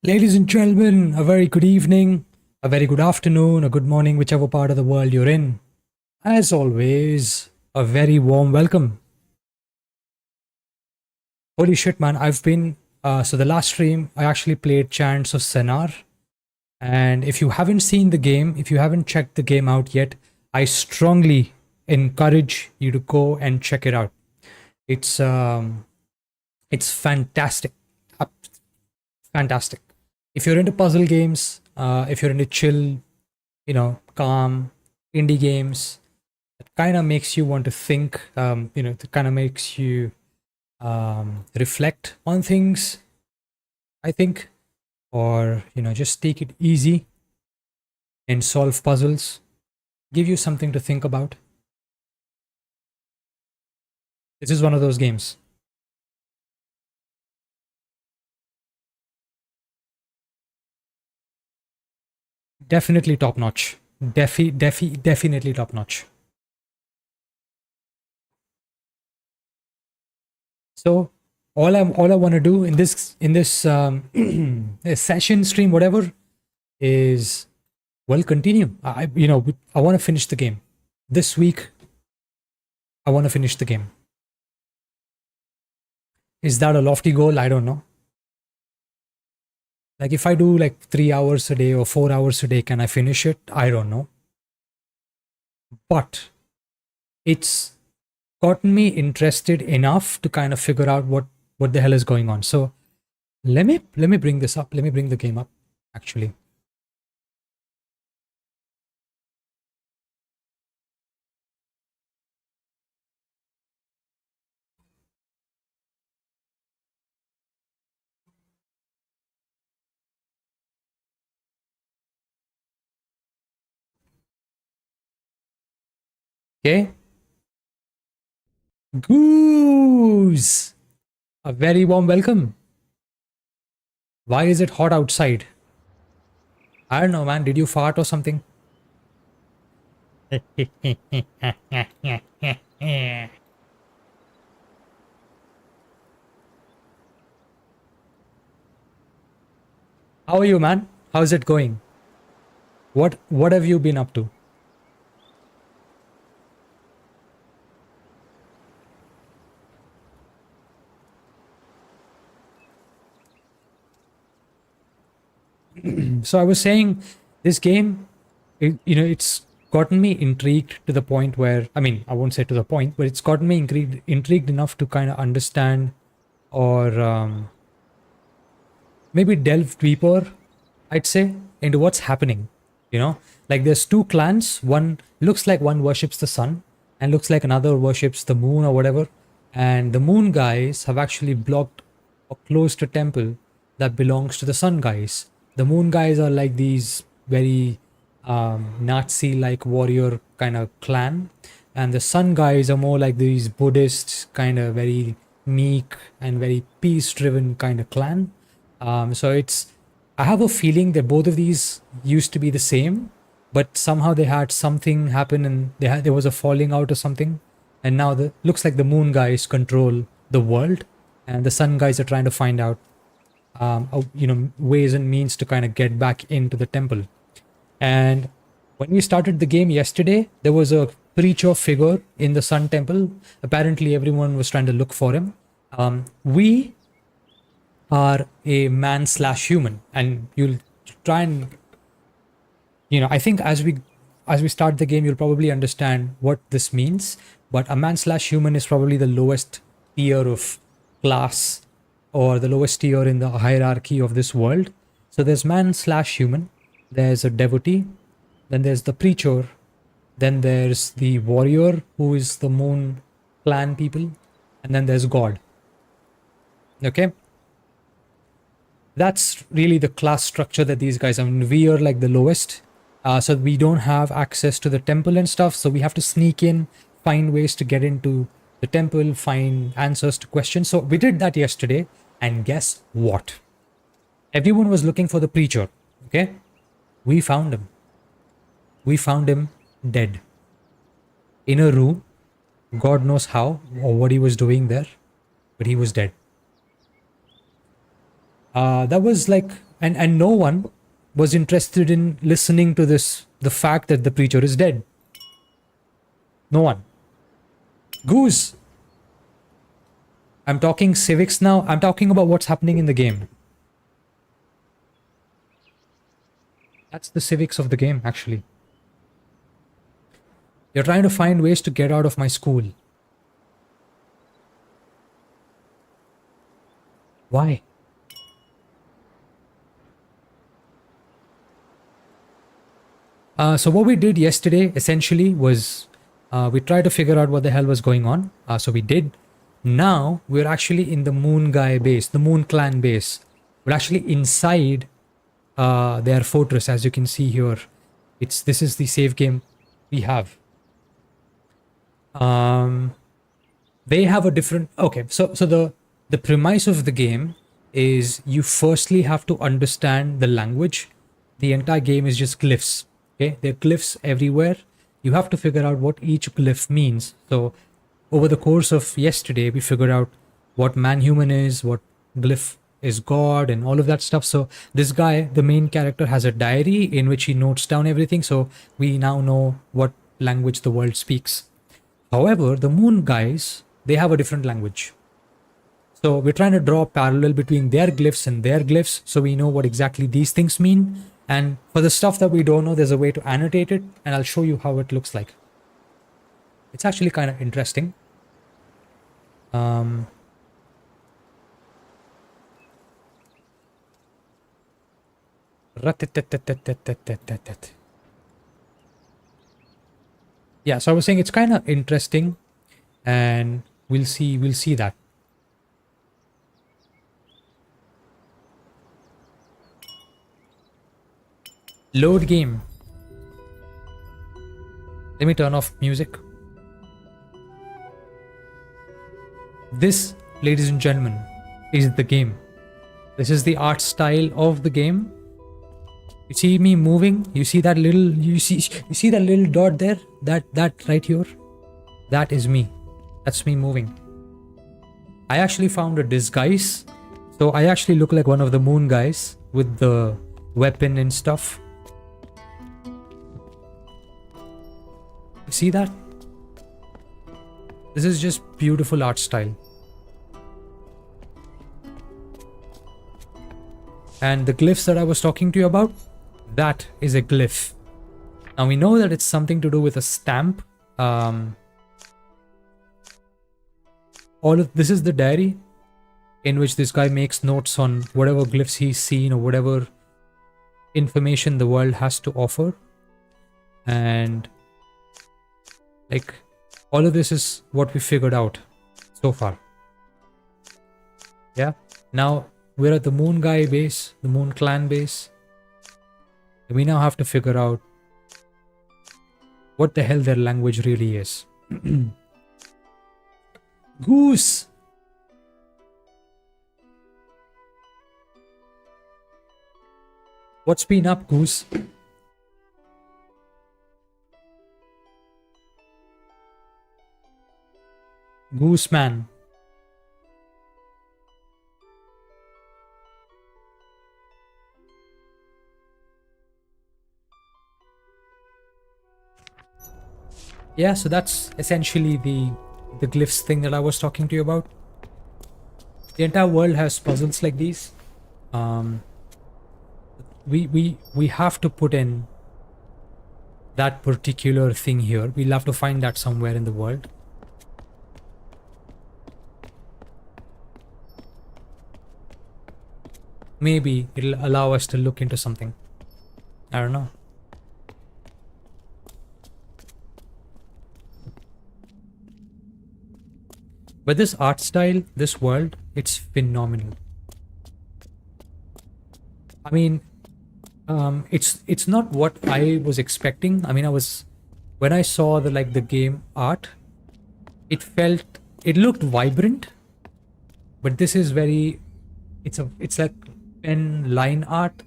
Ladies and gentlemen, a very good evening, a very good afternoon, a good morning, whichever part of the world you're in. As always, a very warm welcome. Holy shit, man, I've been. So, the last stream, I actually played Chants of Sennaar. And if you haven't seen the game, if you haven't checked the game out yet, I strongly encourage you to go and check it out. It's fantastic. Uh, Fantastic. If you're into puzzle games, if you're into chill, calm indie games, it kind of makes you want to think, it kind of makes you reflect on things, I think, or, just take it easy and solve puzzles, give you something to think about. This is one of those games. Definitely top notch. Definitely top notch. So all I want to do in this session stream, whatever, is continue. I want to finish the game this week. I want to finish the game. Is that a lofty goal? I don't know. Like if I do like 3 hours a day or 4 hours a day, can I finish it? I don't know. But it's gotten me interested enough to kind of figure out what the hell is going on. So let me bring this up. Let me bring the game up actually. Okay. Goose! A very warm welcome. Why is it hot outside? I don't know, man. Did you fart or something? How are you, man? How's it going? What have you been up to? So I was saying this game, it's gotten me intrigued to the point where, I mean, I won't say to the point, but it's gotten me intrigued enough to kind of understand or maybe delve deeper, I'd say, into what's happening. Like there's two clans. One looks like one worships the sun and looks like another worships the moon or whatever. And the moon guys have actually blocked or closed a temple that belongs to the sun guys. The moon guys are like these very Nazi like warrior kind of clan. And the sun guys are more like these Buddhist kind of very meek and very peace driven kind of clan. So I have a feeling that both of these used to be the same, but somehow they had something happen and there was a falling out or something. And now the looks like the moon guys control the world, and the sun guys are trying to find out, ways and means to kind of get back into the temple. And when we started the game yesterday, there was a preacher figure in the sun temple. Apparently, everyone was trying to look for him. We are a man/human, and you'll try and I think as we start the game, you'll probably understand what this means. But a man/human is probably the lowest tier of class or the lowest tier in the hierarchy of this world. So there's man/human, there's a devotee, then there's the preacher, then there's the warrior who is the moon clan people, and then there's God. Okay, that's really the class structure that these guys are. I mean, we are like the lowest, so we don't have access to the temple and stuff, so we have to sneak in, find ways to get into the temple, find answers to questions. So we did that yesterday, and guess what? Everyone was looking for the preacher. Okay, we found him. We found him dead in a room. God knows how or what he was doing there, but he was dead. That was like and no one was interested in listening to the fact that the preacher is dead. No one. Goose, I'm talking civics now. I'm talking about what's happening in the game. That's the civics of the game, actually. You're trying to find ways to get out of my school. Why? So what we did yesterday, essentially, was we tried to figure out what the hell was going on. So we did. Now, we're actually in the Moon Guy base, the Moon Clan base. We're actually inside their fortress, as you can see here. This is the save game we have. They have a different... Okay, so the premise of the game is you firstly have to understand the language. The entire game is just glyphs. Okay, there are glyphs everywhere. You have to figure out what each glyph means. So over the course of yesterday, we figured out what man-human is, what glyph is God, and all of that stuff. So this guy, the main character, has a diary in which he notes down everything. So we now know what language the world speaks. However, the Moon guys, they have a different language. So we're trying to draw a parallel between their glyphs and their glyphs so we know what exactly these things mean. And for the stuff that we don't know, there's a way to annotate it, and I'll show you how it looks like. It's actually kind of interesting. Yeah, so I was saying it's kind of interesting, and we'll see that. Load game. Let me turn off music. This, ladies and gentlemen, is the game. This is the art style of the game. You see me moving? You see that little that little dot there? That right here? That is me. That's me moving. I actually found a disguise. So I actually look like one of the Moon guys with the weapon and stuff. You see that? This is just beautiful art style. And the glyphs that I was talking to you about, that is a glyph. Now we know that it's something to do with a stamp. All of this is the diary in which this guy makes notes on whatever glyphs he's seen or whatever information the world has to offer. And like, all of this is what we figured out so far. Yeah. Now we're at the Moon Guy base, the Moon Clan base. We now have to figure out what the hell their language really is. Goose! What's been up, Goose? Goose man. Yeah, so that's essentially the glyphs thing that I was talking to you about. The entire world has puzzles like these. We have to put in that particular thing here. We'll have to find that somewhere in the world. Maybe it'll allow us to look into something. I don't know. But this art style, this world, it's phenomenal. I mean, it's not what I was expecting. I mean, when I saw the game art, it looked vibrant, but this is very, it's like pen line art,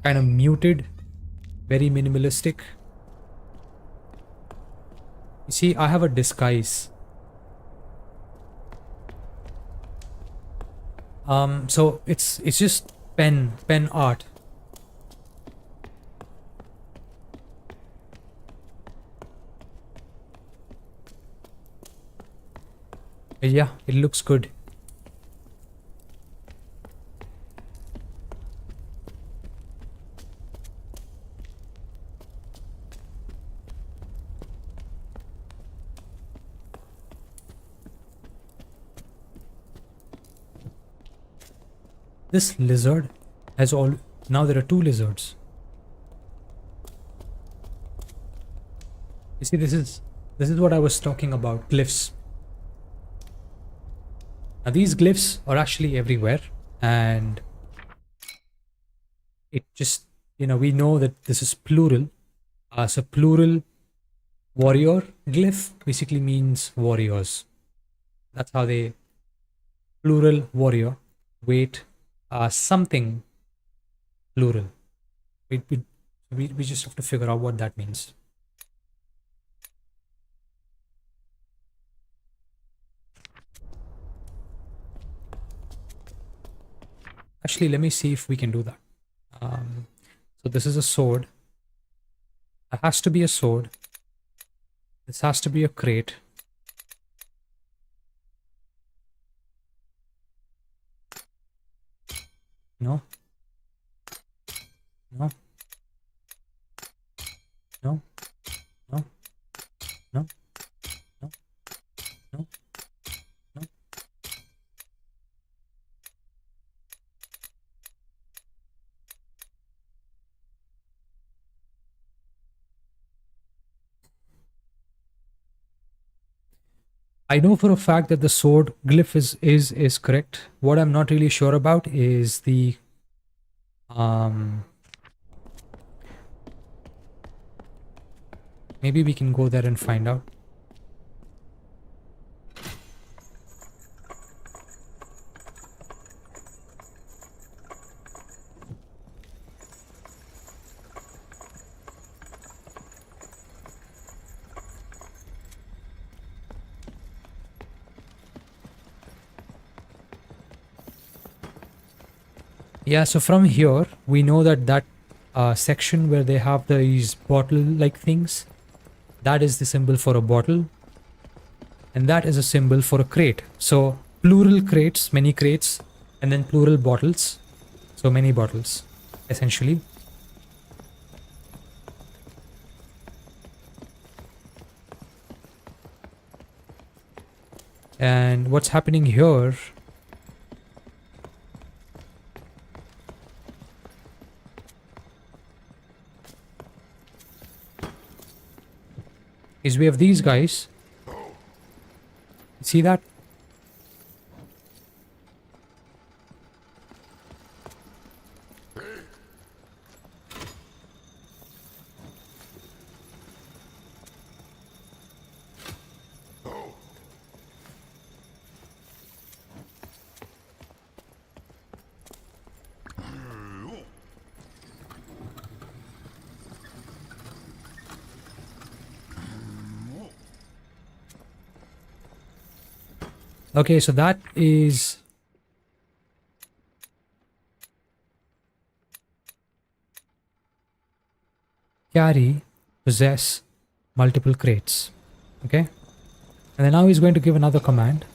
kind of muted, very minimalistic. You see, I have a disguise. So it's just pen art. Yeah, it looks good. This lizard has all. Now there are two lizards. You see, this is what I was talking about. Glyphs. Now these glyphs are actually everywhere, and it just, we know that this is plural. So plural warrior glyph basically means warriors. That's how they plural warrior. Wait, something plural. We just have to figure out what that means. Actually, let me see if we can do that. So this is a sword. It has to be a sword. This has to be a crate. No. No. No. No. No. No. No. No. I know for a fact that the sword glyph is correct. What I'm not really sure about is the um maybe we can go there and find out. Yeah, so from here we know that section where they have these bottle like things, that is the symbol for a bottle, and that is a symbol for a crate. So plural crates, many crates, and then plural bottles, so many bottles essentially. And what's happening here is we have these guys. See that? Okay, so that is carry, possess multiple crates. Okay, and then now he's going to give another command.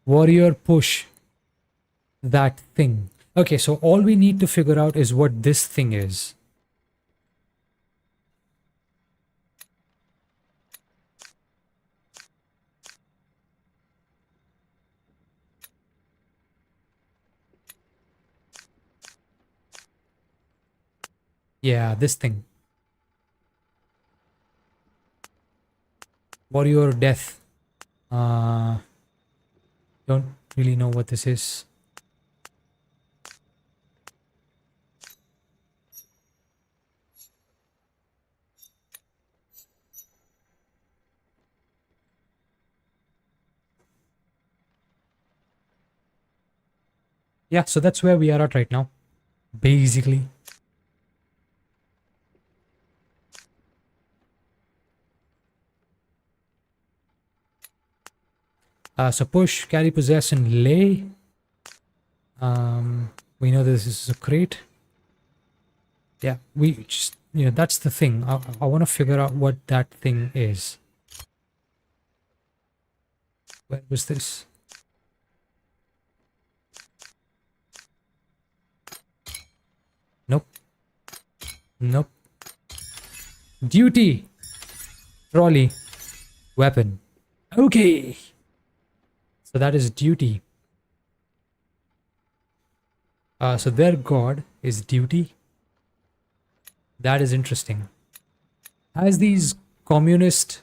Warrior push that thing. Okay, so all we need to figure out is what this thing is. Yeah, this thing. Warrior death. Uh, don't really know what this is. Yeah, so that's where we are at right now, basically. So push, carry, possess, and lay. We know this is a crate. Yeah, we just, that's the thing. I want to figure out what that thing is. Where was this? Nope. Nope. Duty. Trolley. Weapon. Okay. So that is duty. So their god is duty. That is interesting. Has these communist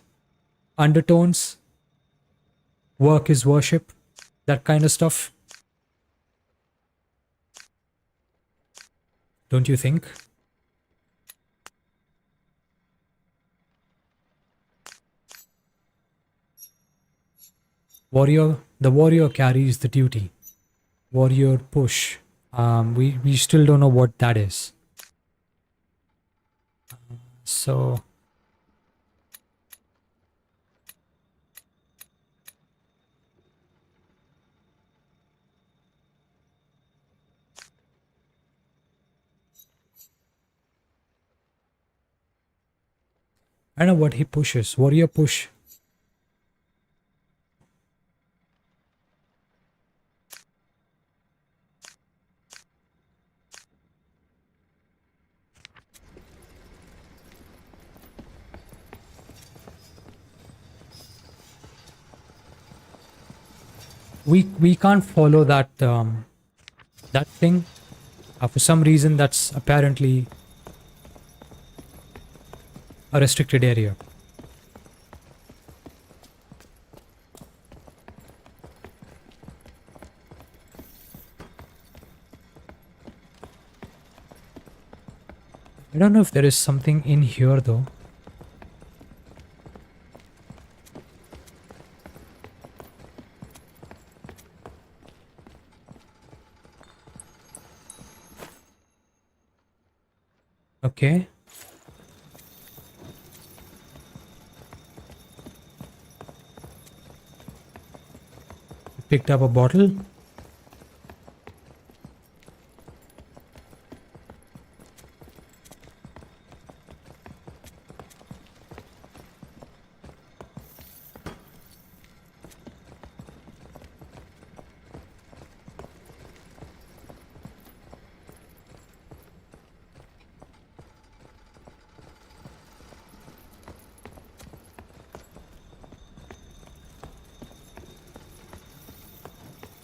undertones, work is worship, that kind of stuff? Don't you think? Warrior, the warrior carries the duty. Warrior push. We still don't know what that is. So I don't know what he pushes. Warrior push. We can't follow that that thing. For some reason, that's apparently a restricted area. I don't know if there is something in here though. Okay. Picked up a bottle.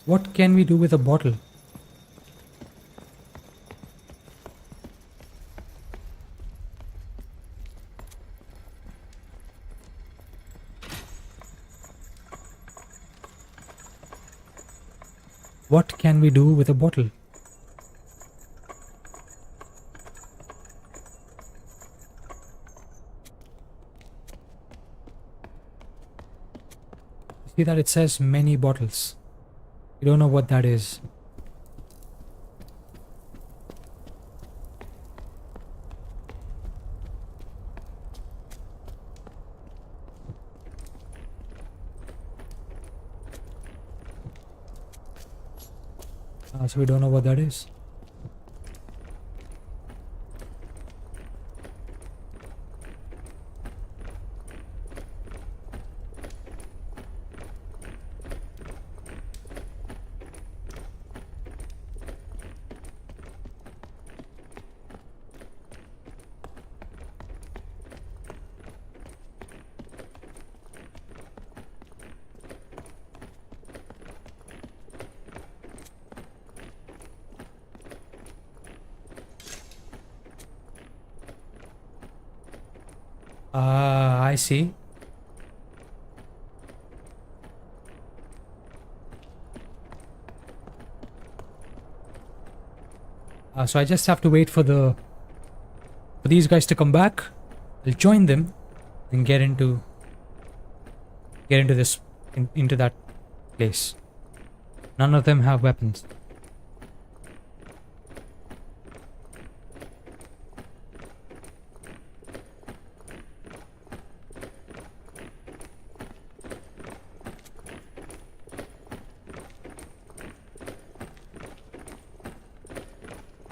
What can we do with a bottle? What can we do with a bottle? See that it says many bottles. We don't know what that is. So we don't know what that is. I see. So I just have to wait for these guys to come back. I'll join them and get into this into that place. None of them have weapons.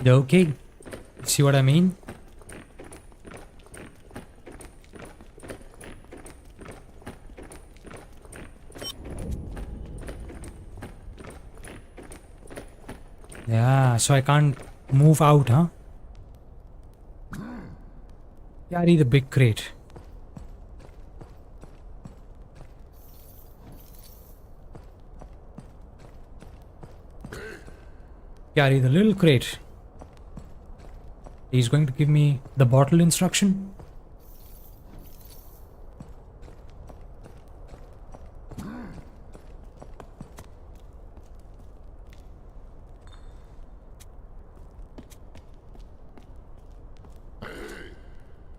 Okay. See what I mean? Yeah, so I can't move out, huh? Carry the big crate. Carry the little crate. He's going to give me the bottle instruction.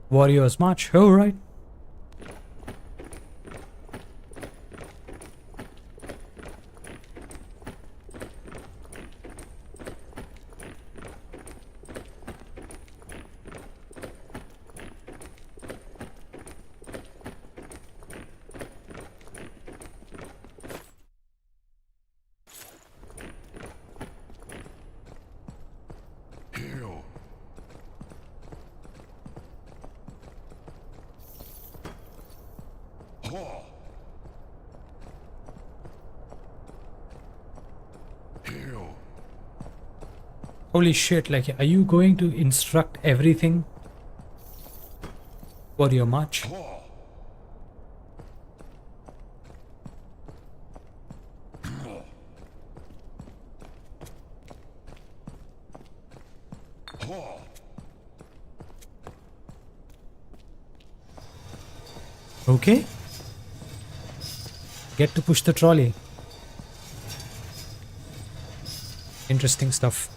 Warriors march. Oh, right. Holy shit, like, are you going to instruct everything? Warrior march. Okay. Get to push the trolley. Interesting stuff.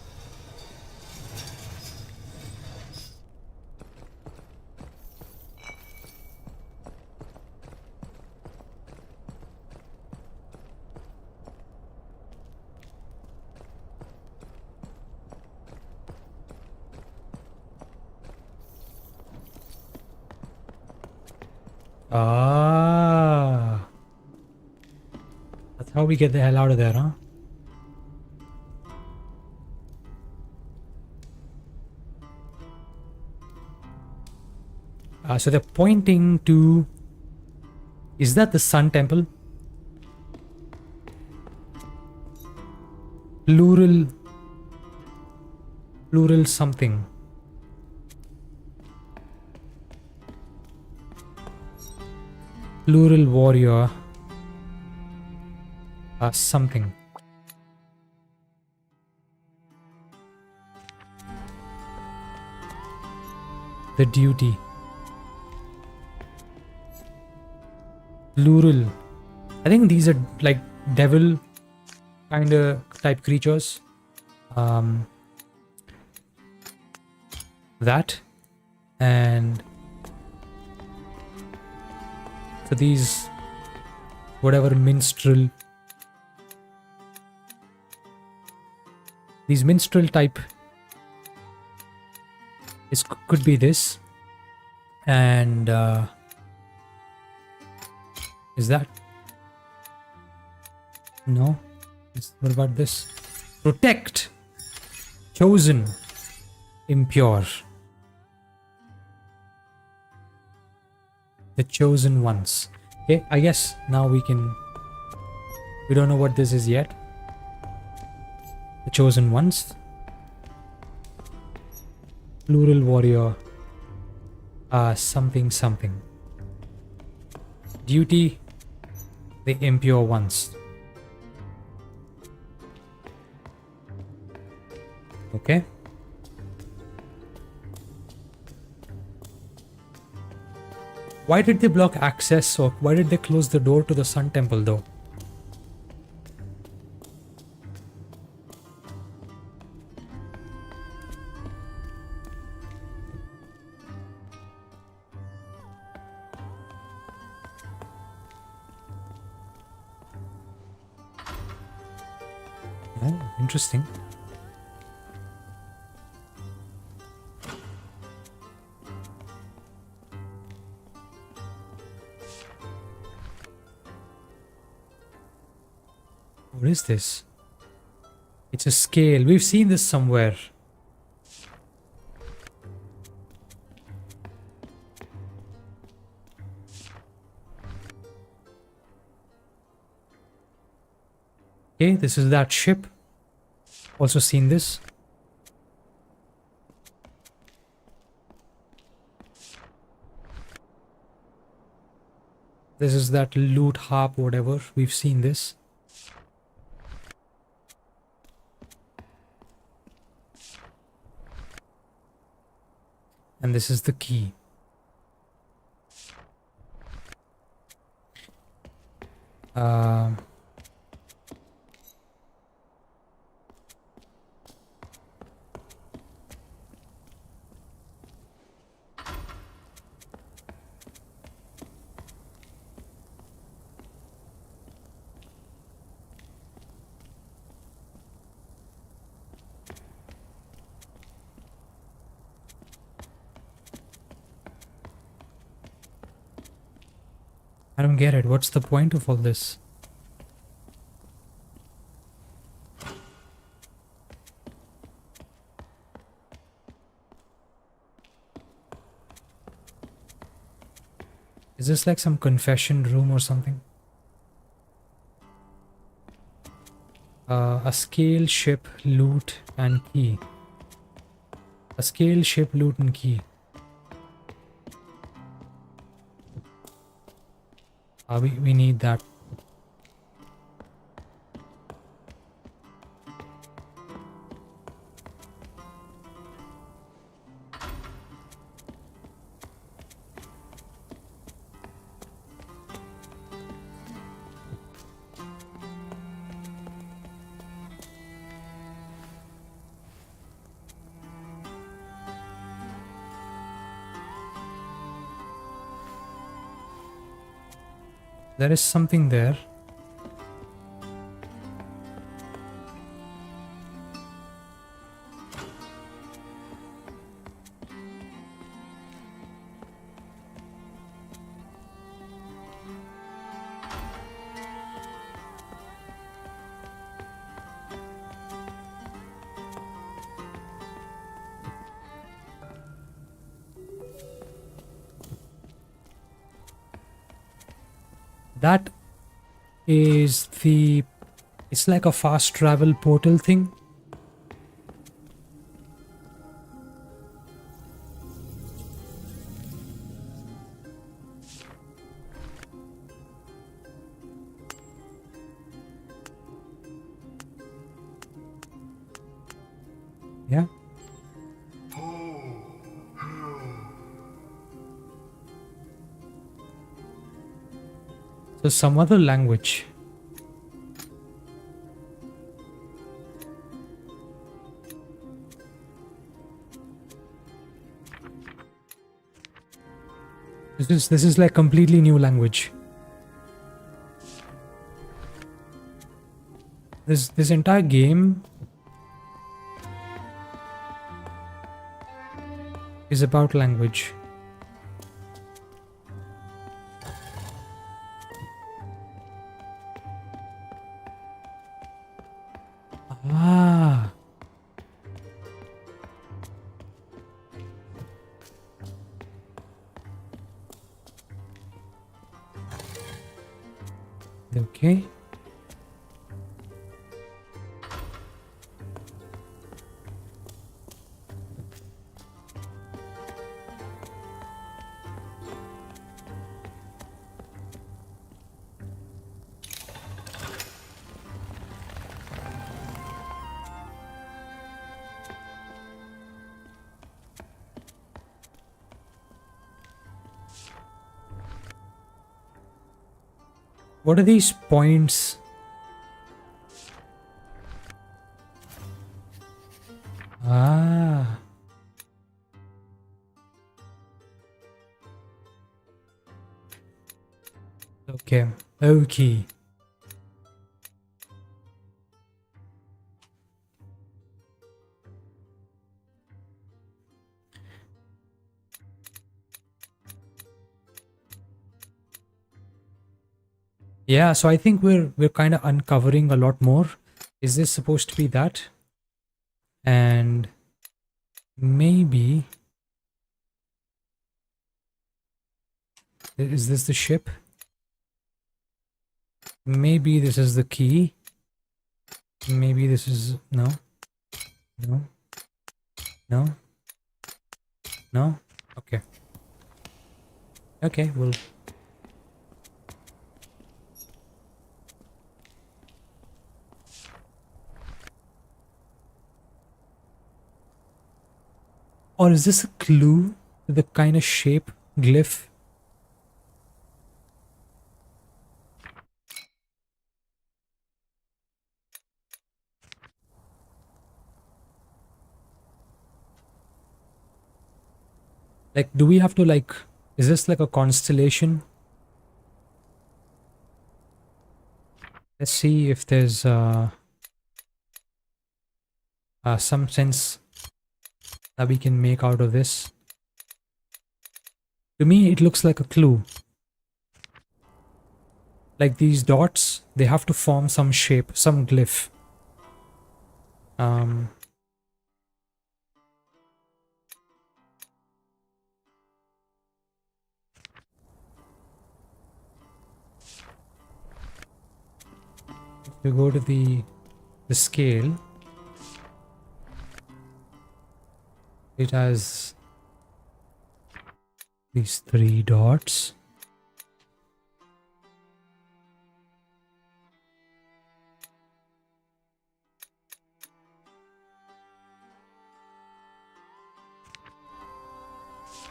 Ah. That's how we get the hell out of there, huh? So they're pointing to... Is that the Sun Temple? Plural... Plural something. Plural warrior. Something. The duty. Plural. I think these are like devil kind of type creatures. That. And so these, whatever minstrel, these minstrel type is could be this. And is that? No. What about this? Protect. Chosen. Impure. The chosen ones. Okay, I guess now we can... We don't know what this is yet. The chosen ones. Plural warrior. Something something. Duty. The impure ones. Okay. Why did they block access, or why did they close the door to the Sun Temple though? Yeah, interesting. What is this? It's a scale. We've seen this somewhere. Okay, this is that ship. Also seen this. This is that loot harp, whatever. We've seen this. And this is the key. Um, I don't get it. What's the point of all this? Is this like some confession room or something? A scale, ship, loot, and key. A scale, ship, loot, and key. We need that. There is something there. That is the... It's like a fast travel portal thing. Yeah. So some other language. This is like completely new language. This entire game is about language. Ah. Okay. What are these points? Ah. Okay. Okay. Yeah, so I think we're kind of uncovering a lot more. Is this supposed to be that? And maybe... Is this the ship? Maybe this is the key. Maybe this is... No. No. No. No. Okay. Okay, well... Or is this a clue to the kind of shape glyph? Like, do we have to, like... Is this like a constellation? Let's see if there's some sense that we can make out of this. To me, it looks like a clue. Like these dots, they have to form some shape, some glyph. If we go to the scale, it has these 3 dots.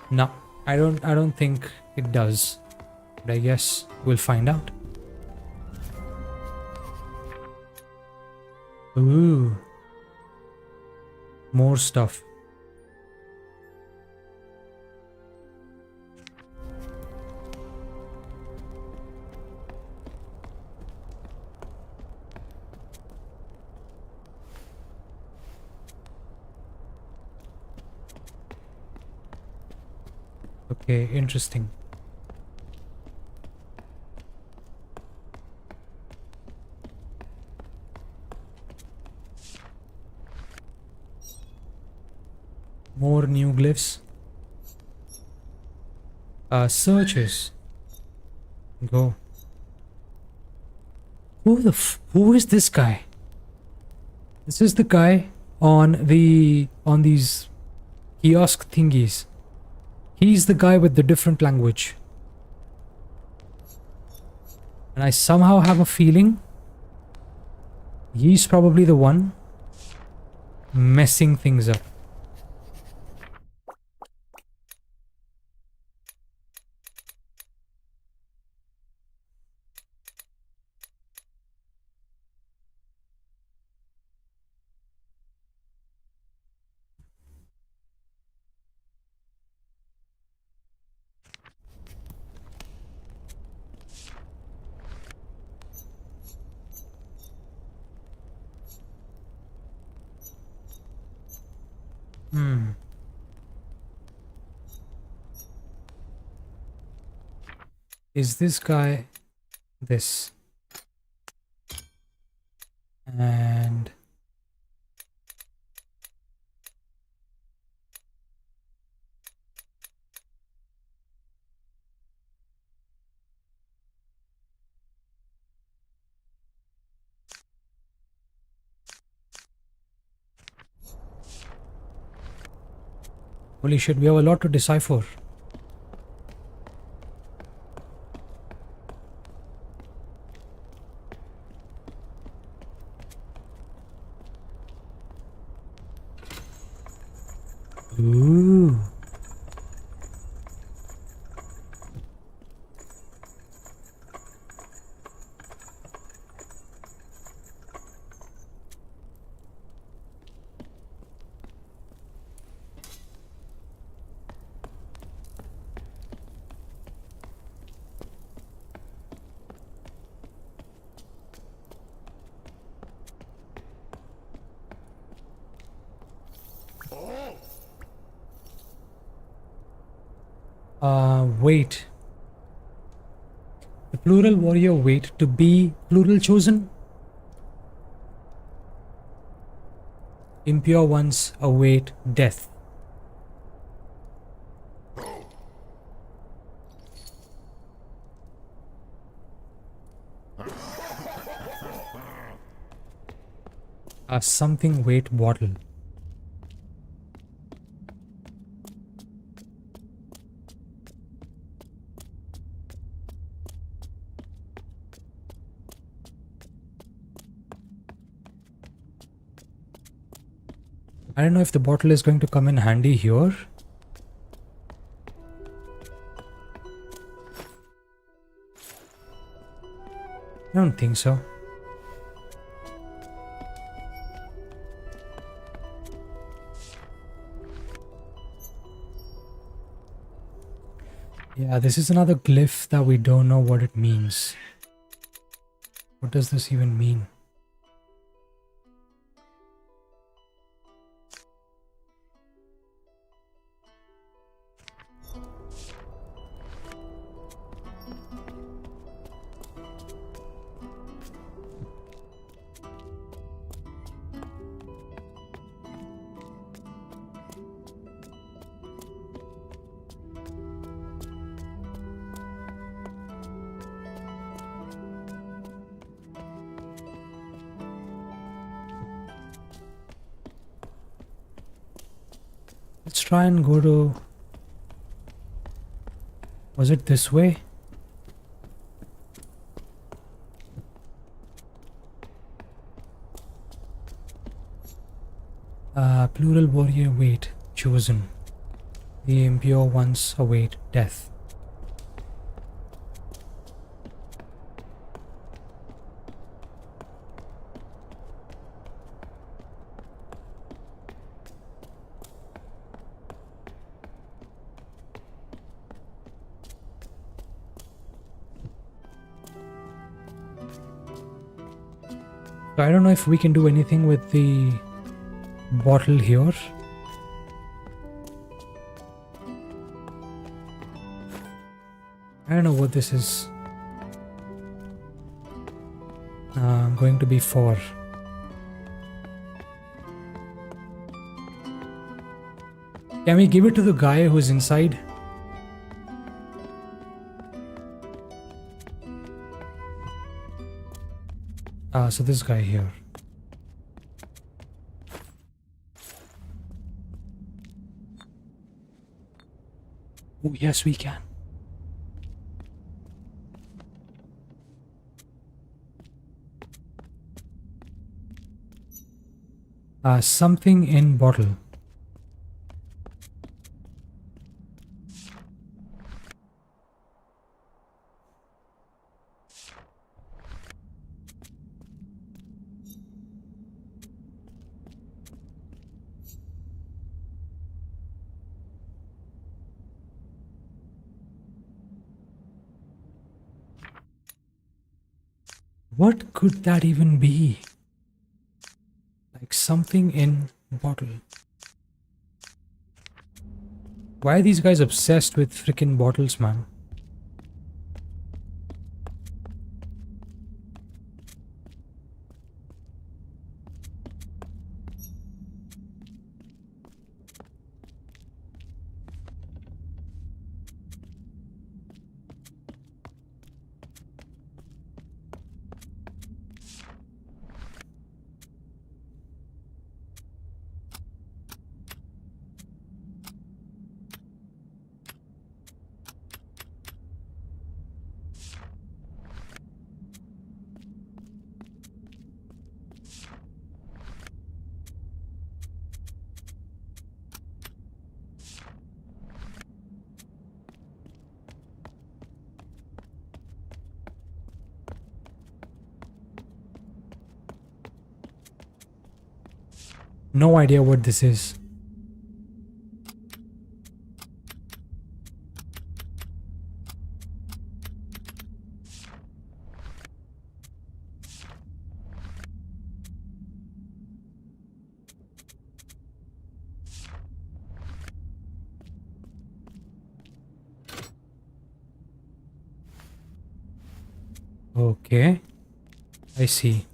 No, I don't think it does. But I guess we'll find out. Ooh. More stuff. Okay, interesting. More new glyphs. Searches. Go. Who is this guy? This is the guy on these kiosk thingies. He's the guy with the different language. And I somehow have a feeling he's probably the one messing things up. Is this guy this? And holy shit, we have a lot to decipher. Ooh. Wait. The plural warrior wait to be plural chosen. Impure ones await death. A something weight bottle. I don't know if the bottle is going to come in handy here. I don't think so. Yeah, this is another glyph that we don't know what it means. What does this even mean? Let's try and go to... Was it this way? Plural warrior wait. Chosen. The impure ones await death. So I don't know if we can do anything with the bottle here. I don't know what this is going to be for. Can we give it to the guy who's inside? So this guy here. Oh, yes, we can. Something in bottle. What could that even be? Like something in bottle. Why are these guys obsessed with freaking bottles, man? No idea what this is. Okay, I see.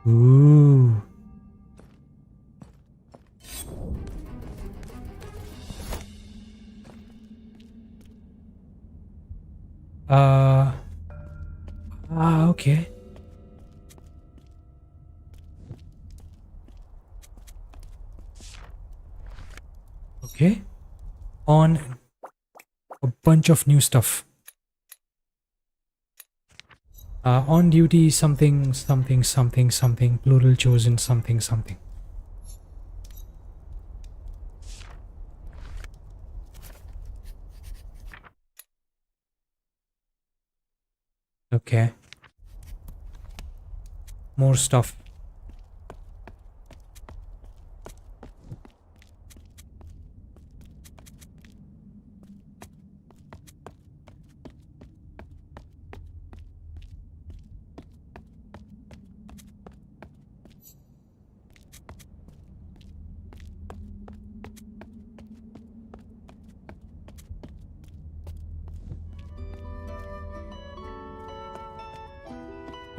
Ooh. Uh. Okay. Okay. On a bunch of new stuff. On duty, something, something, something, something, plural chosen, something, something. Okay. More stuff.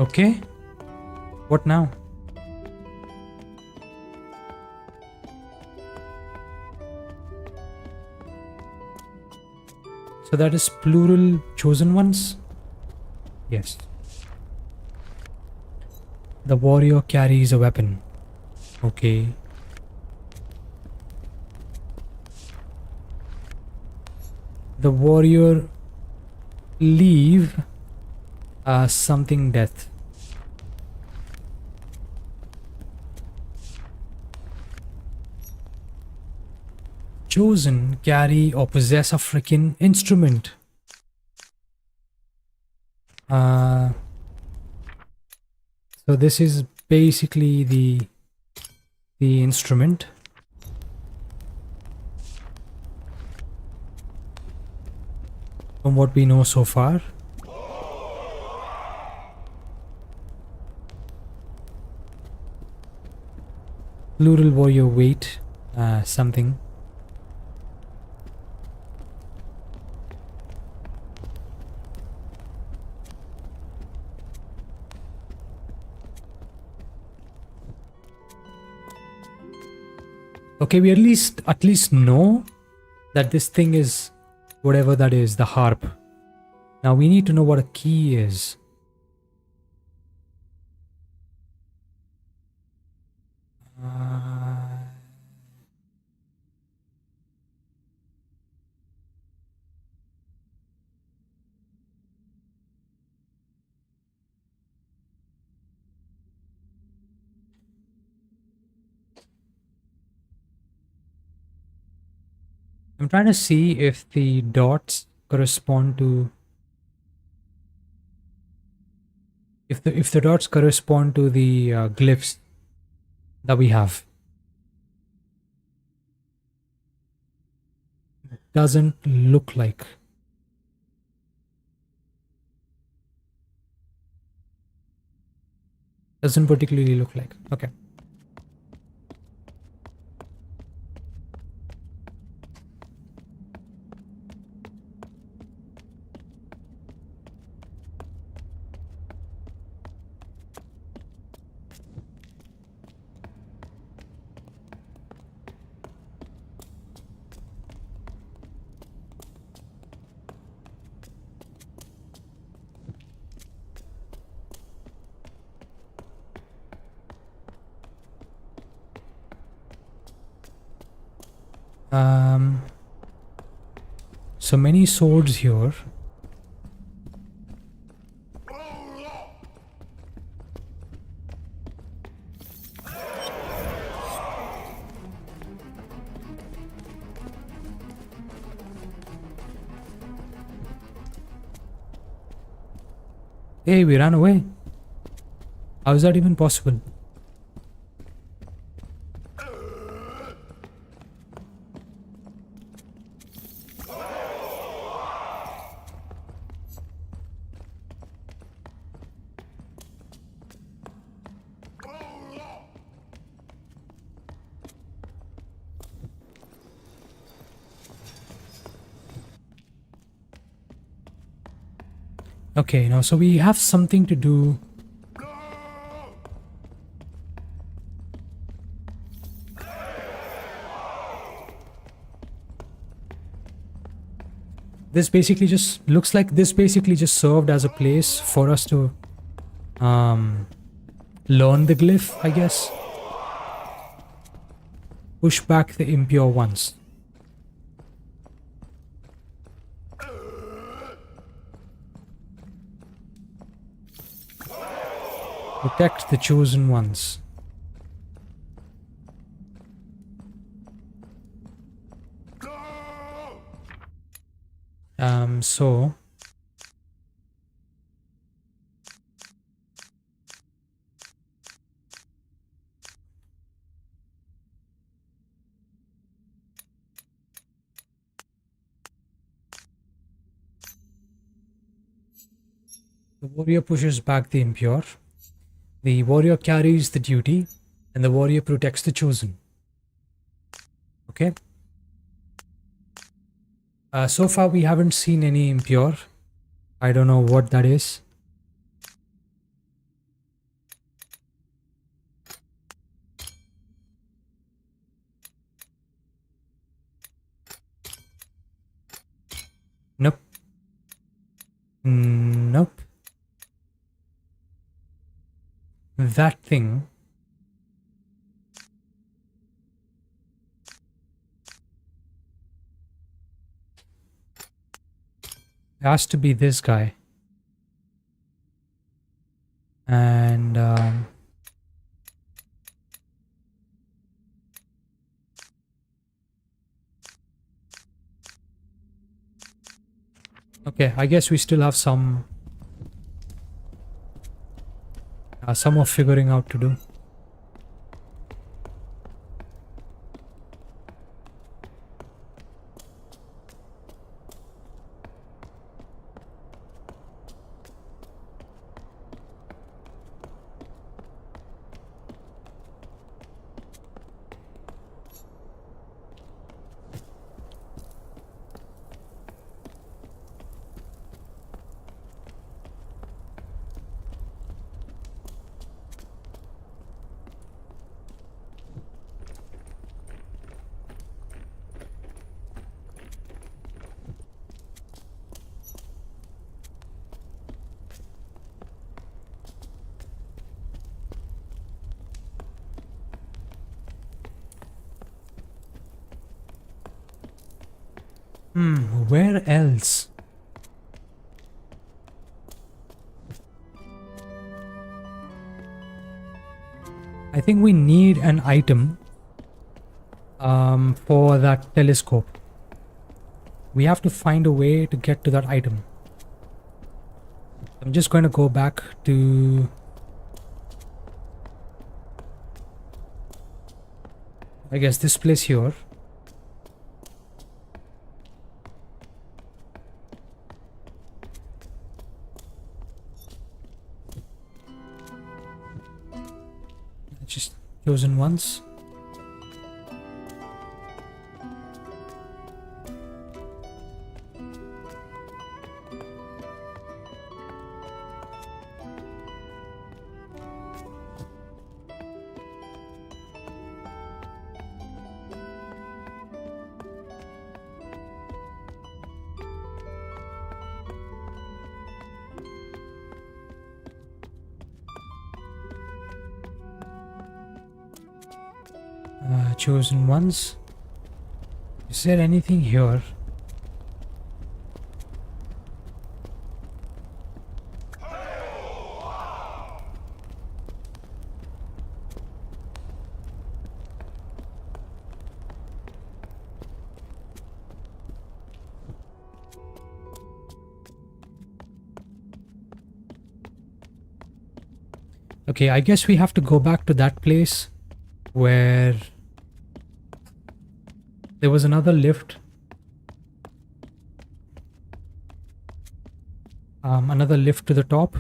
Okay. What now? So that is plural chosen ones? Yes. The warrior carries a weapon. Okay. The warrior leave something death. Chosen carry or possess a freaking instrument. So this is basically the instrument. From what we know so far. Plural warrior weight something. Okay, we at least know that this thing is whatever that is, the harp. Now we need to know what a key is. I'm trying to see if the dots correspond to if the dots correspond to the glyphs that we have. Doesn't look like. Doesn't particularly look like. Okay. So many swords here. Hey, we ran away. How is that even possible? Okay, now so we have something to do. This basically just looks like this basically just served as a place for us to learn the glyph, I guess. Push back the impure ones. Protect the chosen ones. So the warrior pushes back the impure. The warrior carries the duty, and the warrior protects the chosen. Okay. So far we haven't seen any impure. I don't know what that is. Nope. Nope. That thing. Has to be this guy. And okay, I guess we still have some more figuring out to do. Where else? I think we need an item for that telescope. We have to find a way to get to that item. I'm just going to go back to... I guess this place here. Just chosen once. Chosen ones. Is there anything here? Okay, I guess we have to go back to that place where there was another lift. Another lift to the top.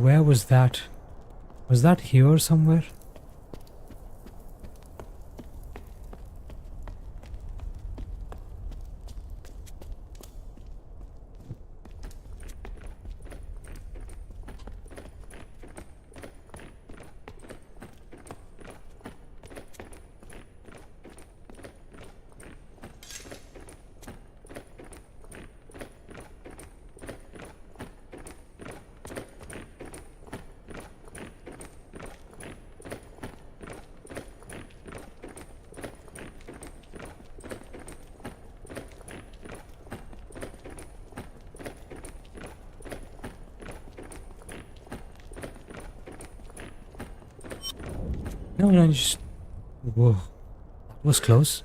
Where was that? Was that here somewhere? No, no, just... Whoa. That was close.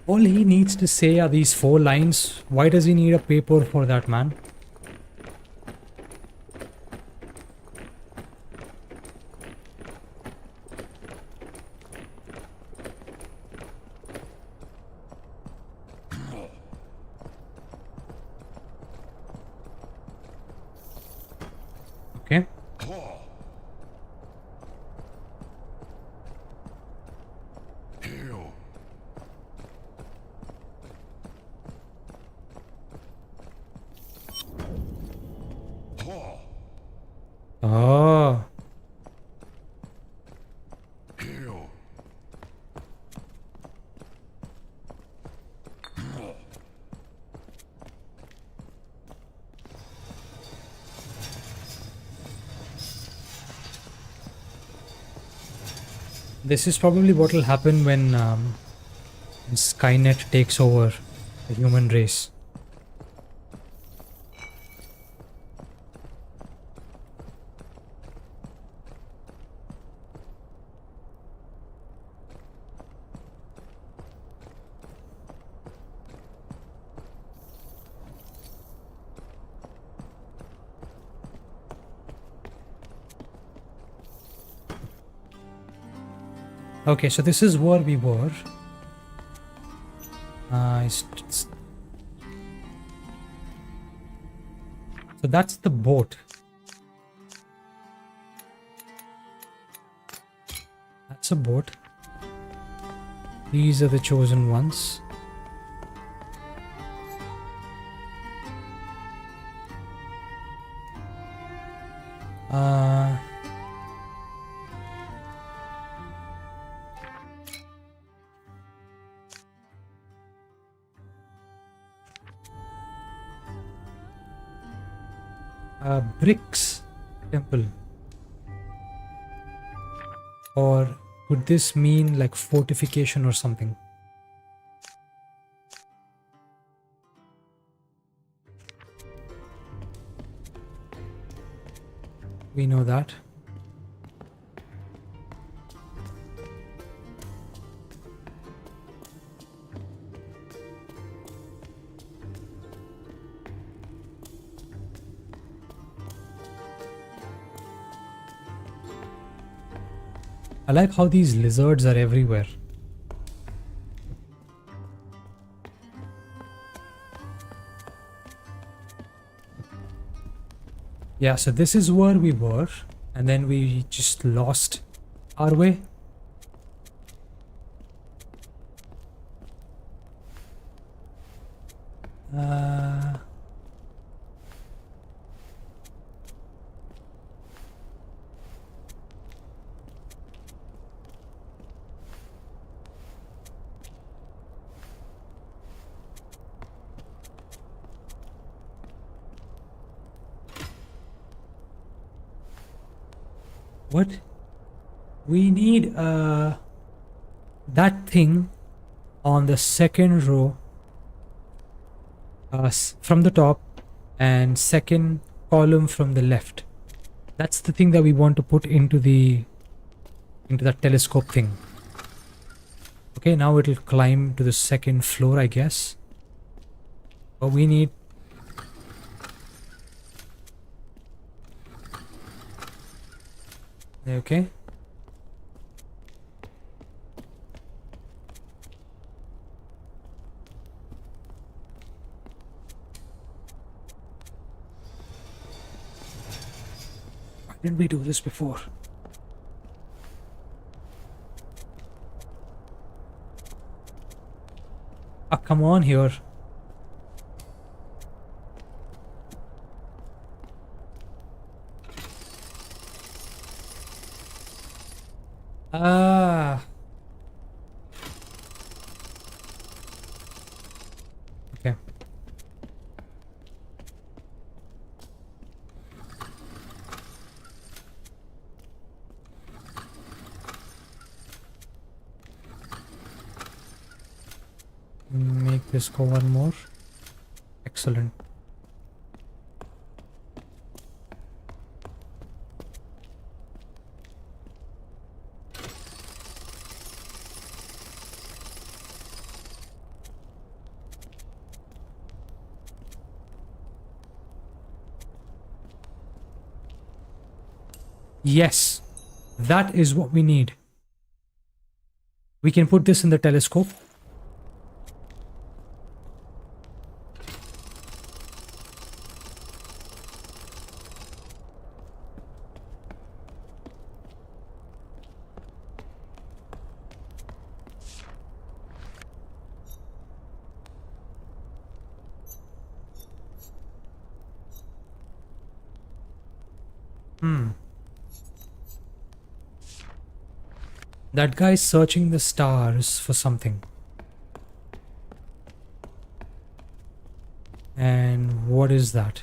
All he needs to say are these 4 lines. Why does he need a paper for that, man? Okay. Oh. This is probably what will happen when Skynet takes over the human race. Okay, so this is where we were. So that's the boat. That's a boat. These are the chosen ones. Bricks temple. Or could this mean like fortification or something? We know that. I like how these lizards are everywhere. Yeah, so this is where we were, and then we just lost our way. What? We need that thing on the second row, from the top, and second column from the left. That's the thing that we want to put into that telescope thing. Okay, now it'll climb to the second floor, I guess. But we need... Okay. Why didn't we do this before? Ah, come on here. Ah. Okay. Make this go one more. Excellent. Yes, that is what we need. We can put this in the telescope. That guy's searching the stars for something. And what is that?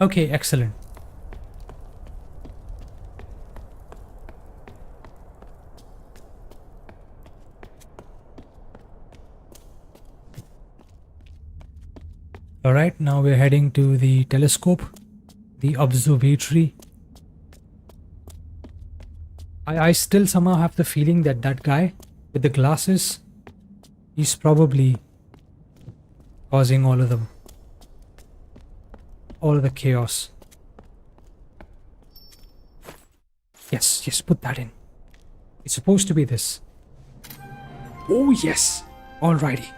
Okay, excellent. All right, now we're heading to the telescope, the observatory. I still somehow have the feeling that that guy with the glasses, he's probably causing all of the chaos. Yes, yes, put that in. It's supposed to be this. Oh, yes. Alrighty.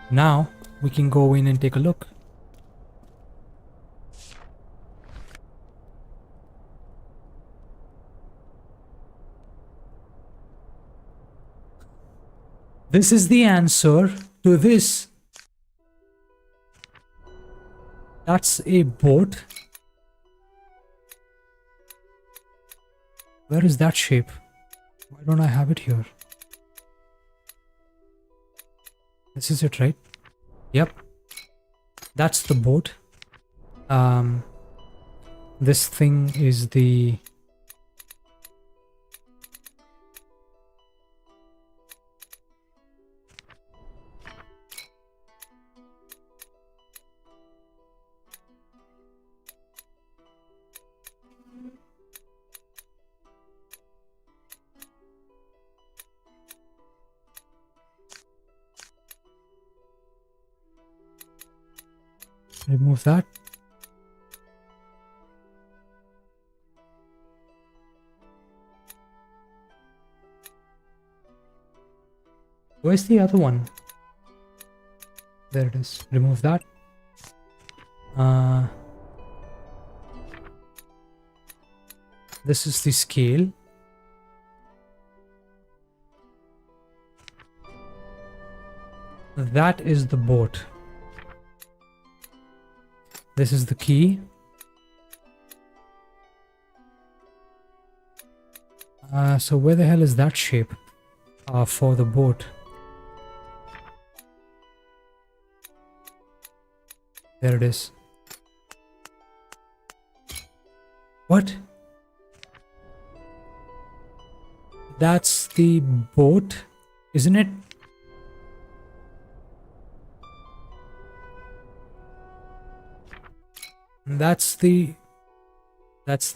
Now we can go in and take a look. This is the answer to this. That's a boat. Where is that shape? Why don't I have it here? This is it, right? Yep. That's the boat. This thing is the... Remove that. Where's the other one? There it is. Remove that. This is the scale. That is the boat. This is the key. So where the hell is that shape for the boat? There it is. What? That's the boat, isn't it? That's the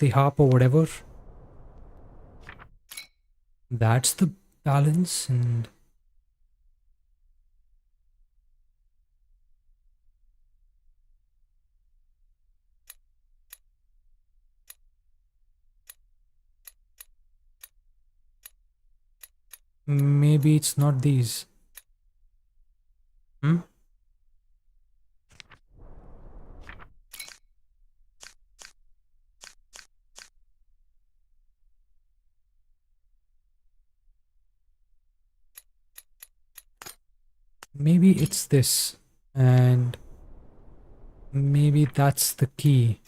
harp or whatever. That's the balance, and maybe it's not these. Hmm? Maybe it's this, and maybe that's the key.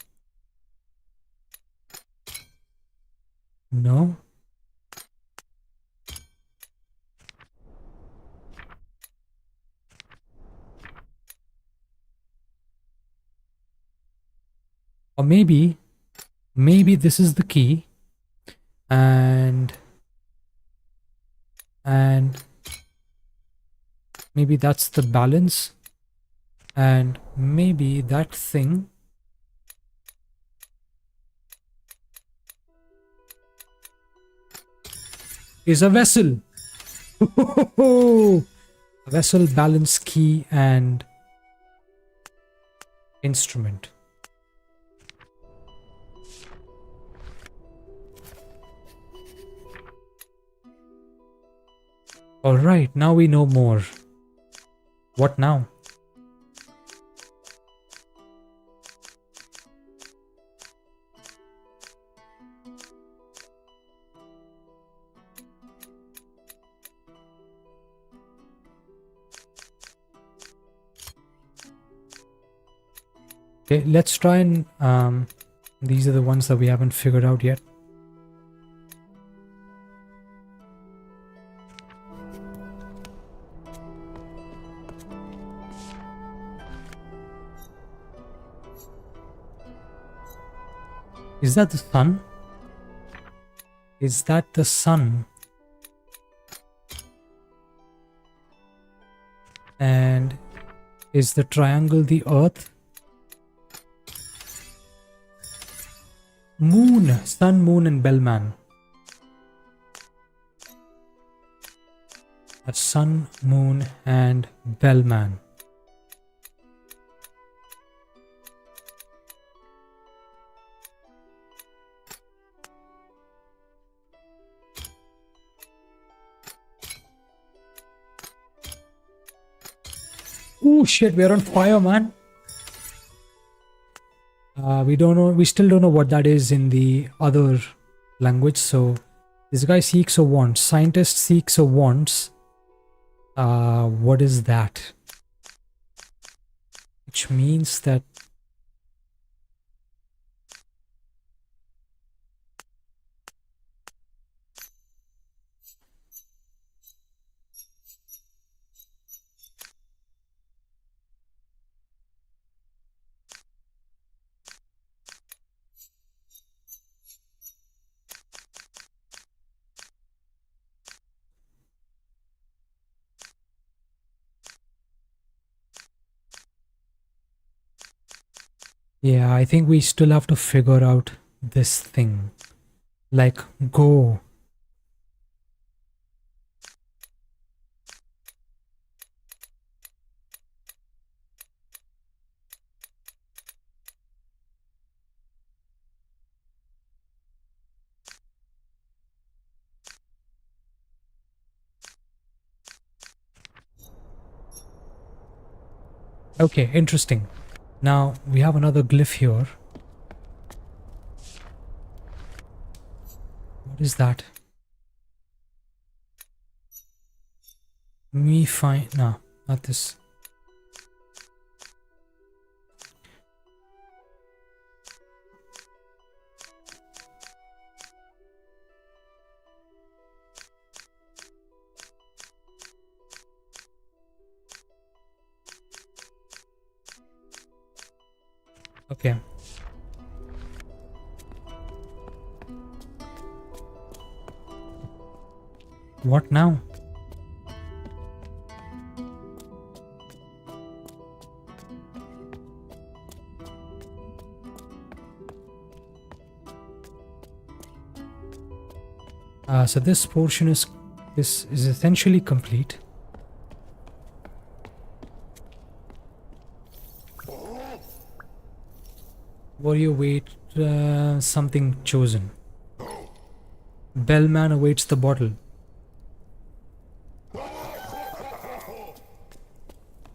No? Or maybe this is the key, and and maybe that's the balance, and maybe that thing is a vessel. A vessel, balance, key, and instrument. Alright, now we know more. What now? Okay, let's try and these are the ones that we haven't figured out yet. Is that the sun? Is that the sun? And is the triangle the earth? Moon, sun, moon, and bellman. A sun, moon, and bellman. Oh shit, we're on fire, man. We don't know, we still don't know what that is in the other language. So this guy seeks or wants. Scientist seeks or wants. What is that? Which means that yeah, I think we still have to figure out this thing. Like, go. Okay, interesting. Now we have another glyph here. What is that? Me find. No, not this. Okay. What now? So this portion is essentially complete. Warrior wait something chosen. Bellman awaits the bottle.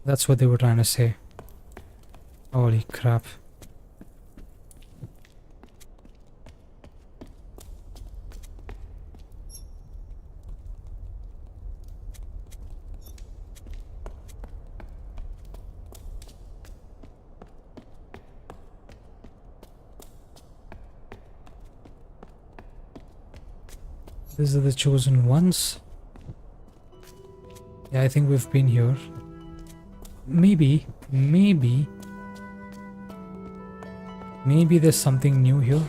That's what they were trying to say. Holy crap. These are the chosen ones. Yeah, I think we've been here. Maybe there's something new here.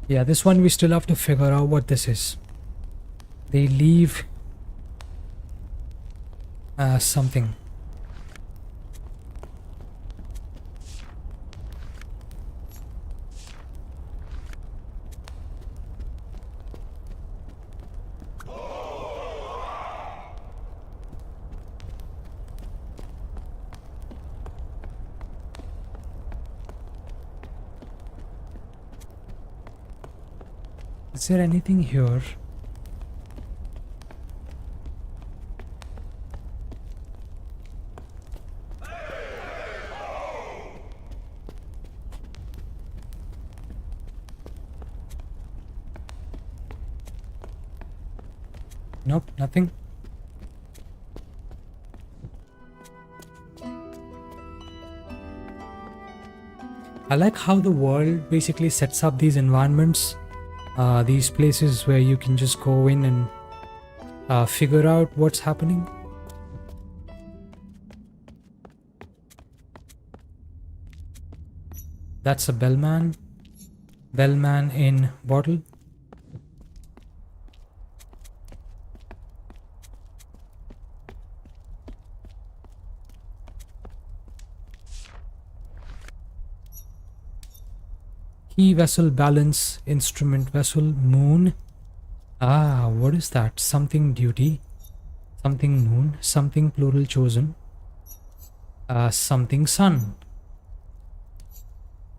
Yeah, this one we still have to figure out what this is. They leave something. Is there anything here? Nope, nothing. I like how the world basically sets up these environments, these places where you can just go in and figure out what's happening. That's a bellman. Bellman in bottle. Key vessel balance instrument vessel moon. Ah, what is that? Something duty, something moon, something plural chosen, something sun.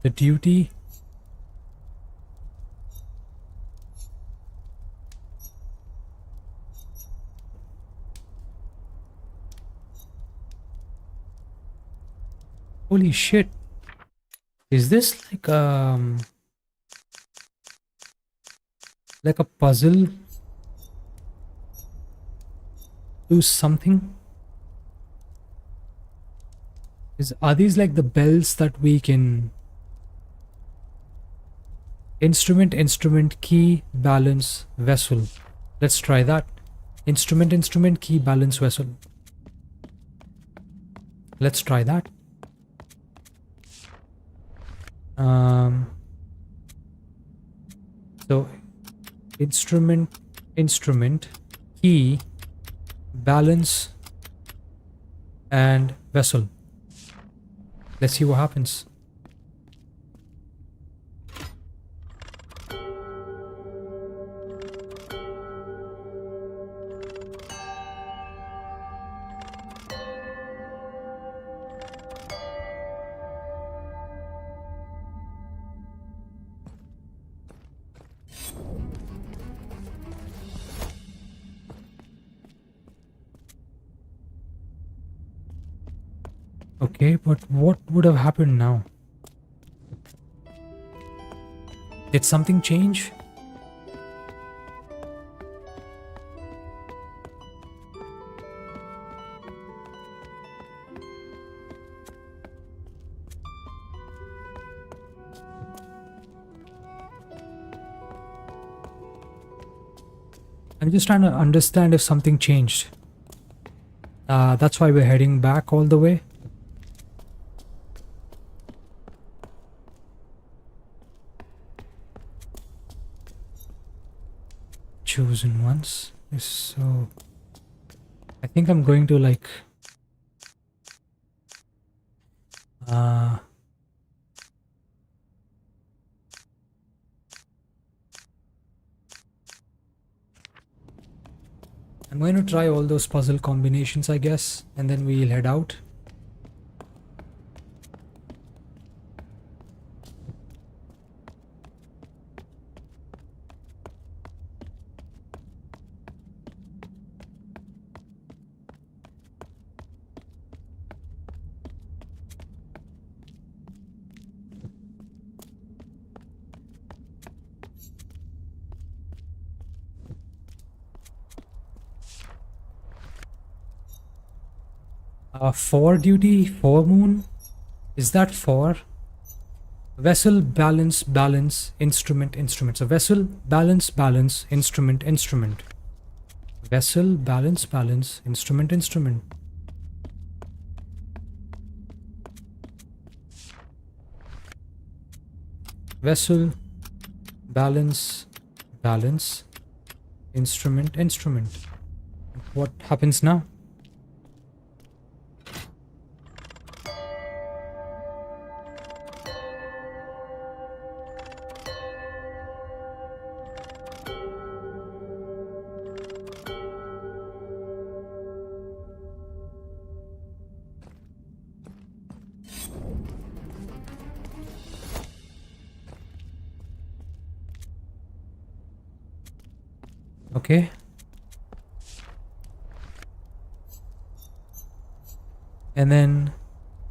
The duty. Holy shit. Is this like a puzzle to something? Are these like the bells that we can instrument key balance vessel? Let's try that. Instrument key balance vessel. Let's try that. So instrument key balance and vessel. Let's see what happens. Okay, but what would have happened now? Did something change? I'm just trying to understand if something changed. That's why we're heading back all the way. Chosen ones is so... I think I'm going to like... I'm going to try all those puzzle combinations, I guess, and then we'll head out. For duty, for moon. Is that for? Vessel, balance, balance, instrument, instrument. So vessel, balance, balance, instrument, instrument. Vessel, balance, balance, instrument, instrument. Vessel, balance, balance, instrument, instrument. What happens now? Okay. And then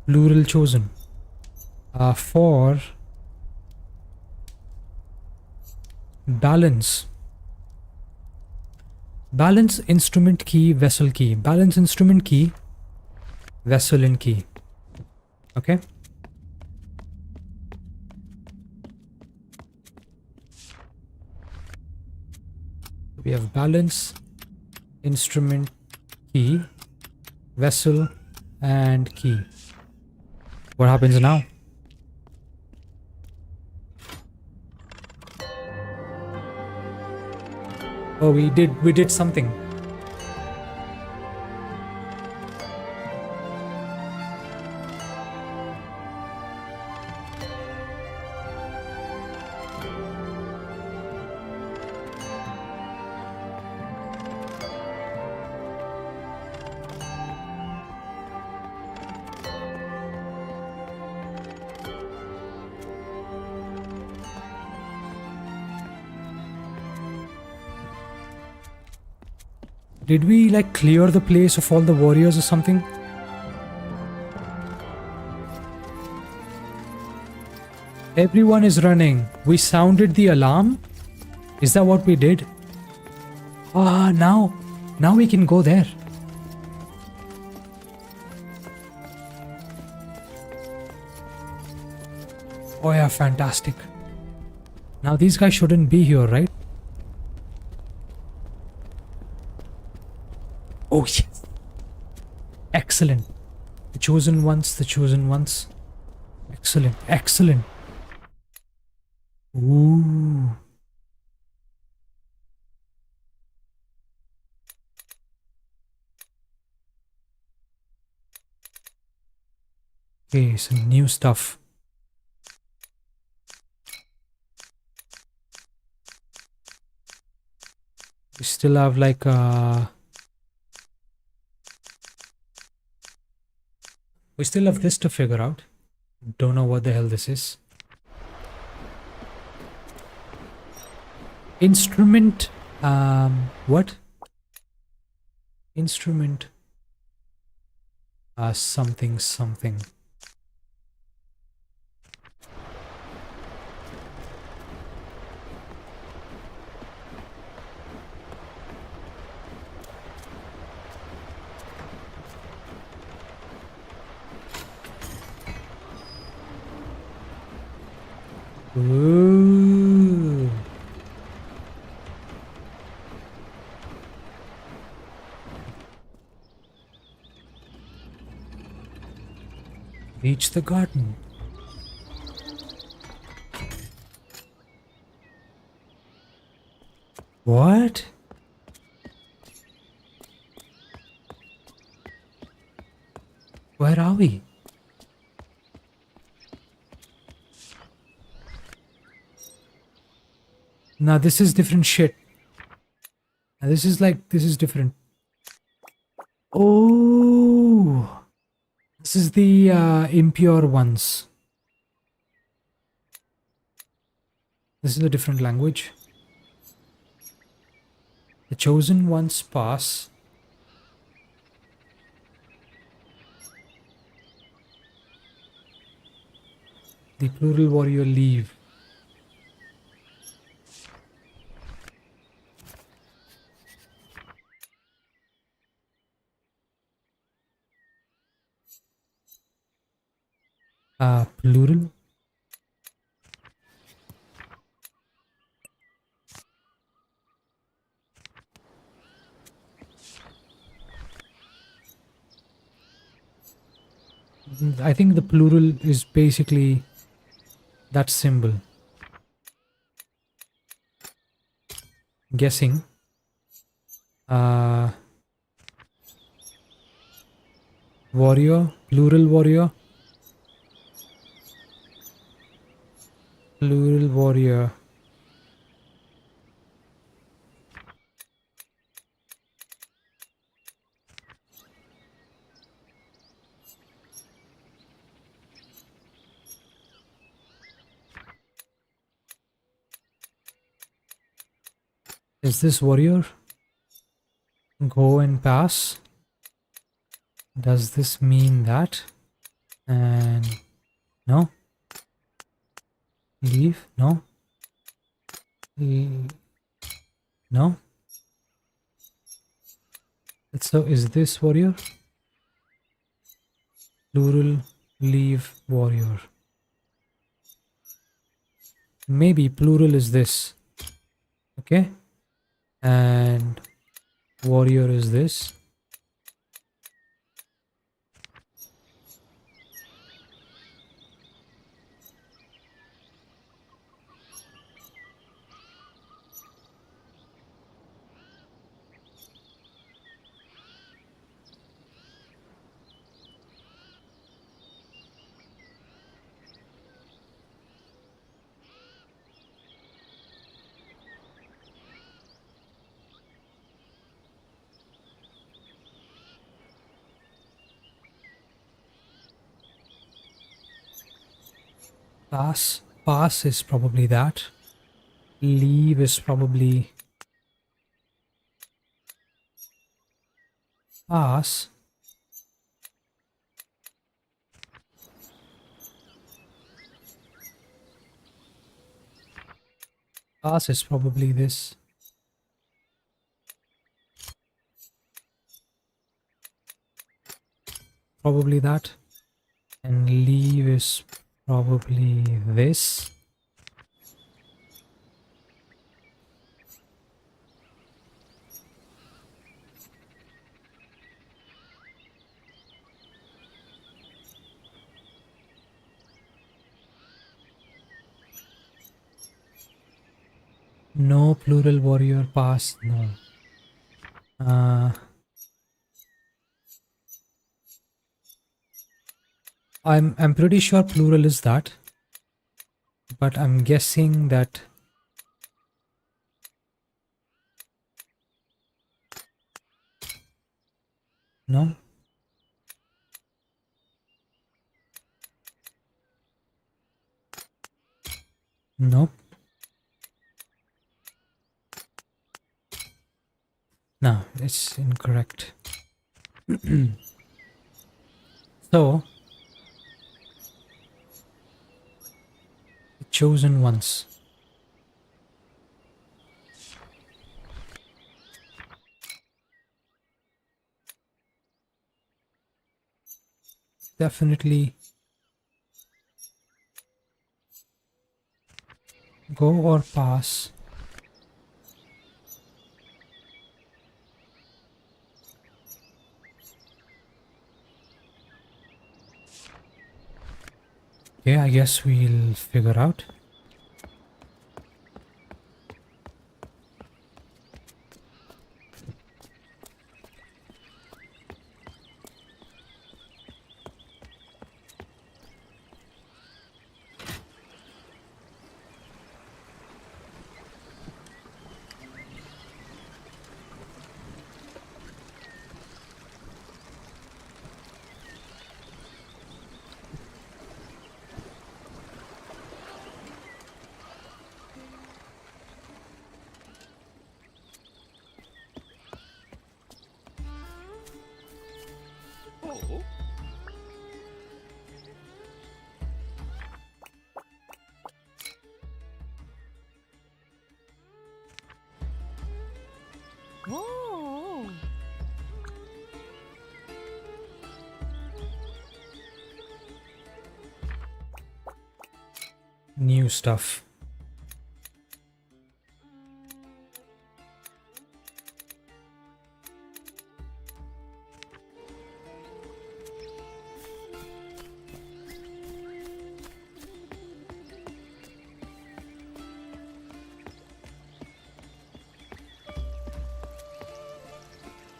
plural chosen. For balance. Balance instrument key, vessel key. Balance instrument key, vessel in key. Okay. We have balance, instrument, key, vessel, and key. What happens now? Oh, we did something. Did we like clear the place of all the warriors or something? Everyone is running. We sounded the alarm? Is that what we did? Ah, now we can go there. Oh yeah, fantastic. Now these guys shouldn't be here, right? Oh yes. Excellent. The chosen ones, the chosen ones. Excellent, excellent. Ooh. Okay, some new stuff. We still have like we still have this to figure out. Don't know what the hell this is. Instrument. What? Instrument. Something, something. Ooh. Reach the garden. What? Where are we? Now this is different shit. Now this is like, this is different. Oh, this is the impure ones. This is a different language. The chosen ones pass. The plural warrior leave. Plural. I think the plural is basically that symbol. Guessing. Warrior, plural warrior. Plural warrior. Is this warrior? Go and pass. Does this mean that? And no. Leave? No. No. So is this warrior? Plural leave warrior. Maybe plural is this. Okay. And warrior is this. Pass. Pass is probably that. Leave is probably pass. Pass is probably this. Probably that. And leave is probably this. No plural warrior pass. No. I'm pretty sure plural is that, but I'm guessing that no. Nope. No, it's incorrect. So, the chosen ones. Definitely go or pass. Okay, I guess we'll figure out. Whoa. New stuff.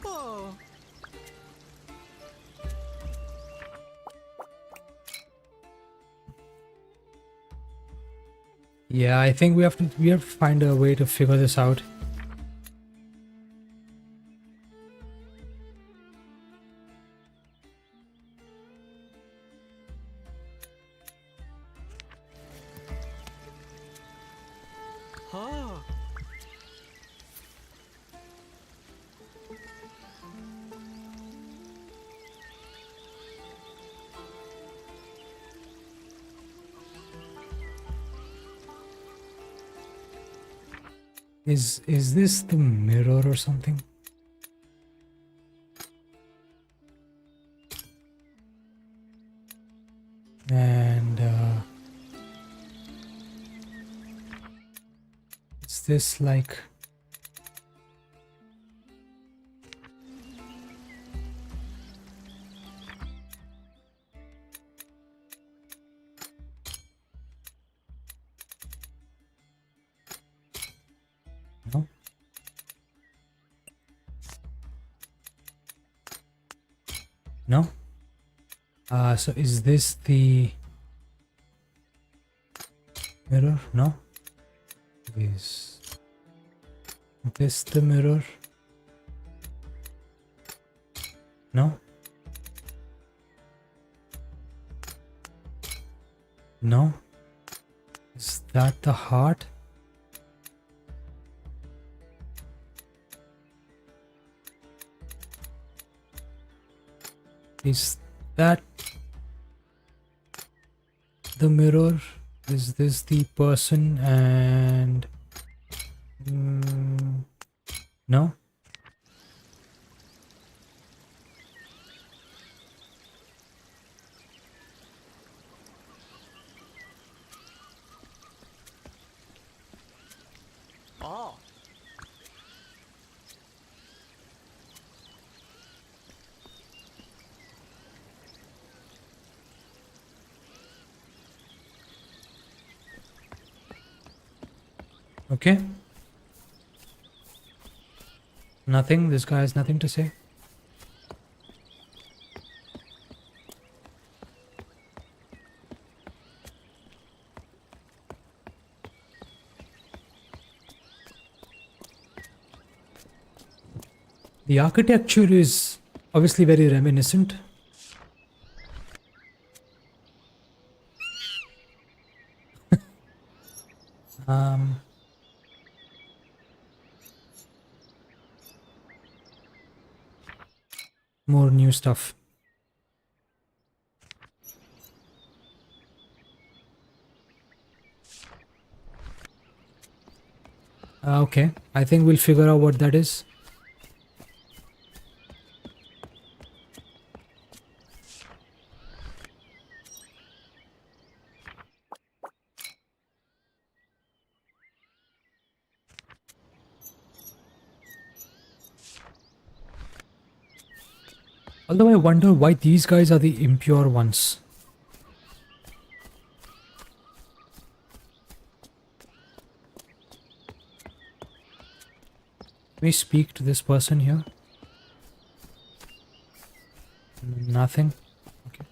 Oh. Yeah, I think we have to find a way to figure this out. Huh. Is this the mirror or something? And is this like no? No? So is this the mirror? No? Is this the mirror? No? No? Is that the heart? Is that the mirror? Is this the person? And no? Oh. Okay. Nothing. This guy has nothing to say. The architecture is obviously very reminiscent. Um, More new stuff. Okay, I think we'll figure out what that is. Although I wonder why these guys are the impure ones. Can we speak to this person here? Nothing. Okay.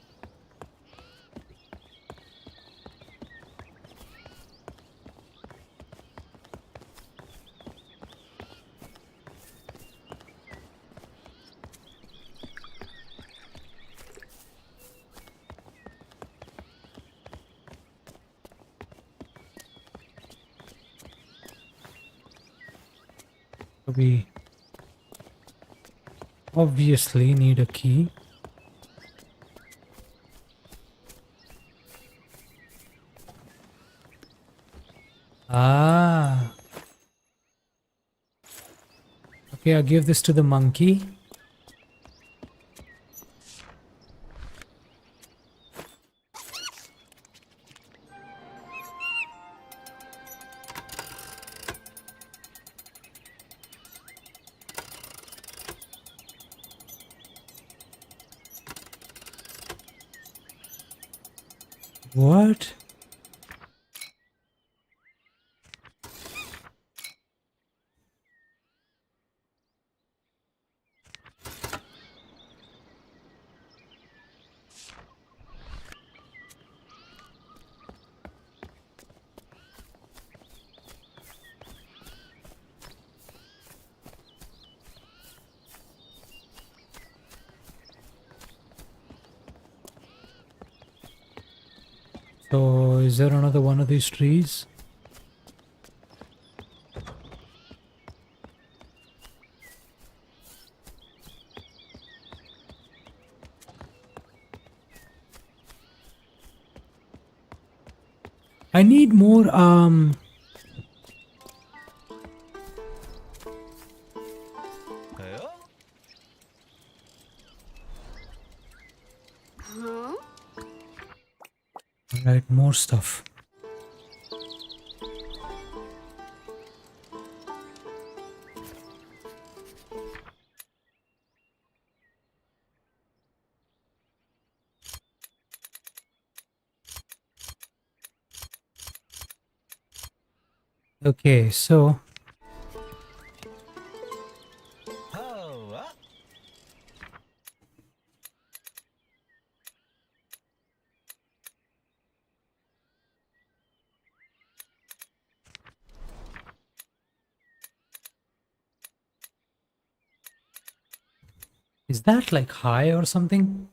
So we obviously need a key. Ah. Okay, I'll give this to the monkey. What? So, is there another one of these trees? I need more, Huh? Alright, more stuff. Okay, so Oh, is that like high or something?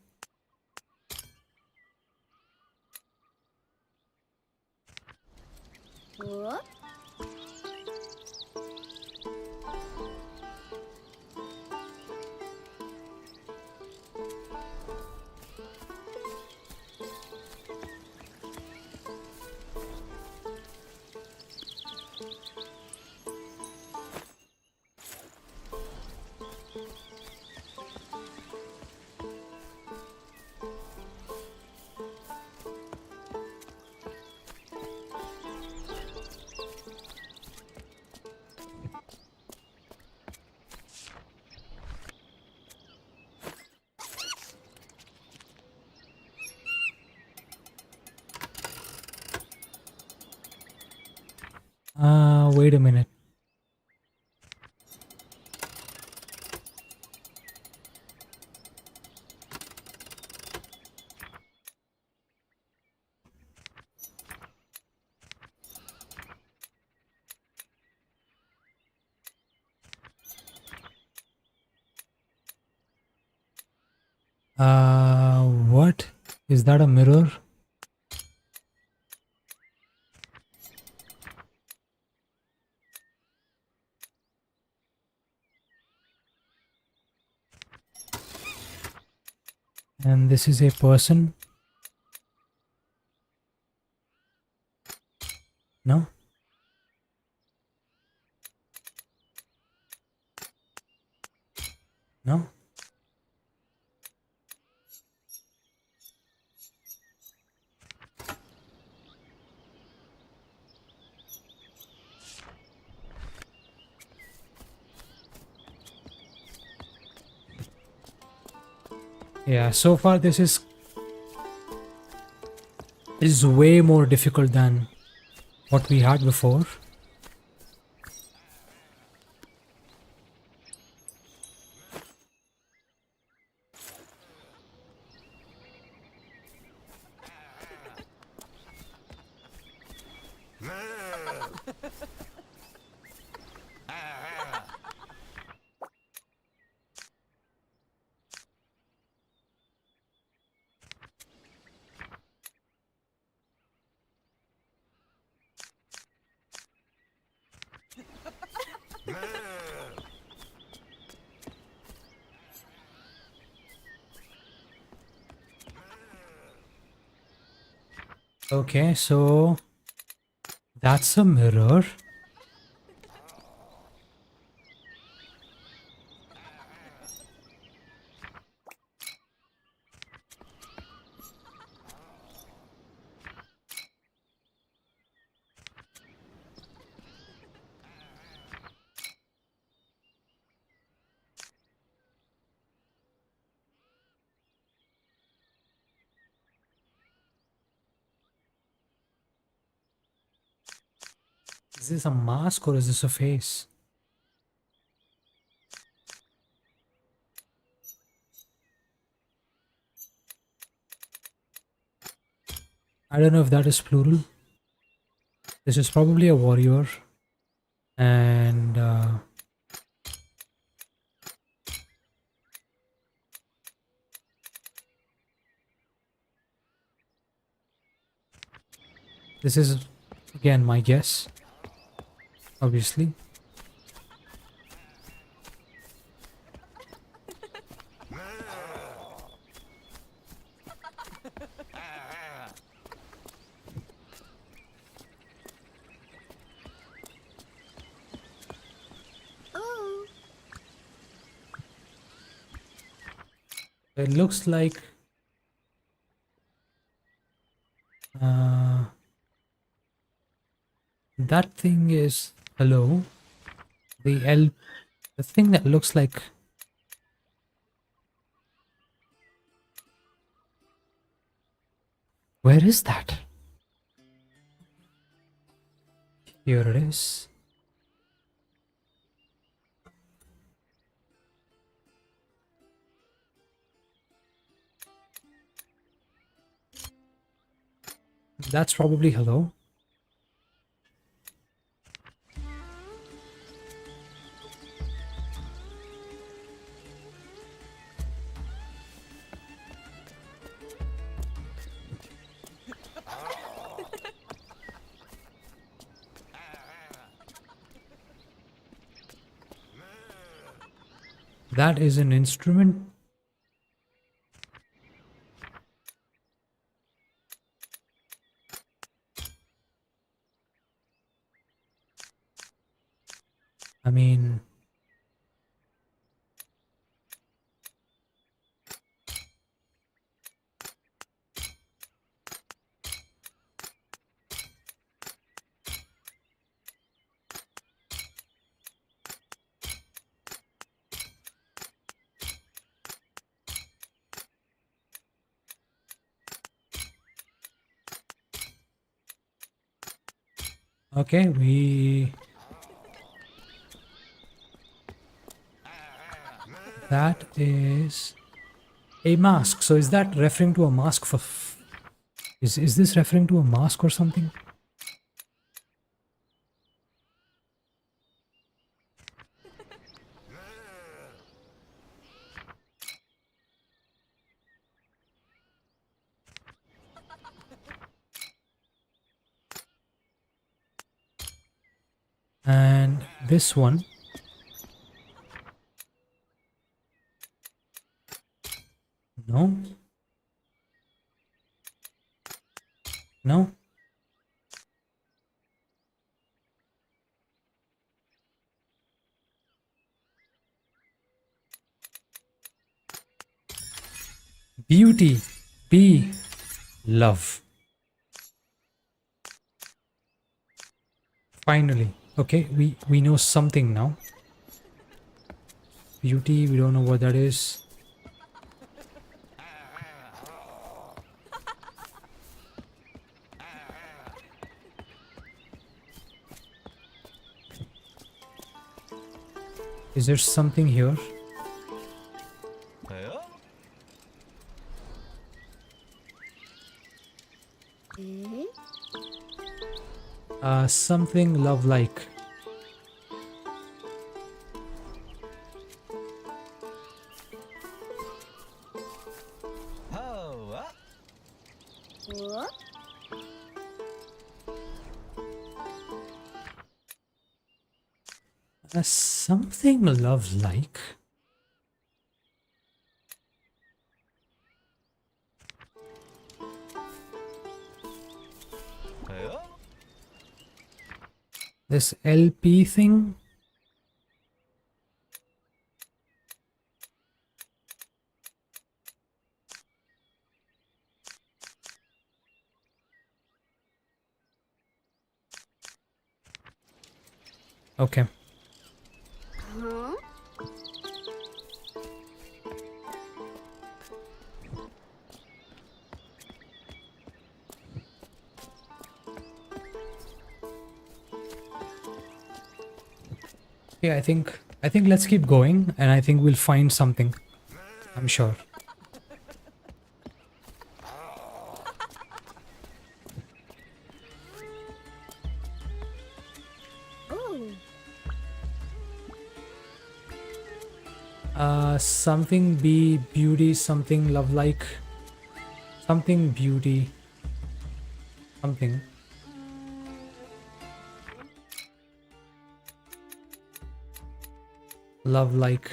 Wait a minute. What? Is that a mirror? And this is a person? No? No? Yeah, so far this is way more difficult than what we had before. Okay, so that's a mirror. Is this a mask or is this a face? I don't know if that is plural. This is probably a warrior. And this is, again, my guess, obviously. It looks like uh, that thing is hello. The thing that looks like, where is that? Here it is. That's probably hello. That is an instrument. I mean, okay, that is a mask. So is that referring to a mask for is this referring to a mask or something? And this one, no, no. Beauty. Be love. Finally. Okay, we know something now. Beauty, we don't know what that is. Is there something here? Hey, Something love-like. oh, Something love-like. hey, This LP thing? Okay. Yeah, I think let's keep going and I think we'll find something. I'm sure. Something be beauty, something love like. Something beauty. Something. Love like.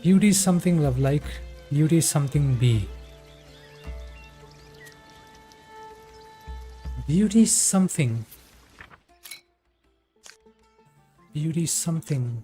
Beauty is something love like. Beauty is something be. Beauty is something. Beauty is something.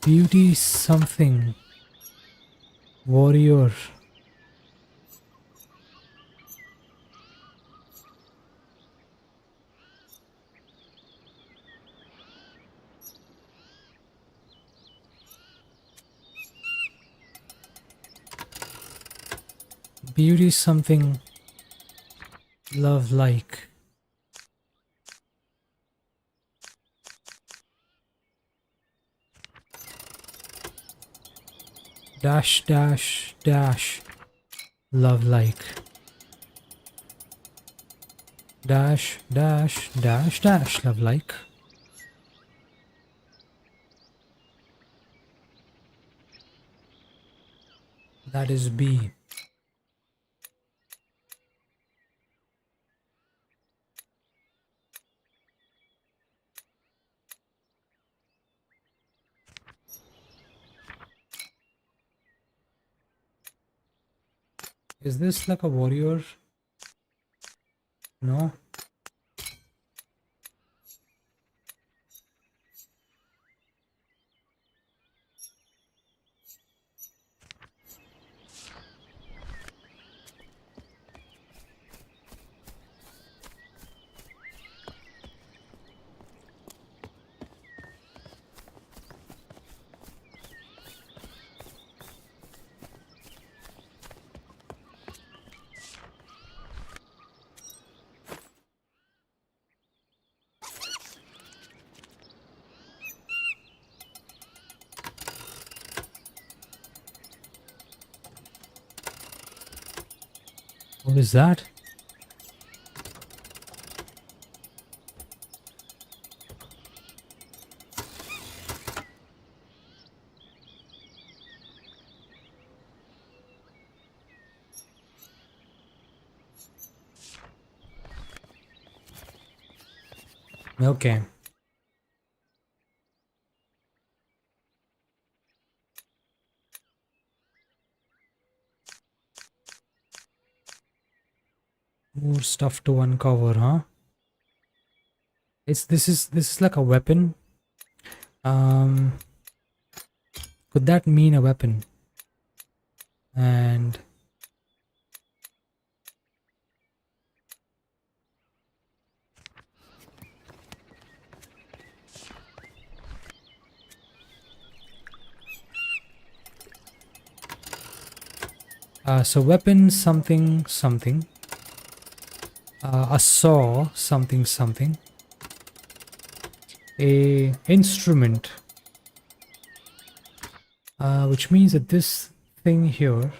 Beauty is something. Warrior. Beauty is something love like. Dash dash dash love like. Dash dash dash dash love like. That is B. Is this like a warrior? No. What is that? Okay. More stuff to uncover, huh? This is like a weapon. Um, could that mean a weapon? And so weapon something something. A saw something something. A instrument. Which means that this thing here.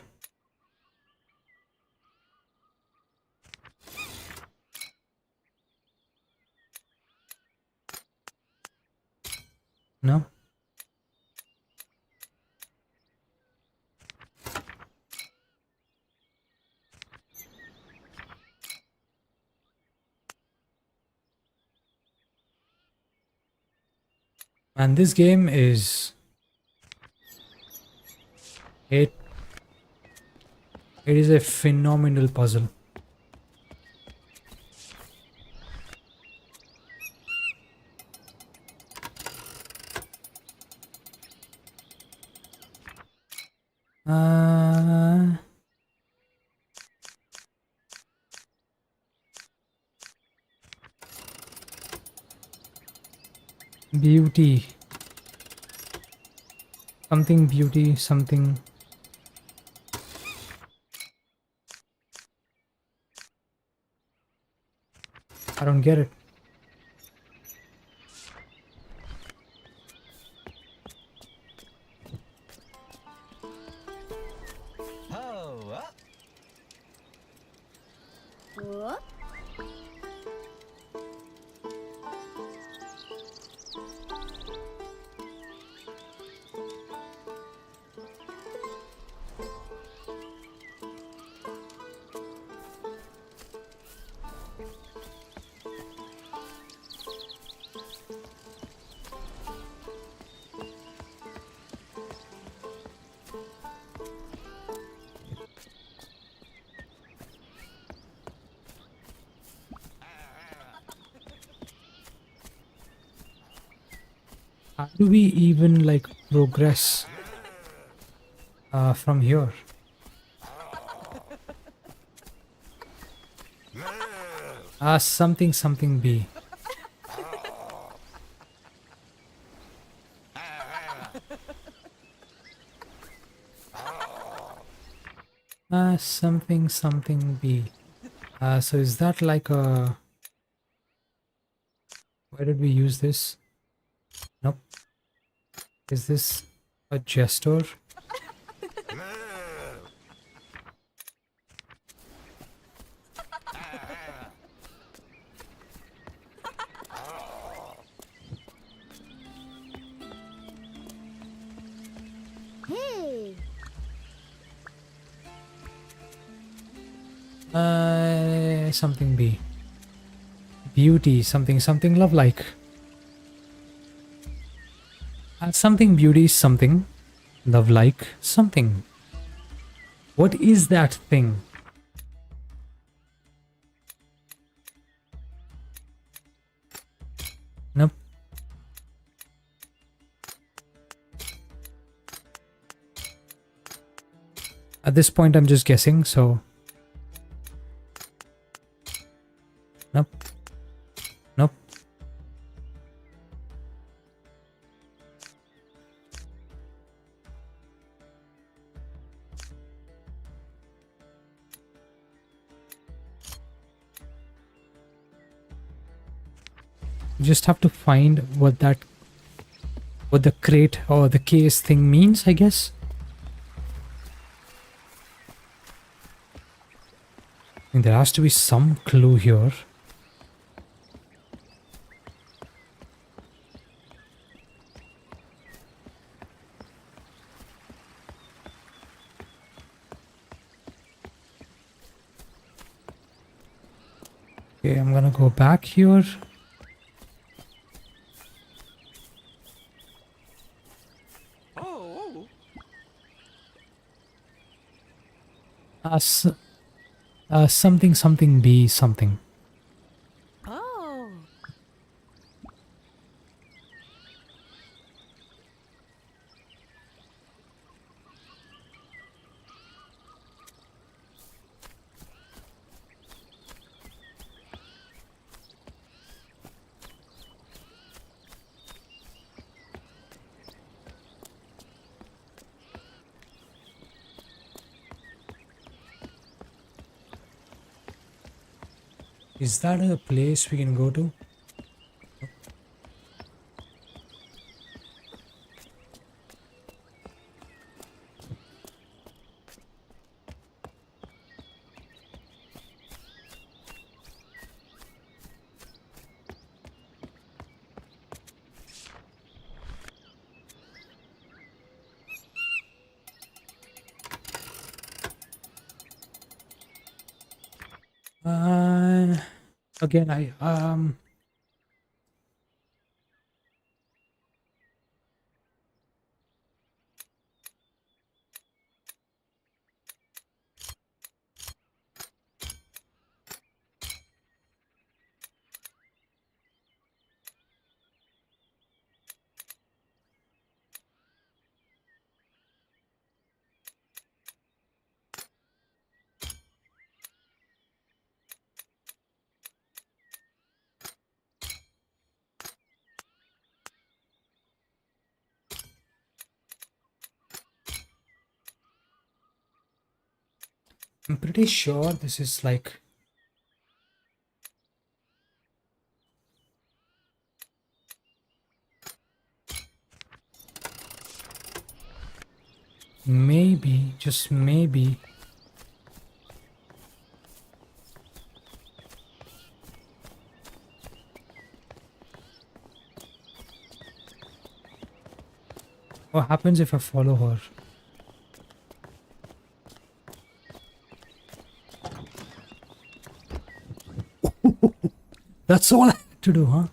No. And this game is it it is a phenomenal puzzle. Uh, beauty. Something beauty, something. I don't get it. Oh, What? How do we even like progress from here? Something something B. Something something B. So is that like a? Why did we use this? Nope. Is this a gesture? Hey. Something B. Beauty, something something love like. Something beauty, something love like, something. What is that thing? Nope. At this point, I'm just guessing, so. Nope. Nope. You just have to find what the crate or the case thing means, I guess. And there has to be some clue here. Okay, I'm gonna go back here. Oh. S something something B something. Oh. Is that a place we can go to? Uh, Again, I'm pretty sure this is like maybe, just maybe. What happens if I follow her? That's all I had to do, huh?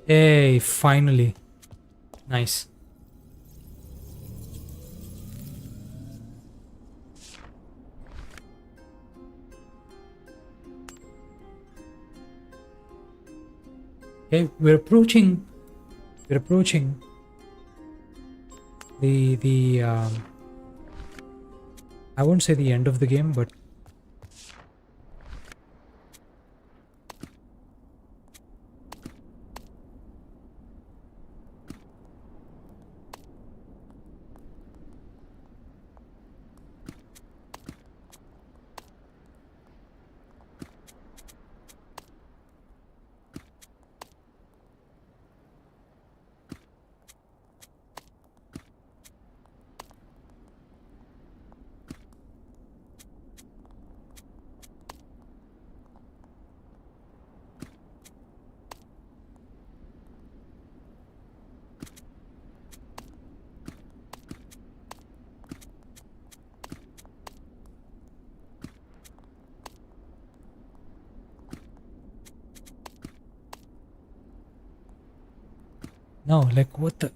Hey, finally. Nice. Okay, we're approaching the I won't say the end of the game, but no, like what the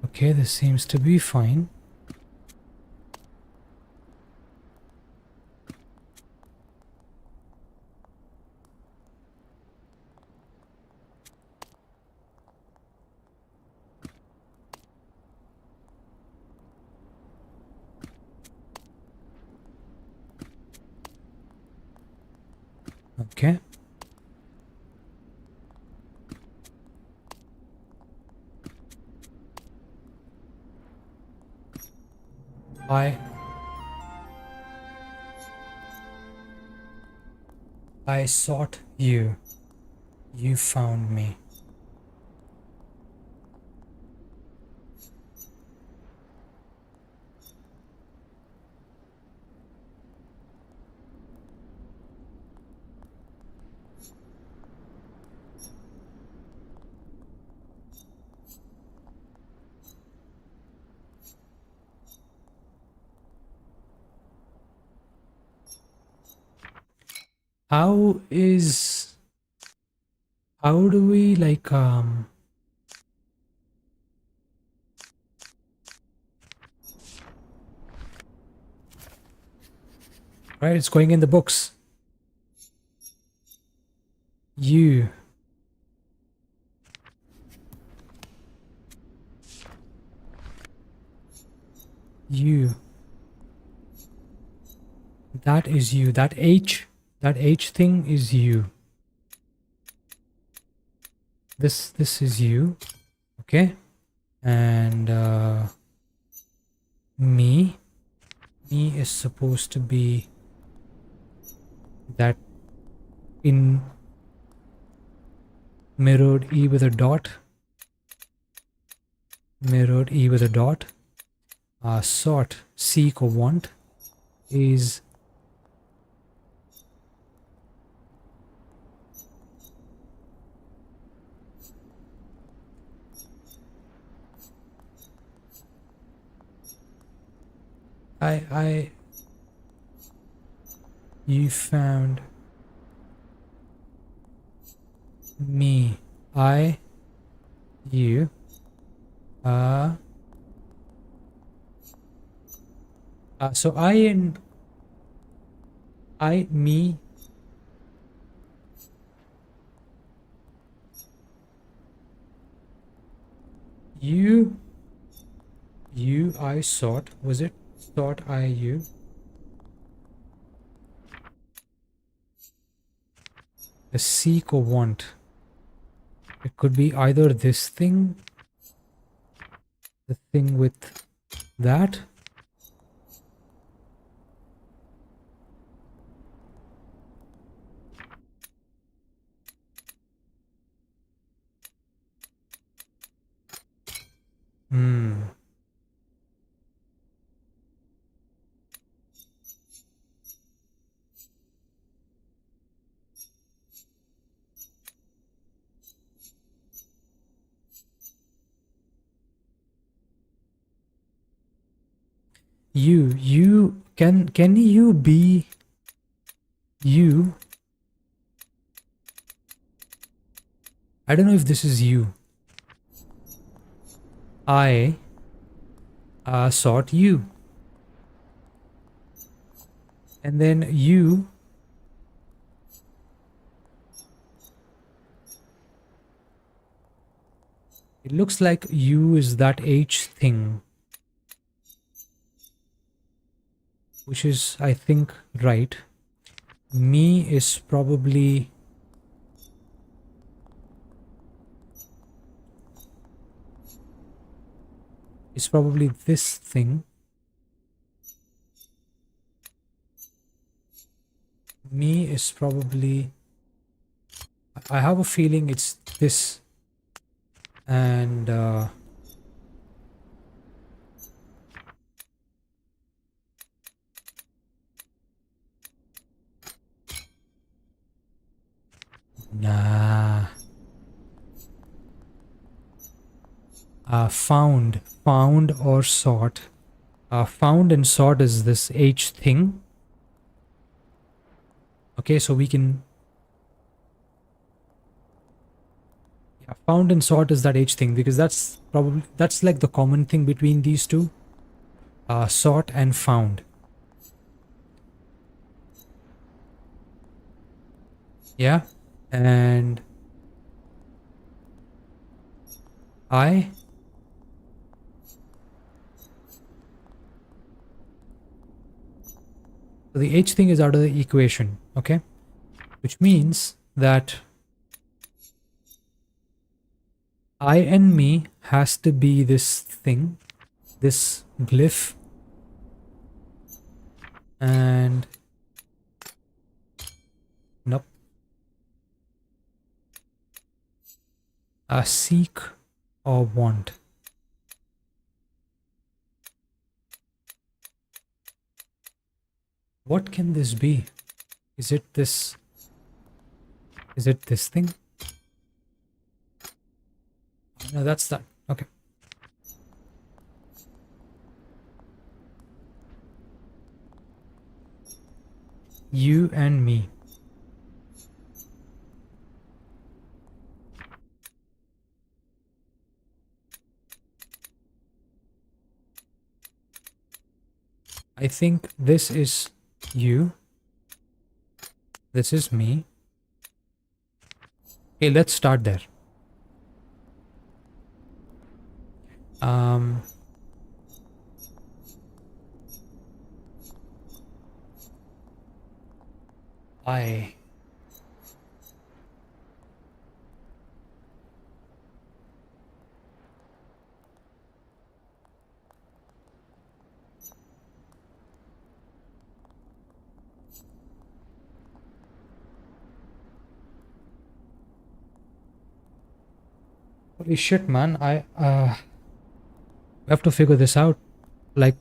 Okay, this seems to be fine. Okay. I sought you. You found me. How do we like right, it's going in the books. You that is you. That H thing is you. This is you. Okay. And me is supposed to be that in mirrored E with a dot. Mirrored E with a dot. Sought, seek or want is you found me. You so me, you, I sought, was it? Sought I you. A seek or want. It could be either this thing, the thing with that. You can you be you? I don't know if this is you. I sought you. And then you it looks like you is that H thing, which is I think right. Me is probably this thing. Me is probably, I have a feeling it's this. And nah. Found or sought. Found and sought is this H thing. Okay, so we can, yeah, found and sought is that H thing, because that's like the common thing between these two. Sought and found. Yeah, and so the H thing is out of the equation, okay? Which means that I and me has to be this thing, this glyph, And nope. Seek or want. What can this be? Is it this? Is it this thing? No, that's that. Okay. You and me. I think this is you. This is me. Okay, let's start there. I Holy shit, man. I have to figure this out. Like,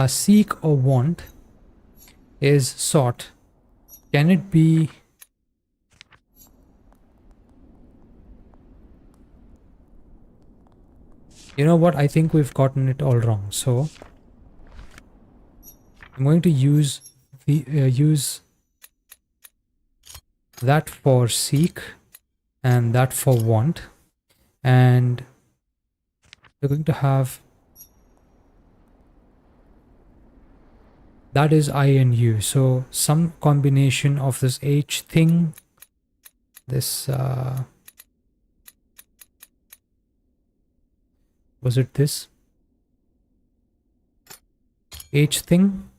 seek or want is sought. Can it be? You know what? I think we've gotten it all wrong. So I'm going to use that for seek and that for want, and we're going to have that is I and U. So some combination of this H thing, this was it this H thing?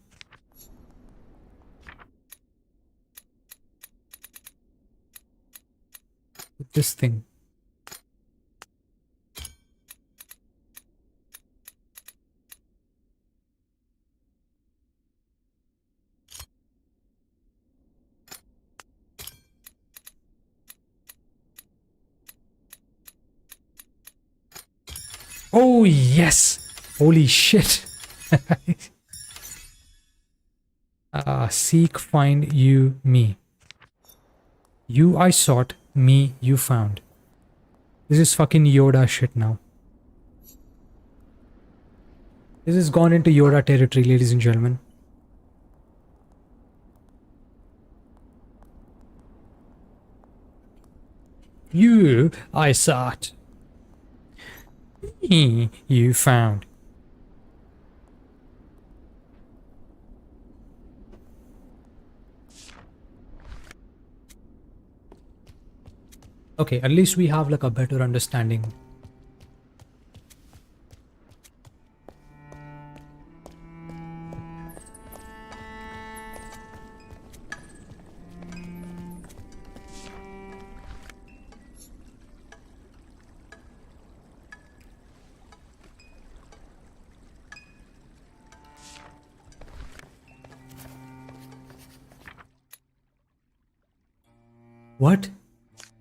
With this thing. Oh yes! Holy shit! Seek, find, you, me. You I sought, me you found. This is fucking Yoda shit now. This has gone into Yoda territory, ladies and gentlemen. You I sought. Me you found. Okay, at least we have like a better understanding. What?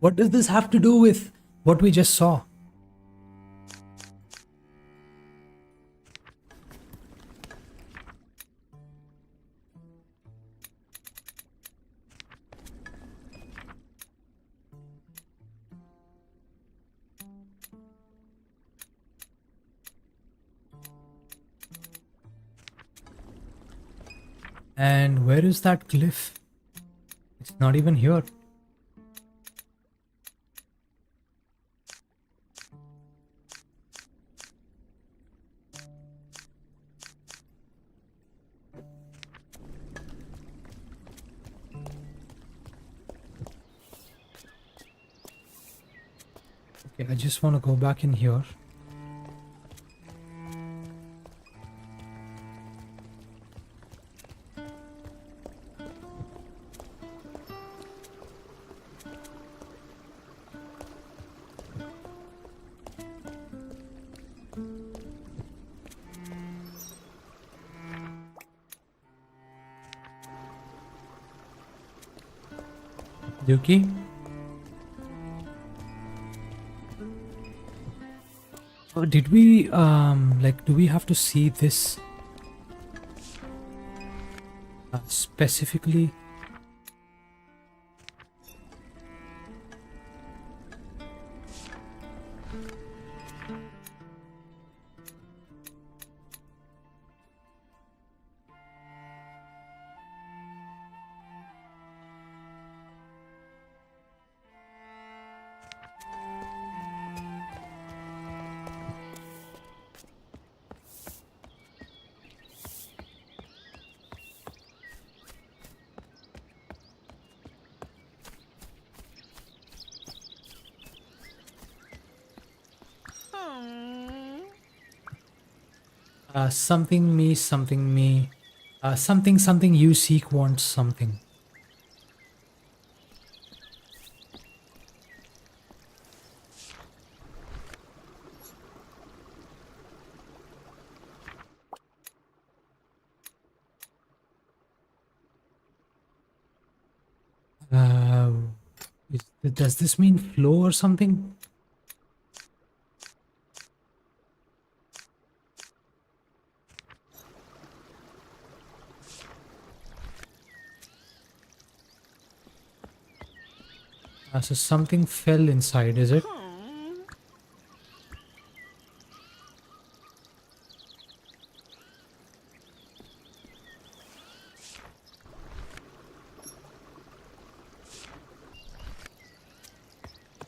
What does this have to do with what we just saw? And where is that glyph? It's not even here. Okay, I just want to go back in here. Yuki? Oh, did we, like, do we have to see this specifically? Hmm. Something me, something me. Something, something you seek wants something. Uh, does this mean flow or something? So something fell inside, is it? Hmm.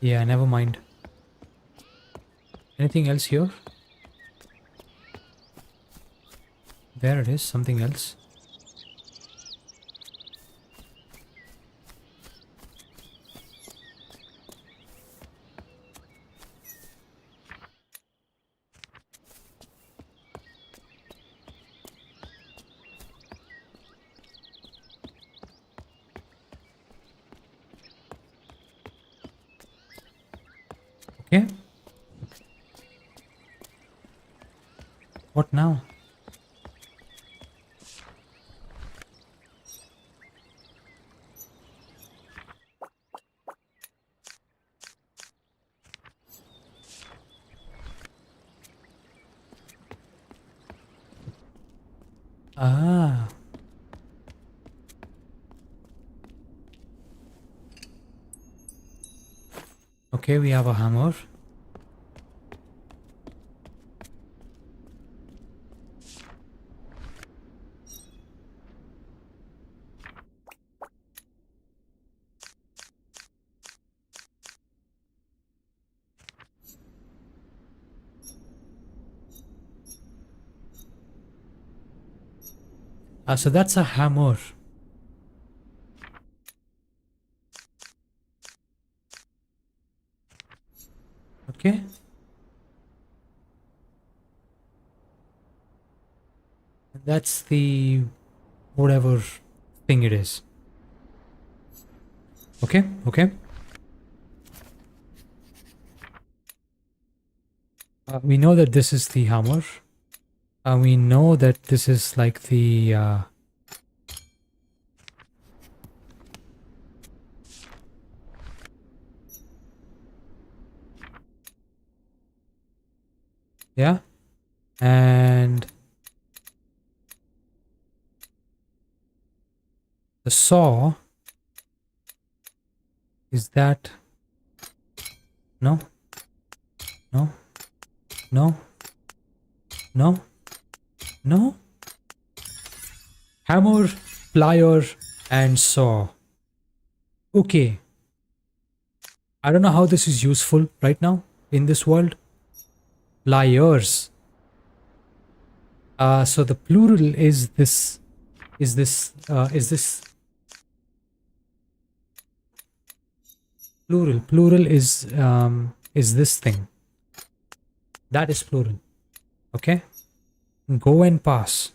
Yeah, never mind. Anything else here? There it is, something else. Okay. What now? Ah. Okay, we have a hammer. So that's a hammer. Okay. And that's the whatever thing it is. Okay, okay. We know that this is the hammer. We know that this is like the yeah, and the saw is that no, no, no, no, no. Hammer, plier, and saw. Okay, I don't know how this is useful right now in this world. Pliers. So the plural is this. Is this plural? Plural is this thing. That is plural. Okay. Go and pass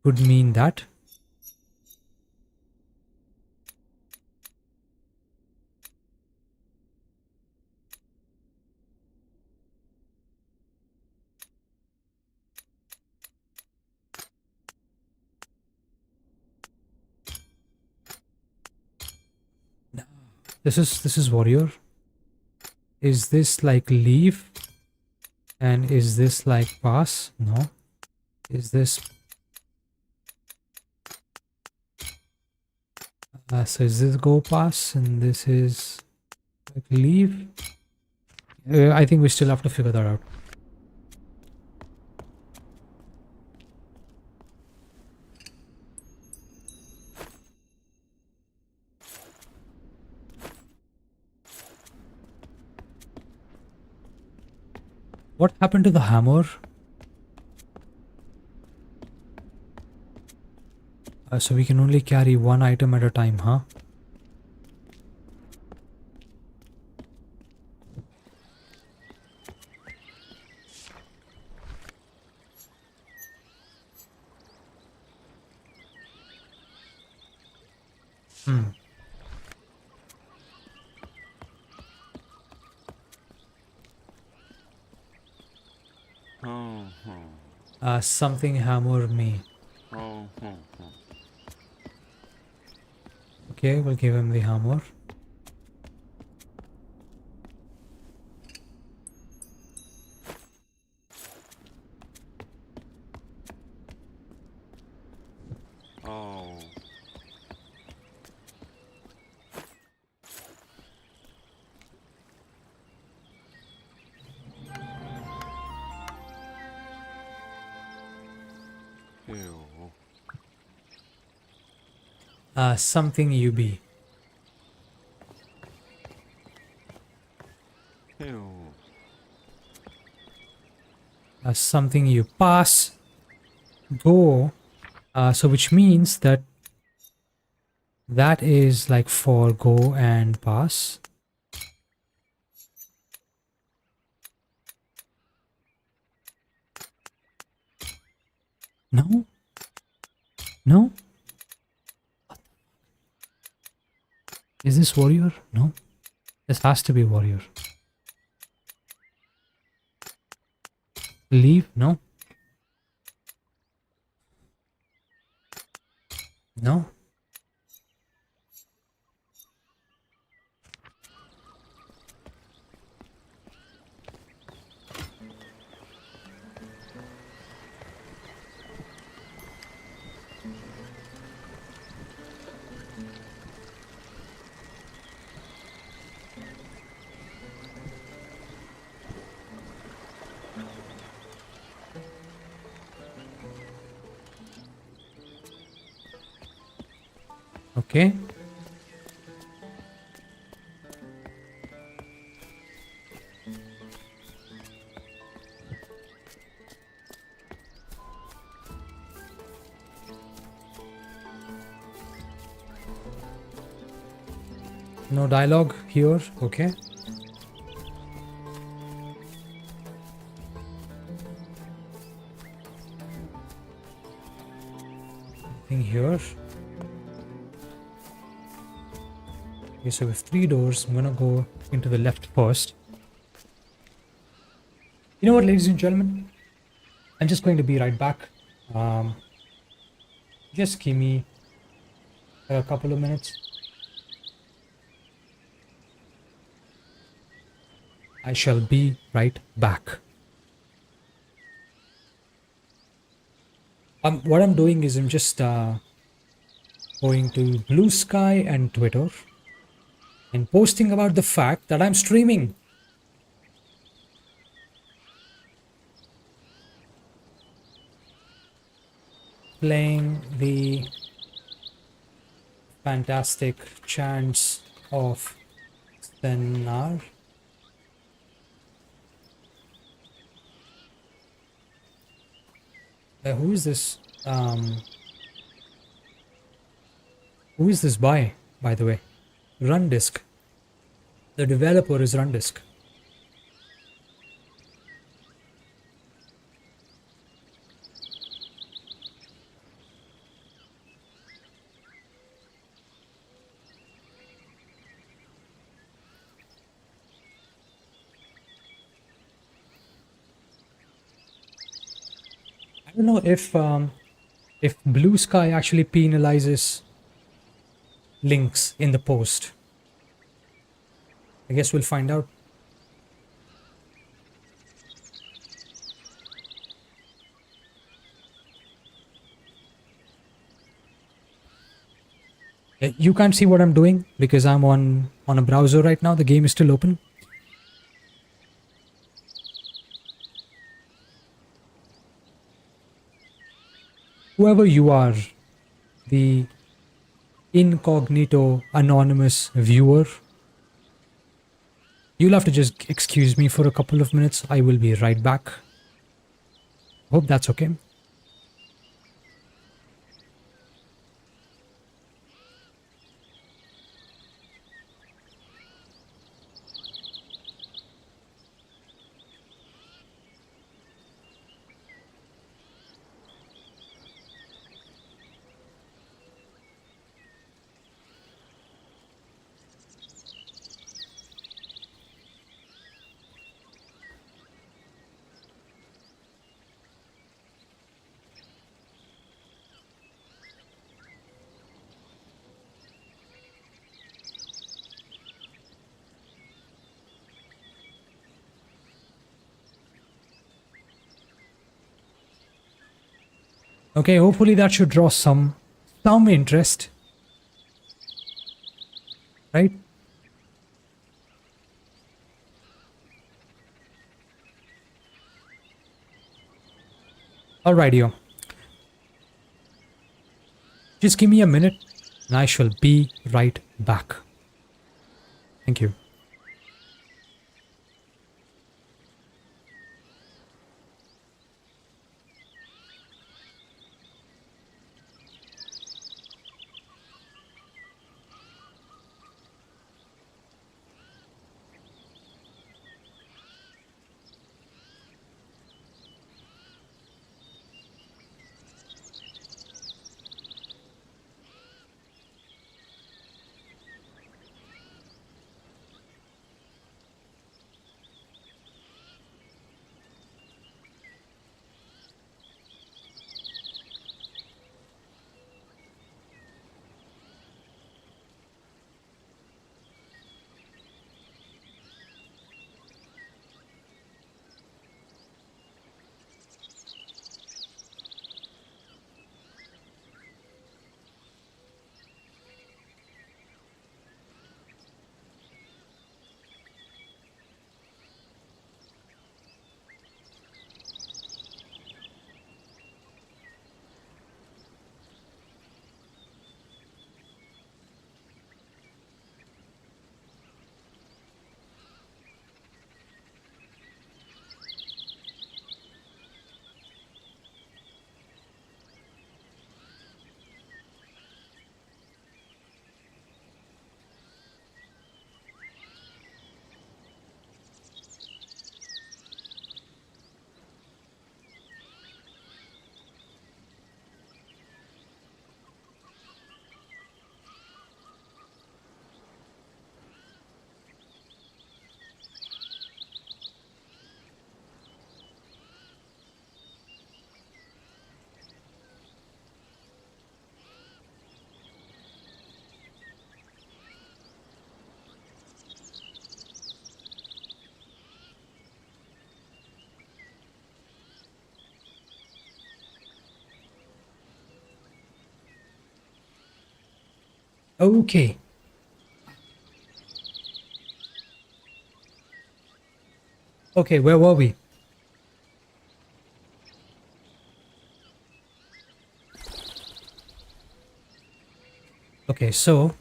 could mean that. This is warrior. Is this like leave? And is this like pass? No. Is this so is this go pass and this is like leave? I think we still have to figure that out. What happened to the hammer? So we can only carry one item at a time, huh? Hmm. Something hammer me. Okay, we'll give him the hammer. Something you be. Something you pass. Go. So which means that is like for go and pass. No? No? Is this warrior? No. This has to be warrior. Leave? No. No. Okay. No dialogue here. Okay. Nothing here. Okay, so we have 3 doors. I'm gonna go into the left first. You know what, ladies and gentlemen? I'm just going to be right back. Just give me a couple of minutes. I shall be right back. What I'm doing is I'm just going to Blue Sky and Twitter and posting about the fact that I'm streaming. Playing the fantastic Chants of Sennaar. Who is this? Who is this by the way? Rundisk. The developer is Rundisk. I don't know if Blue Sky actually penalizes links in the post. I guess we'll find out. You can't see what I'm doing because I'm on a browser right now. The game is still open. Whoever you are, the incognito anonymous viewer, you'll have to just excuse me for a couple of minutes. I will be right back. Hope that's okay. Okay, hopefully that should draw some interest, right? Alrighty, just give me a minute and I shall be right back. Thank you. Okay. Okay, where were we? Okay, so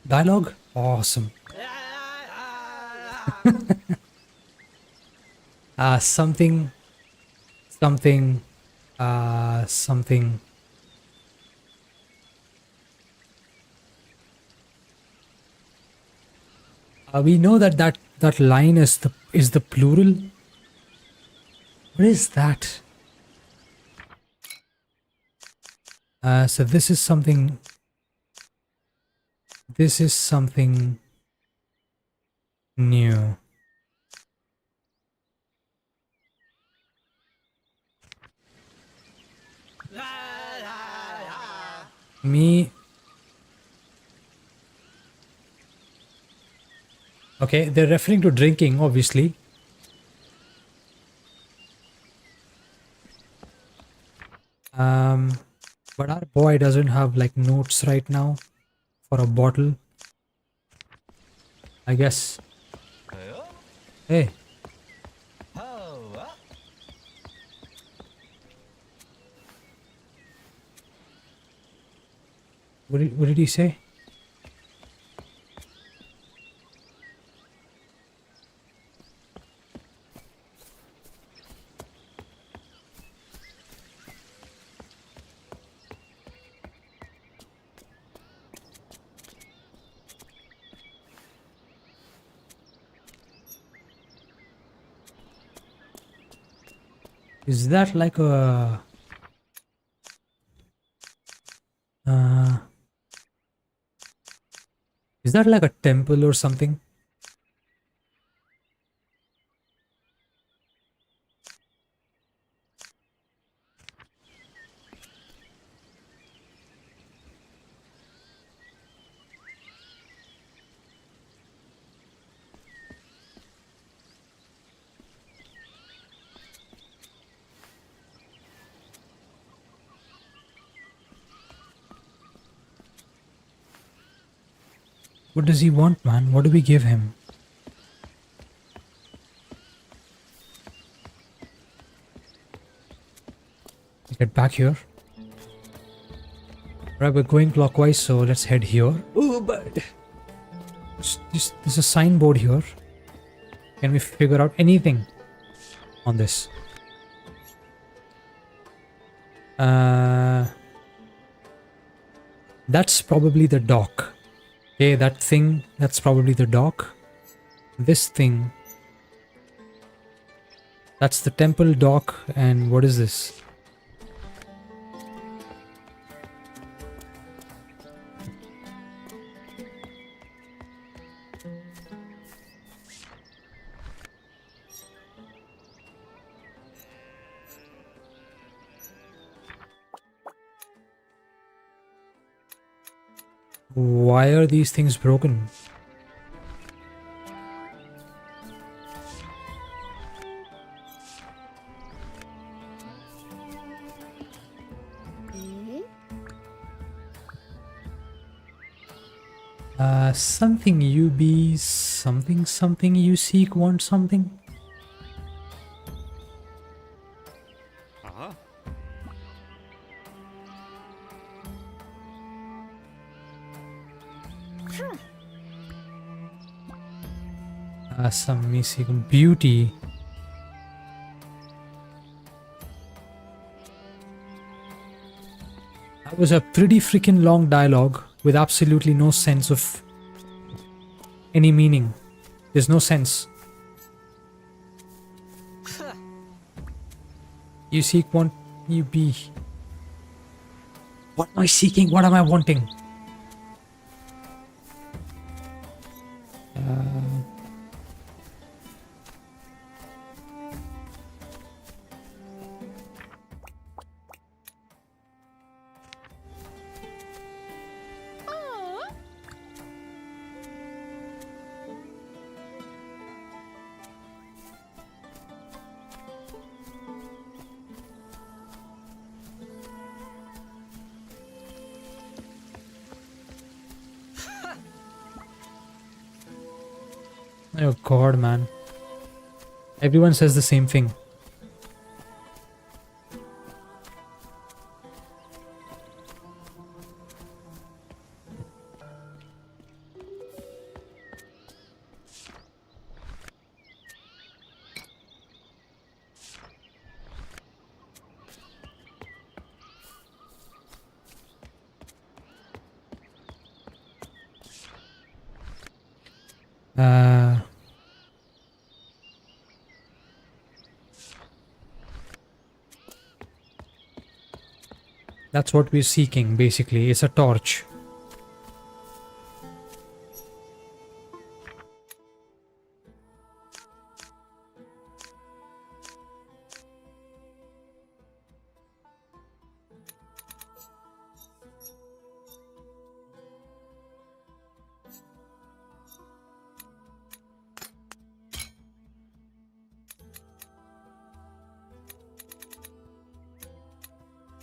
dialogue, awesome. Something, something, something. We know that that line is the plural. What is that? So this is something. This is something new. Me. Okay, they're referring to drinking, obviously. Um, but our boy doesn't have like notes right now for a bottle. I guess. Huh? Hey, Oh, what did he say? Is that like a uh, is that like a temple or something? What does he want, man? What do we give him? Get back here. Right, we're going clockwise, so let's head here. Oh, but there's a signboard here. Can we figure out anything on this? Uh, that's probably the dock. Okay, that thing, that's probably the dock. This thing, that's the temple dock. And what is this? Why are these things broken? Something you be, something you seek, want something. Some me seek beauty. That was a pretty freaking long dialogue with absolutely no sense of any meaning. There's no sense. You seek, want, you be. What am I seeking? What am I wanting? Oh. Oh god, man. Everyone says the same thing. Uh, that's what we're seeking, basically. It's a torch.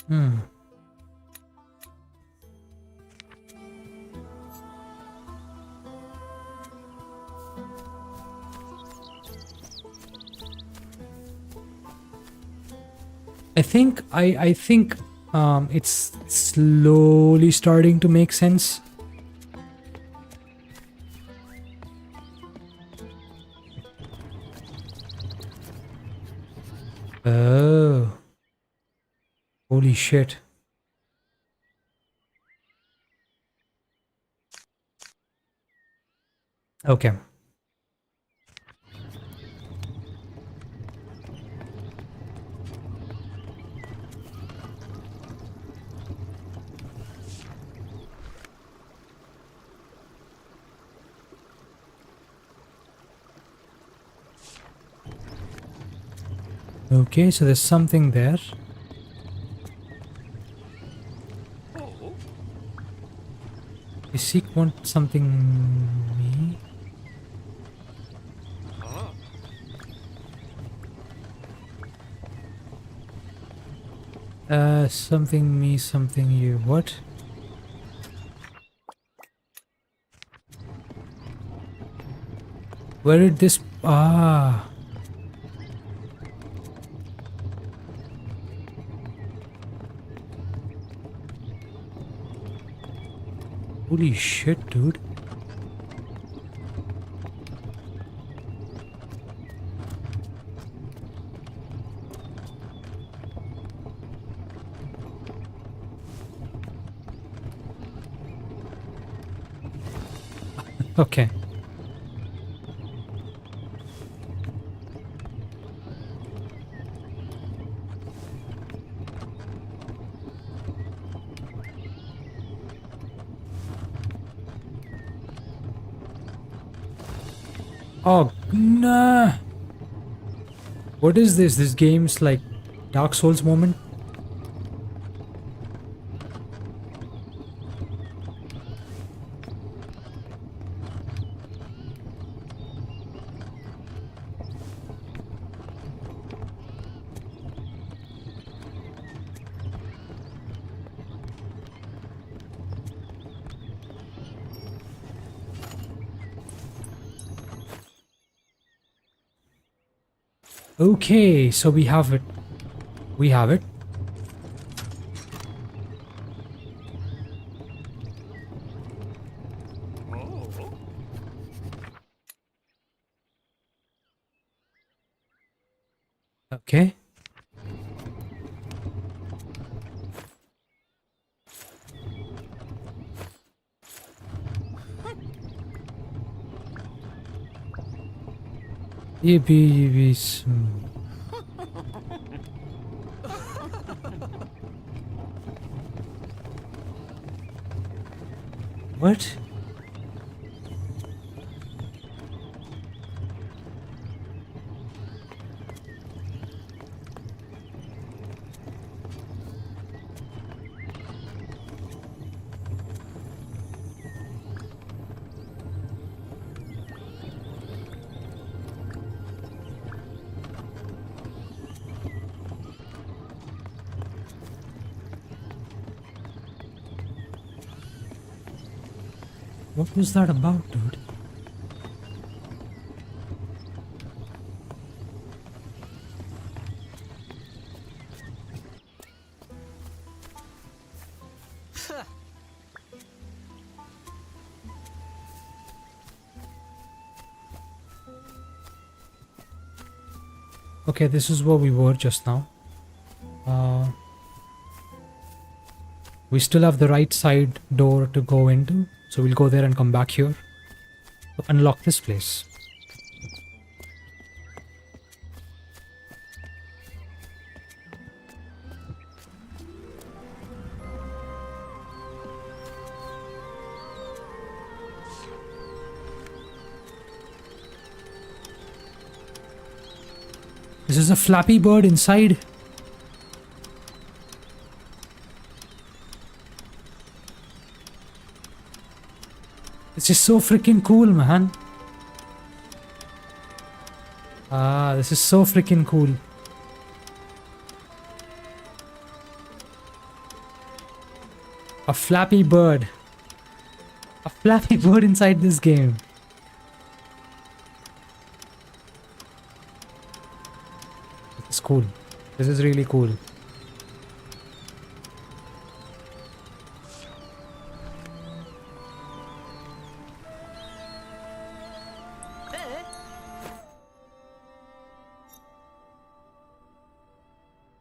Hmm. I think it's slowly starting to make sense. Oh, holy shit. Okay. Okay, so there's something there. Oh. Is Seek want something me? Ah. Something me, something you. What? Where did this... Ah. Holy shit, dude. Okay. Oh, nah. What is this? This game's like Dark Souls moment? Okay, so we have it. We have it. Oh. Okay. Yippee, What? What was that about, dude? Okay, this is where we were just now. Uh, we still have the right side door to go into, so we'll go there and come back here to unlock this place. This is a Flappy Bird inside. This is so freaking cool, man. Ah, this is so freaking cool. A flappy bird. A flappy bird inside this game. This is cool. This is really cool.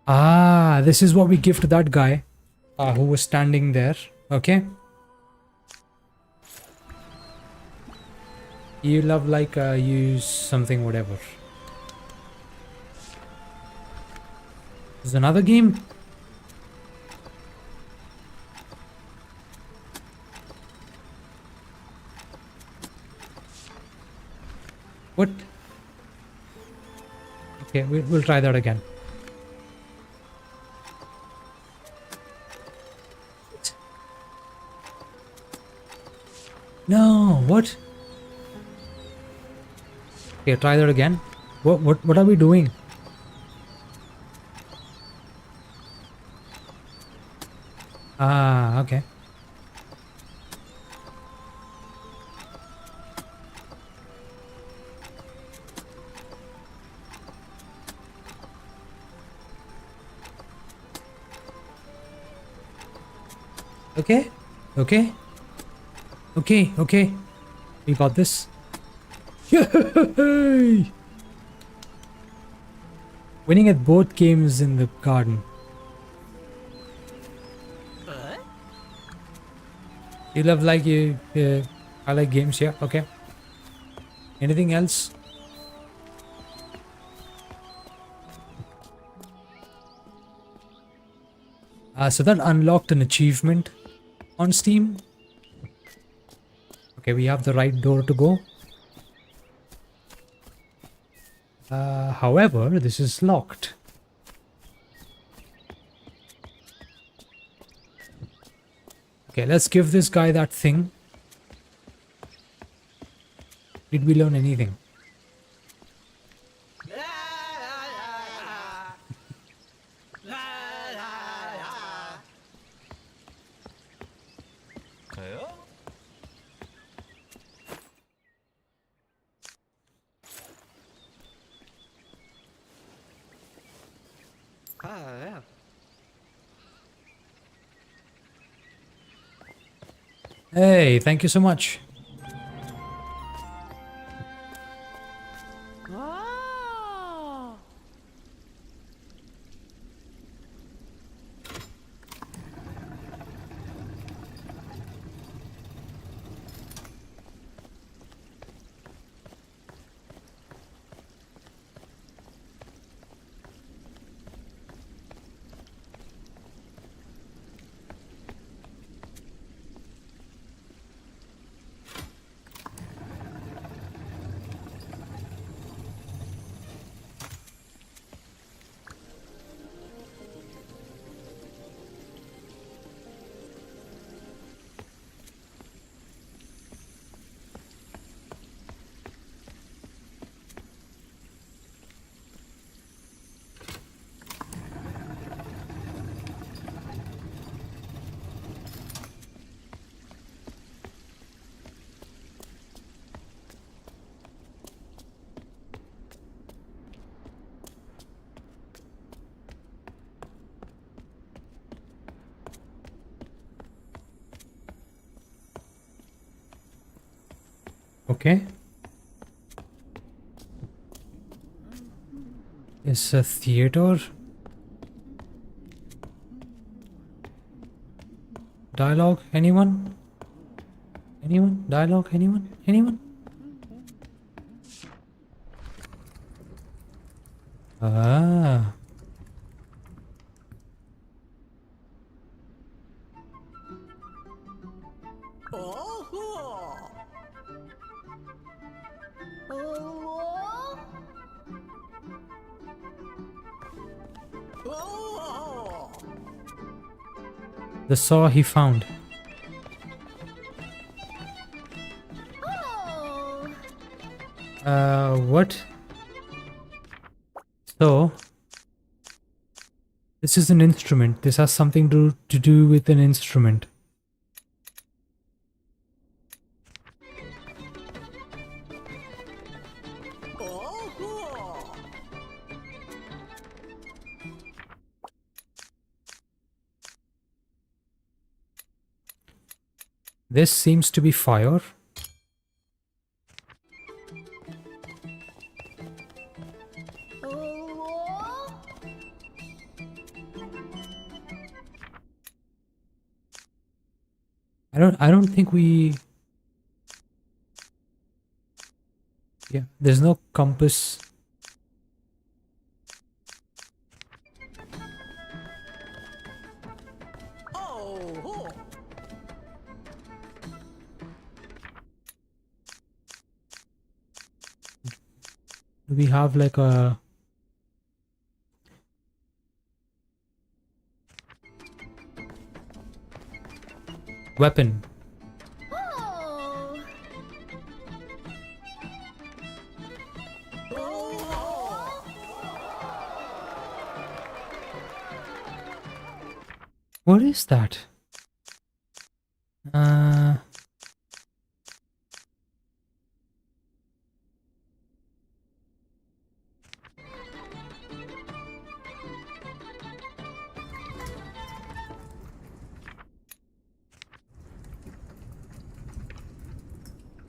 Ah, this is what we give to that guy who was standing there. Okay. You love like use something whatever. There's another game. What? Okay, we'll try that again. No, what? Okay, try that again. What are we doing? Ah, okay. Okay, okay, okay. We got this. Yay! Winning at both games in the garden. You love like you. I like games. Yeah. Okay. Anything else? So that unlocked an achievement on Steam. Okay, we have the right door to go. However, this is locked. Okay, let's give this guy that thing. Did we learn anything? Yeah. Hey, thank you so much. Oh. Okay. It's a theater. Dialogue? Anyone? Anyone? Dialogue? Anyone? Anyone? Ah. The saw he found. What? So, this is an instrument. This has something to do with an instrument. This seems to be fire. I don't think we. Yeah, there's no compass. Do we have like a weapon? What is that?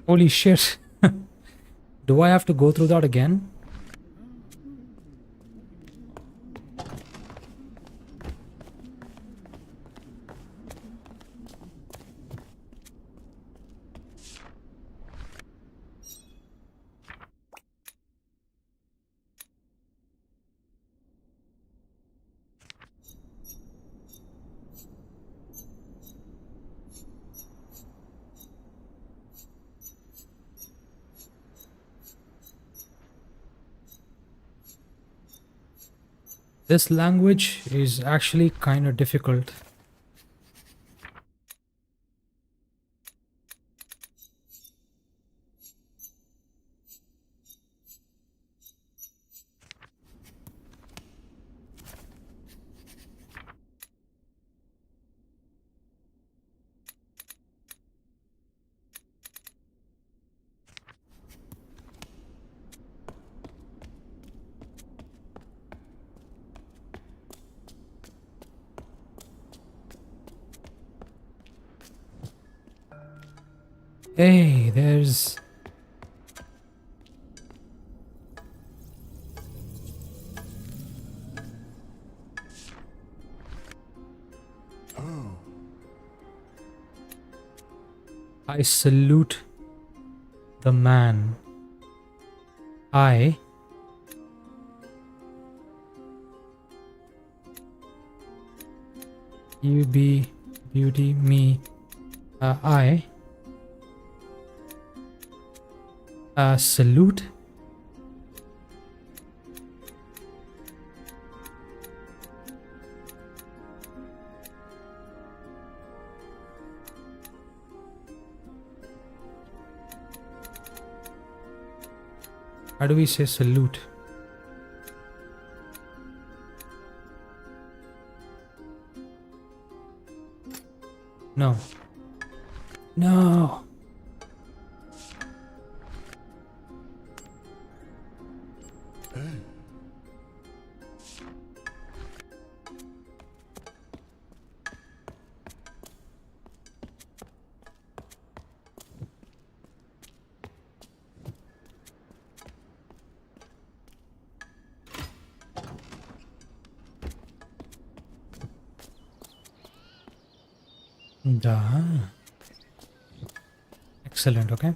Holy shit. Do I have to go through that again? This language is actually kind of difficult. Hey, there's... I salute the man. I... You be beauty, me. I... salute. How do we say salute? No. No. Duh. Excellent, okay.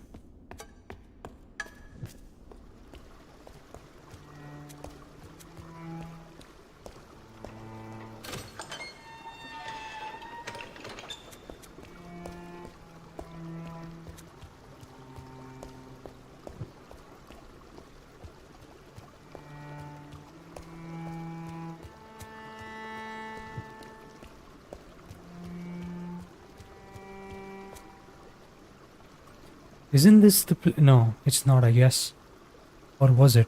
Isn't this the no, it's not, I guess. Or was it?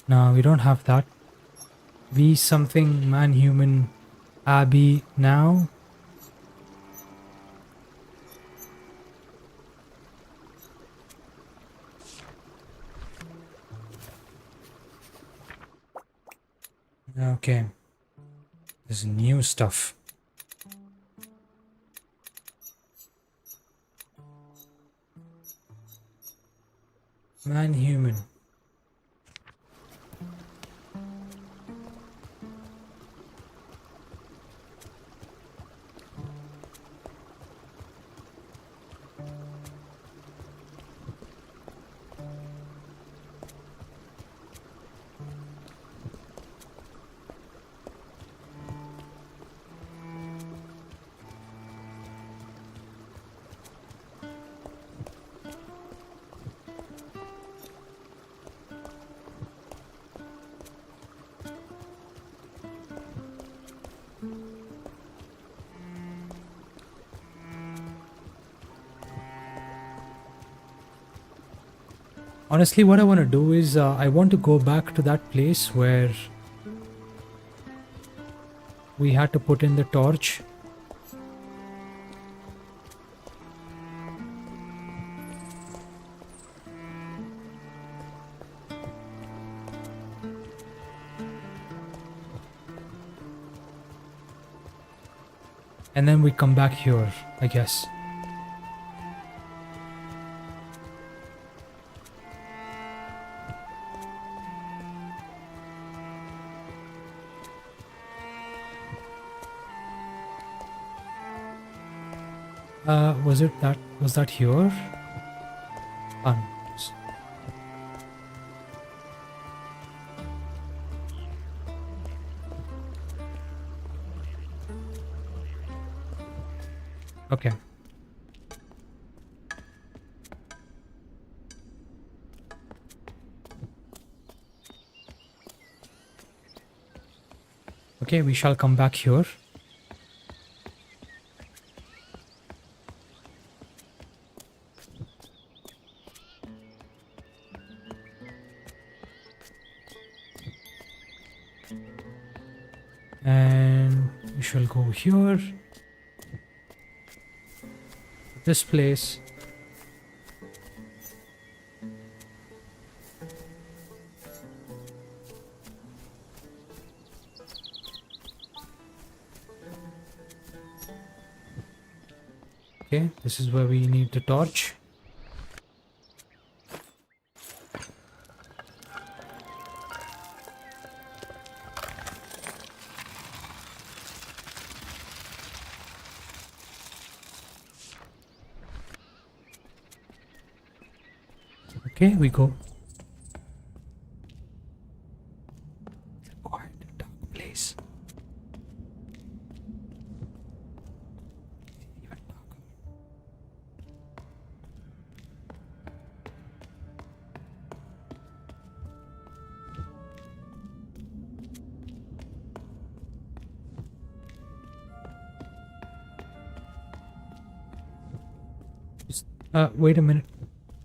No, we don't have that. Be something man human Abby now. Okay. This new stuff. Man human. Honestly, what I want to do is I want to go back to that place where we had to put in the torch. And then we come back here, I guess. Was that here? Fun. Okay. Okay, we shall come back here. And we shall go here. This place. Okay, this is where we need the torch. Okay, we go. Quiet, dark place. Even darker. Wait a minute.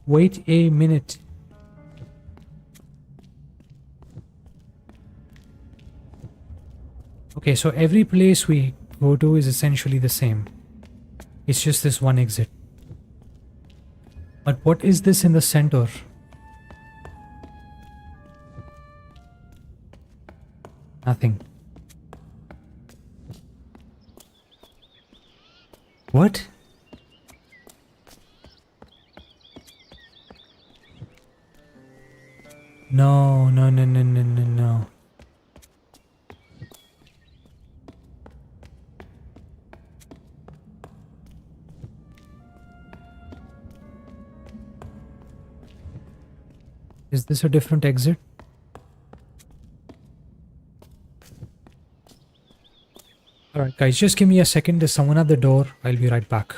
Wait a minute. Okay, so every place we go to is essentially the same. It's just this one exit. But what is this in the center? Nothing. What? No, no, no, no, no, no, no. Is this a different exit? Alright guys, just give me a second. There's someone at the door. I'll be right back.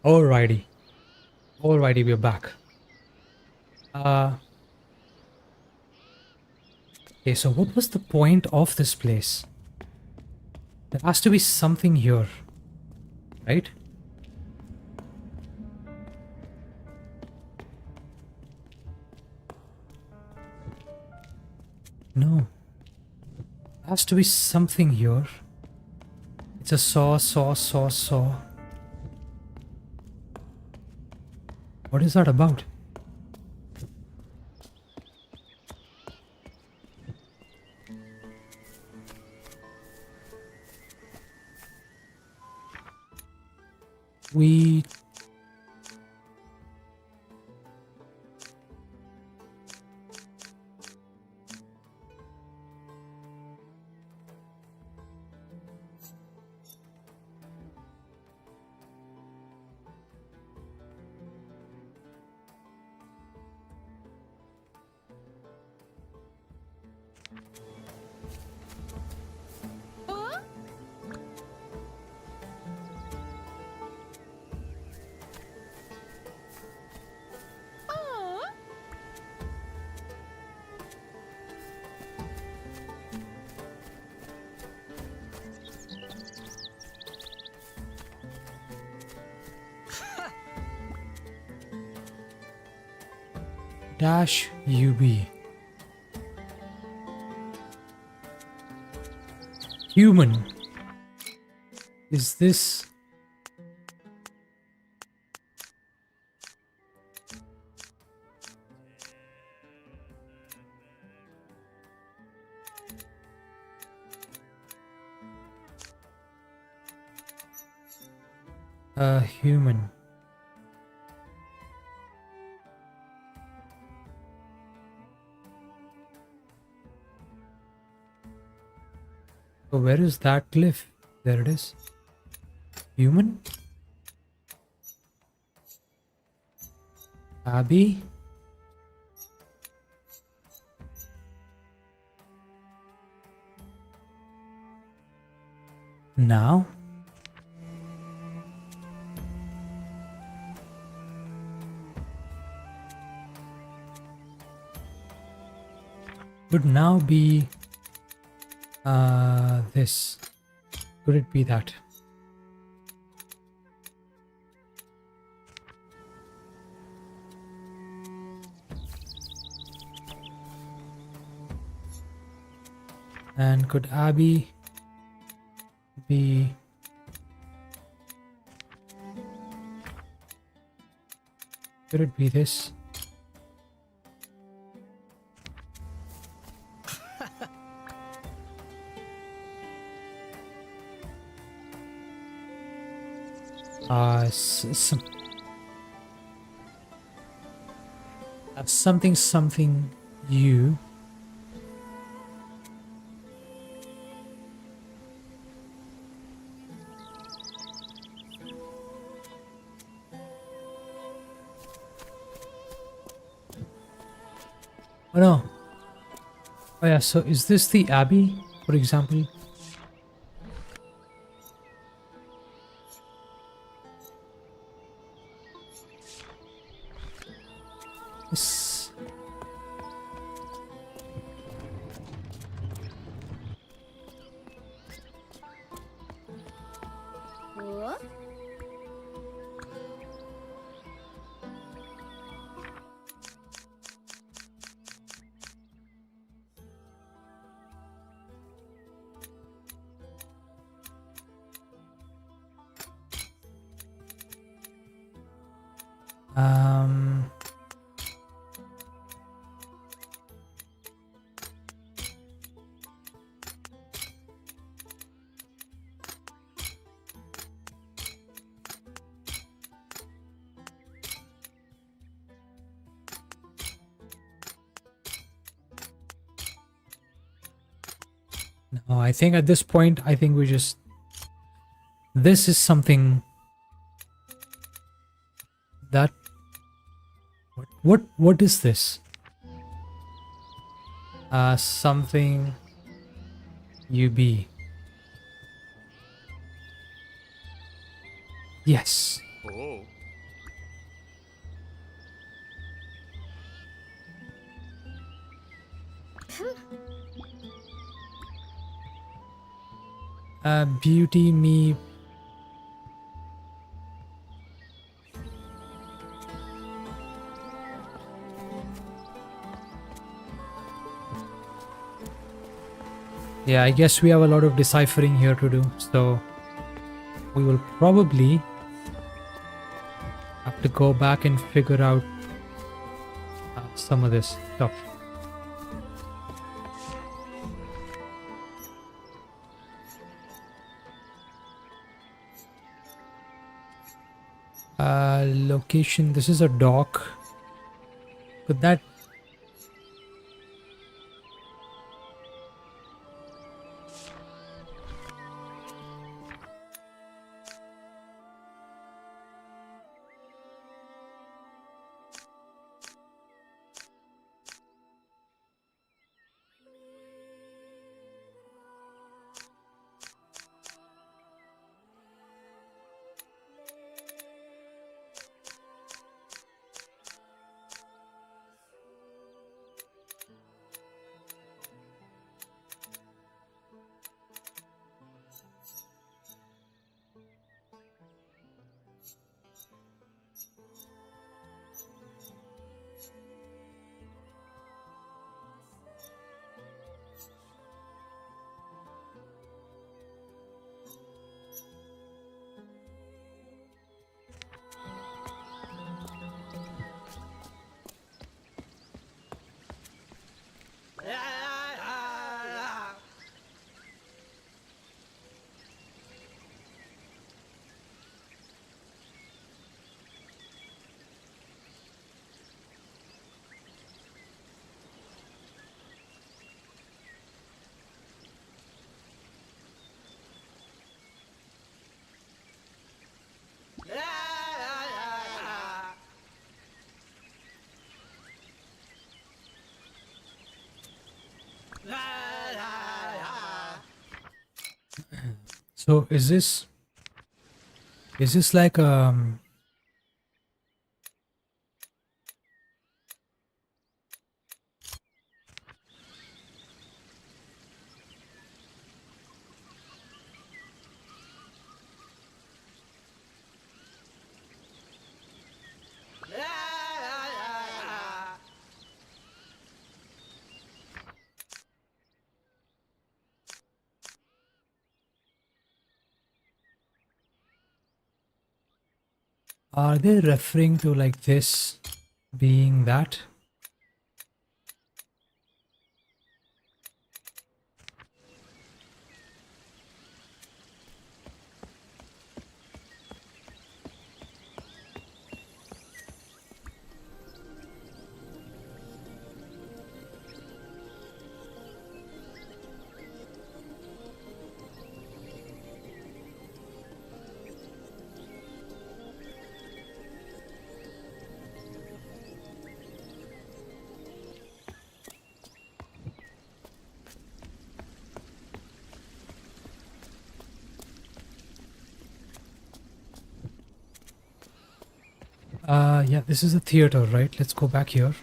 Alrighty. Alrighty, we're back. Okay, so what was the point of this place? There has to be something here, right? No. There has to be something here. It's a saw. What is that about? We... Dash UB. Human. Is this... a human? So where is that glyph? There it is. Human? Abby? Now? Would now be this. Could it be that? And could Abby be... Could it be this? Something you. Oh no. Oh yeah, so is this the Abbey, for example? This... What? Um... No, I think at this point, I think we just... This is something that... What is this? Something you be. Yes. Oh. Beauty me. Yeah, I guess we have a lot of deciphering here to do, so we will probably have to go back and figure out some of this stuff. Location. This is a dock. Could that? So is this like are they referring to like this being that? Yeah, this is a theater, right? Let's go back here.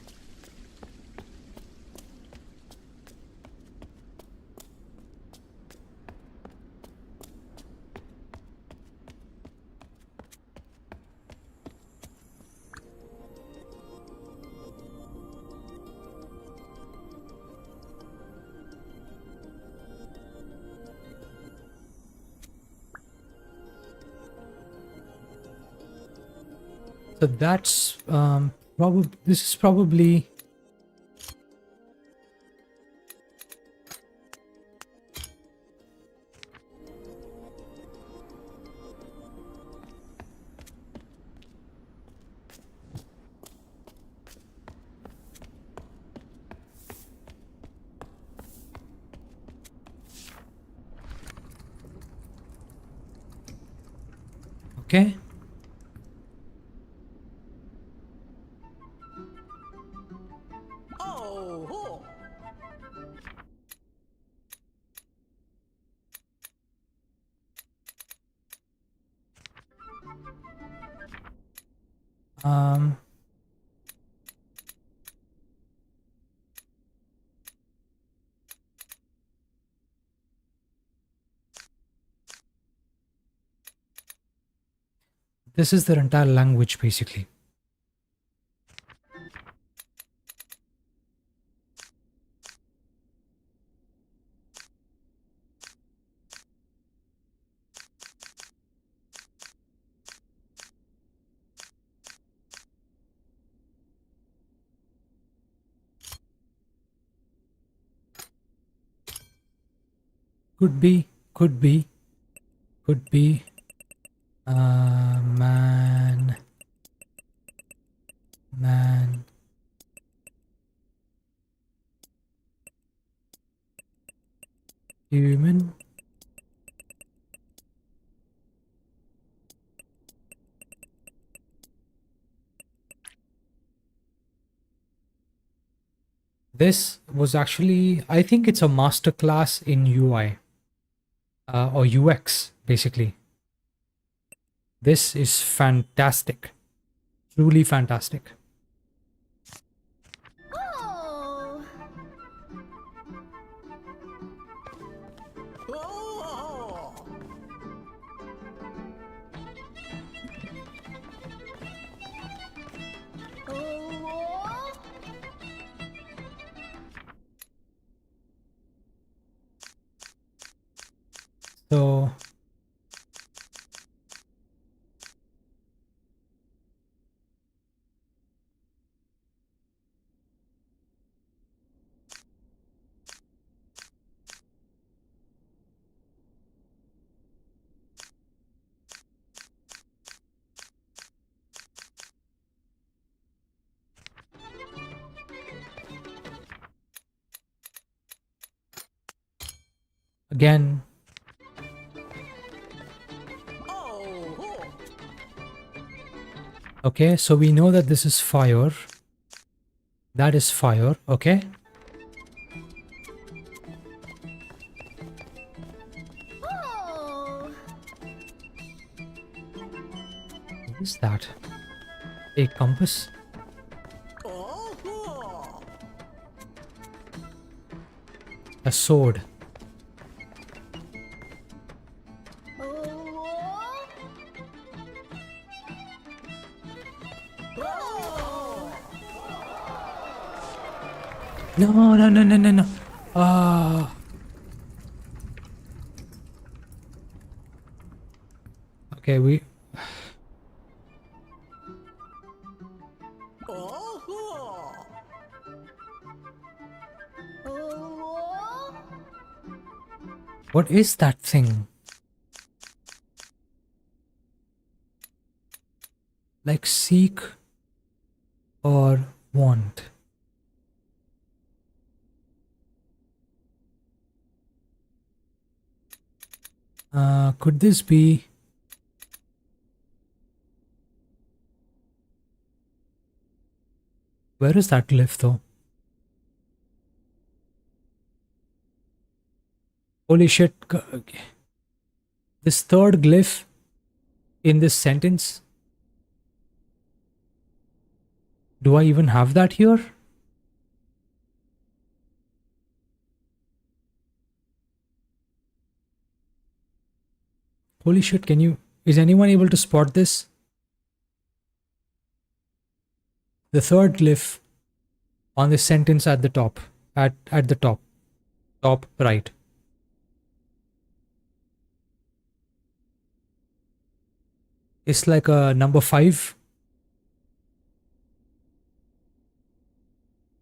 So that's probably this is probably okay. Oh. Um, this is their entire language, basically. Could be, could be, could be. Man, man. Human. This was actually, I think it's a master class in UI or UX, basically. This is fantastic. Truly fantastic. Oh. Oh. So, again, okay, so we know that this is fire. That is fire, okay? Oh. What is that? A compass? A sword. No, no, no, no, no, no. Ah. Okay, we. What is that thing? Like seek or want? Could this be? Where is that glyph though? Holy shit. This third glyph in this sentence. Do I even have that here? Holy shit, can you... Is anyone able to spot this? The third glyph on this sentence at the top. At the top. Top right. It's like a number 5.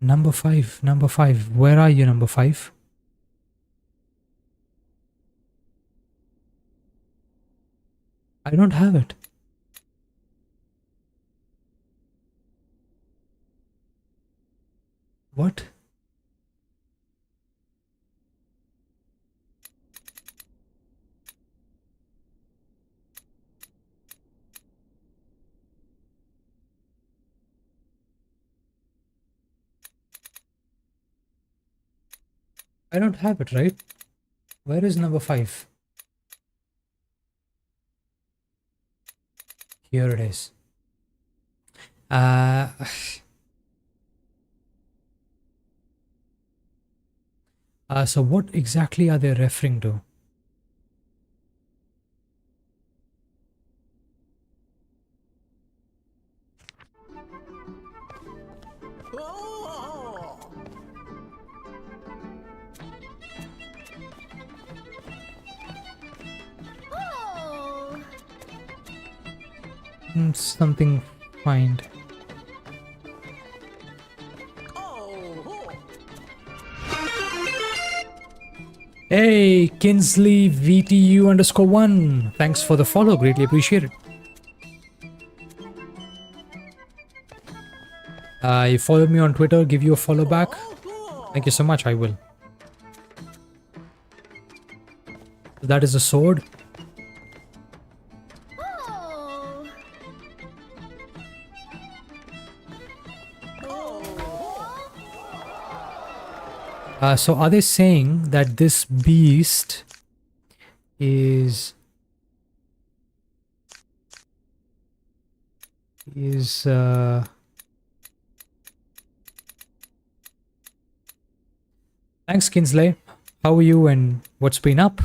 Number 5. Number 5. Where are you, number 5? I don't have it. What? I don't have it, right? Where is number 5? Here it is. Uh, so what exactly are they referring to? Oh. Something find. Hey, Kinsley VTU underscore 1. Thanks for the follow. Greatly appreciate it. You followed me on Twitter. Give you a follow back. Thank you so much. I will. So that is a sword. Oh. So are they saying that this beast is thanks, Kinsley. How are you and what's been up?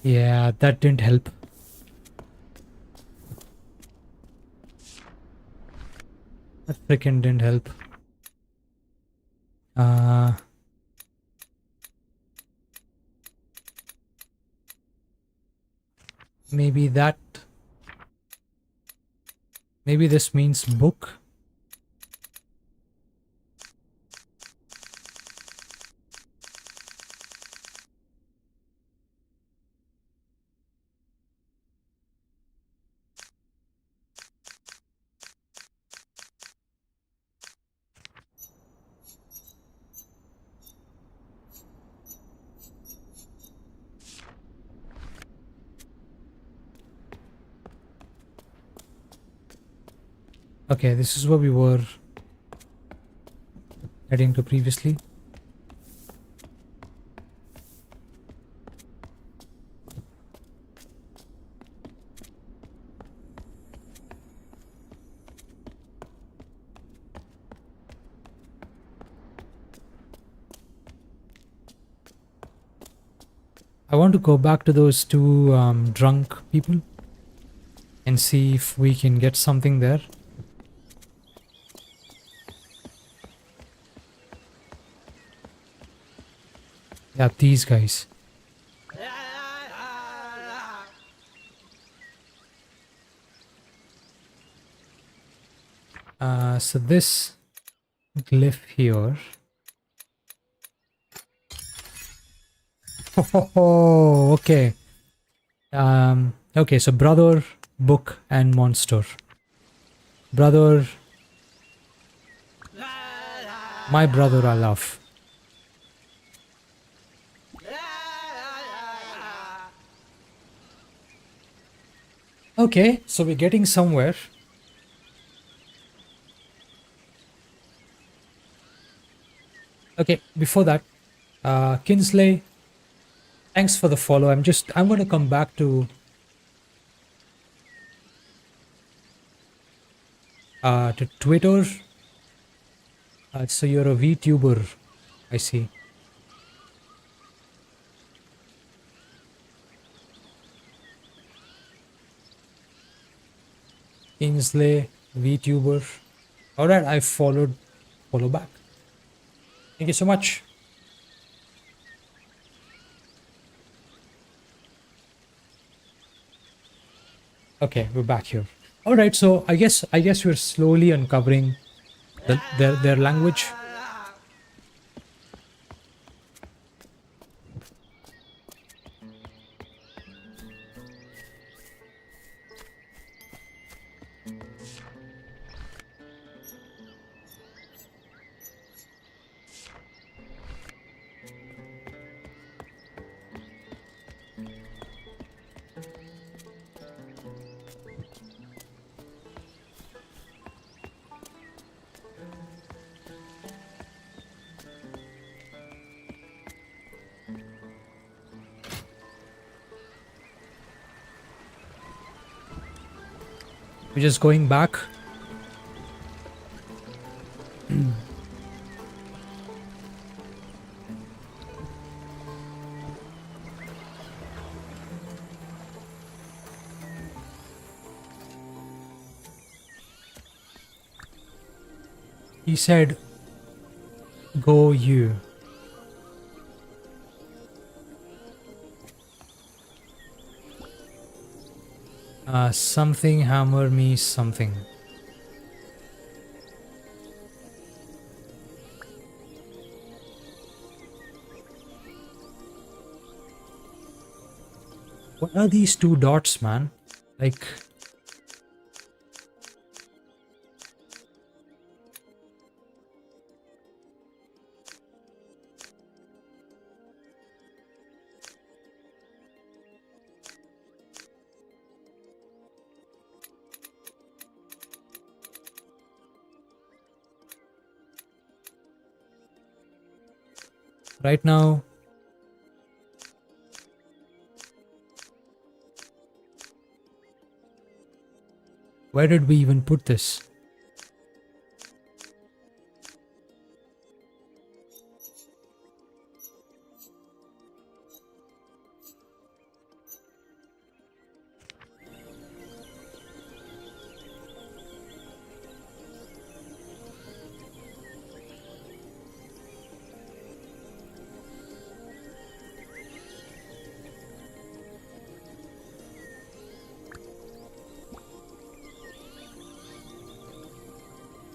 Yeah, that didn't help. That freaking didn't help. Maybe that. Maybe this means book. Okay, this is where we were heading to previously. I want to go back to those two drunk people and see if we can get something there. Yeah, these guys. So this glyph here. Oh, okay. Okay, so brother, book, and monster. Brother. My brother I love. Okay, so we're getting somewhere. Okay, before that, Kinsley, thanks for the follow. I'm going to come back to Twitter. So you're a VTuber, I see. Kinsley, VTuber. Alright, I follow back. Thank you so much. Okay, we're back here. Alright, so I guess we're slowly uncovering their language. We're just going back. He said, go you. Something hammer me something. What are these two dots, man? Like, right now, where did we even put this?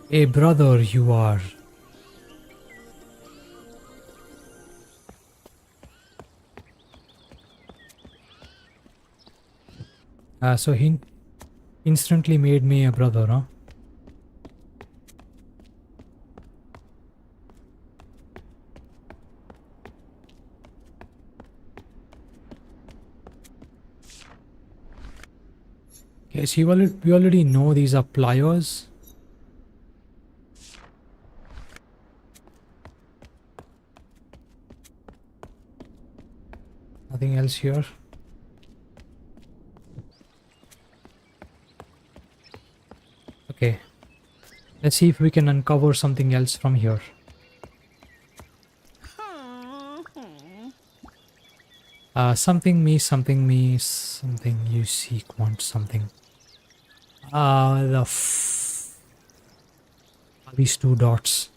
Hey brother, you are. So he instantly made me a brother, huh? Okay, so we already know these are pliers. Nothing else here. Okay. Let's see if we can uncover something else from here. Something me, something you seek, want something. These two dots.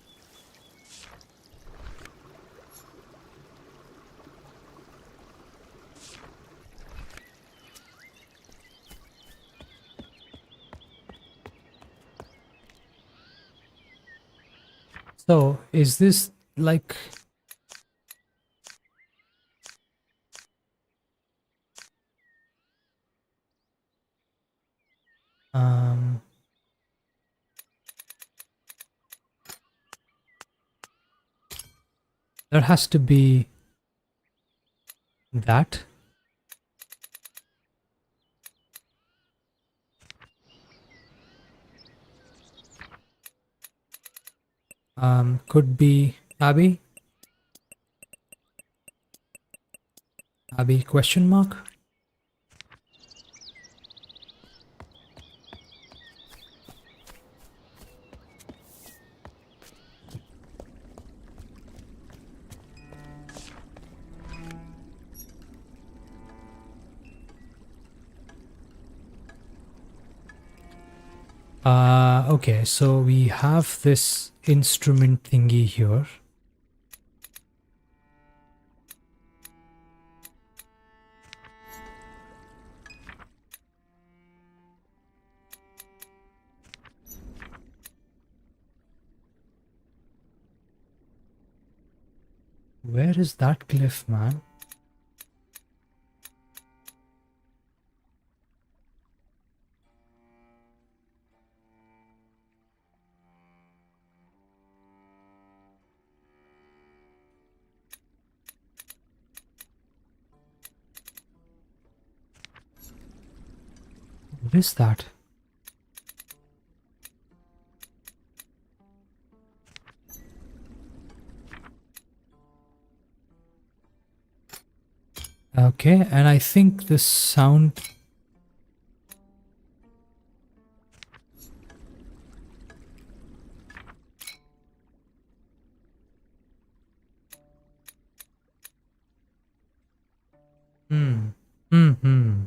So, is this like... there has to be that. Could be Abby. Abby question mark. Okay, so we have this instrument thingy here. Where is that glyph, man? What is that? Okay, and I think the sound... Hmm. Hmm.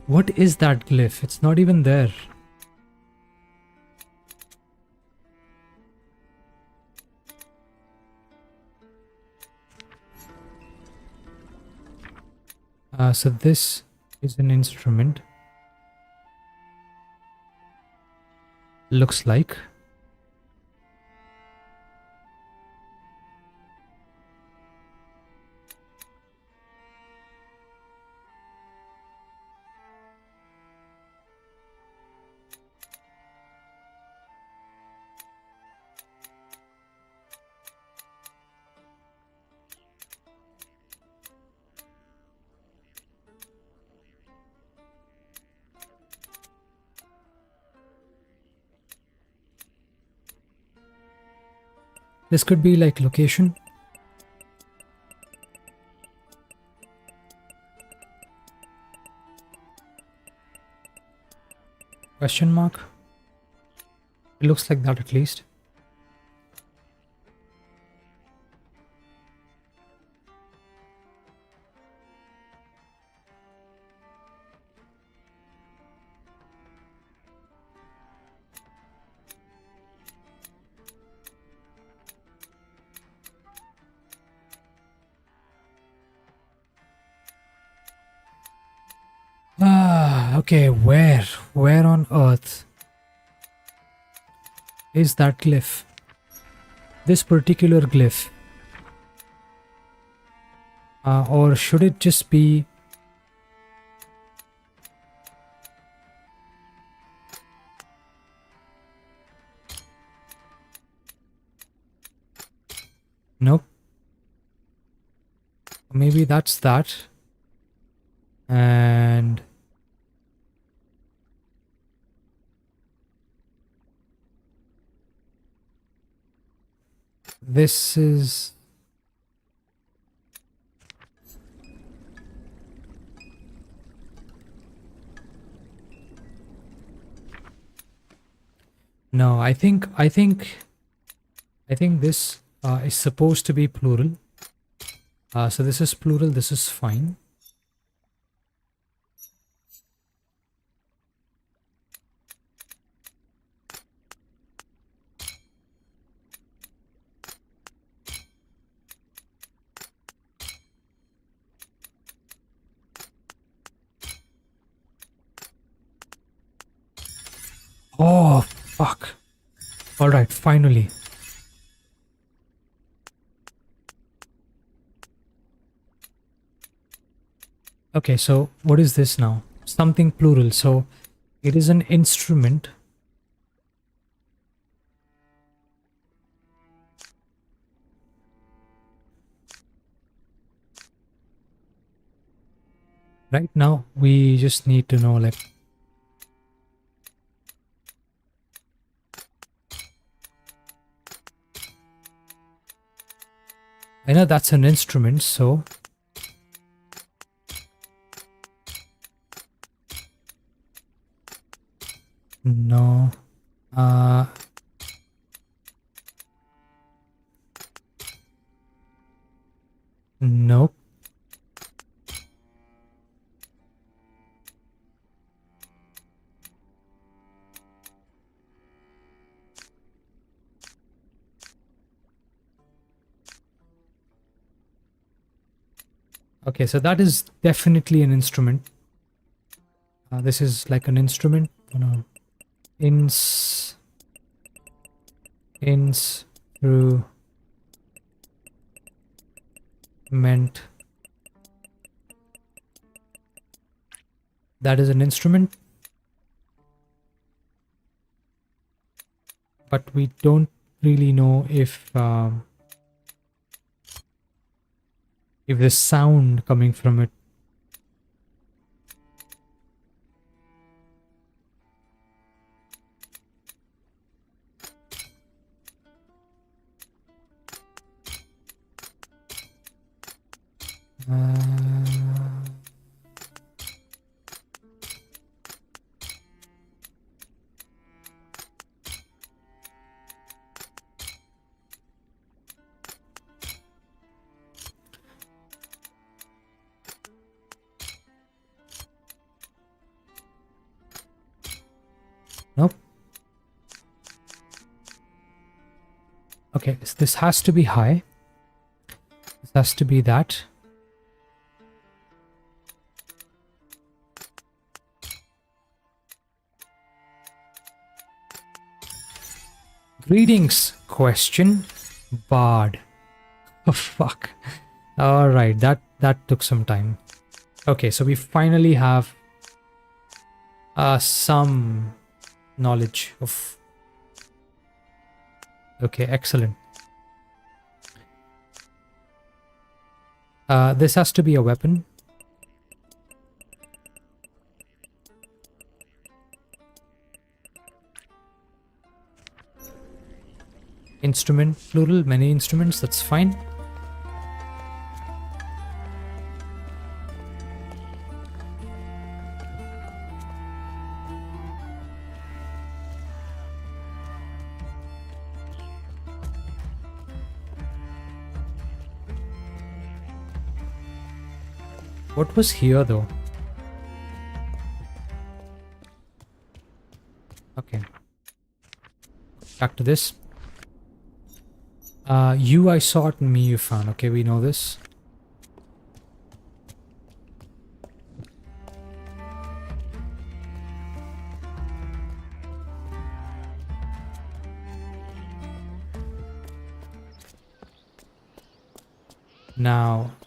What is that glyph? It's not even there. So this is an instrument. Looks like. This could be like location. Question mark. It looks like that at least. Ah, okay, where? Where on earth is that glyph? This particular glyph. Or should it just be... Nope. Maybe that's that. And... this is... No, I think this is supposed to be plural. So this is plural, this is fine. Oh, fuck. Alright, finally. Okay, so what is this now? Something plural. So it is an instrument. Right now, we just need to know, like... I know that's an instrument, so... No. Nope. Okay, so that is definitely an instrument. This is like an instrument. No. Instrument. That is an instrument, but we don't really know if the sound coming from it. Nope. Okay, this has to be high. This has to be that. Greetings, question. Bard. Oh, fuck. Alright, that took some time. Okay, so we finally have some knowledge of... Okay, excellent. This has to be a weapon. Instrument, plural, many instruments, that's fine. What was here though? Okay. Back to this. You I sought and me you found. Okay, we know this.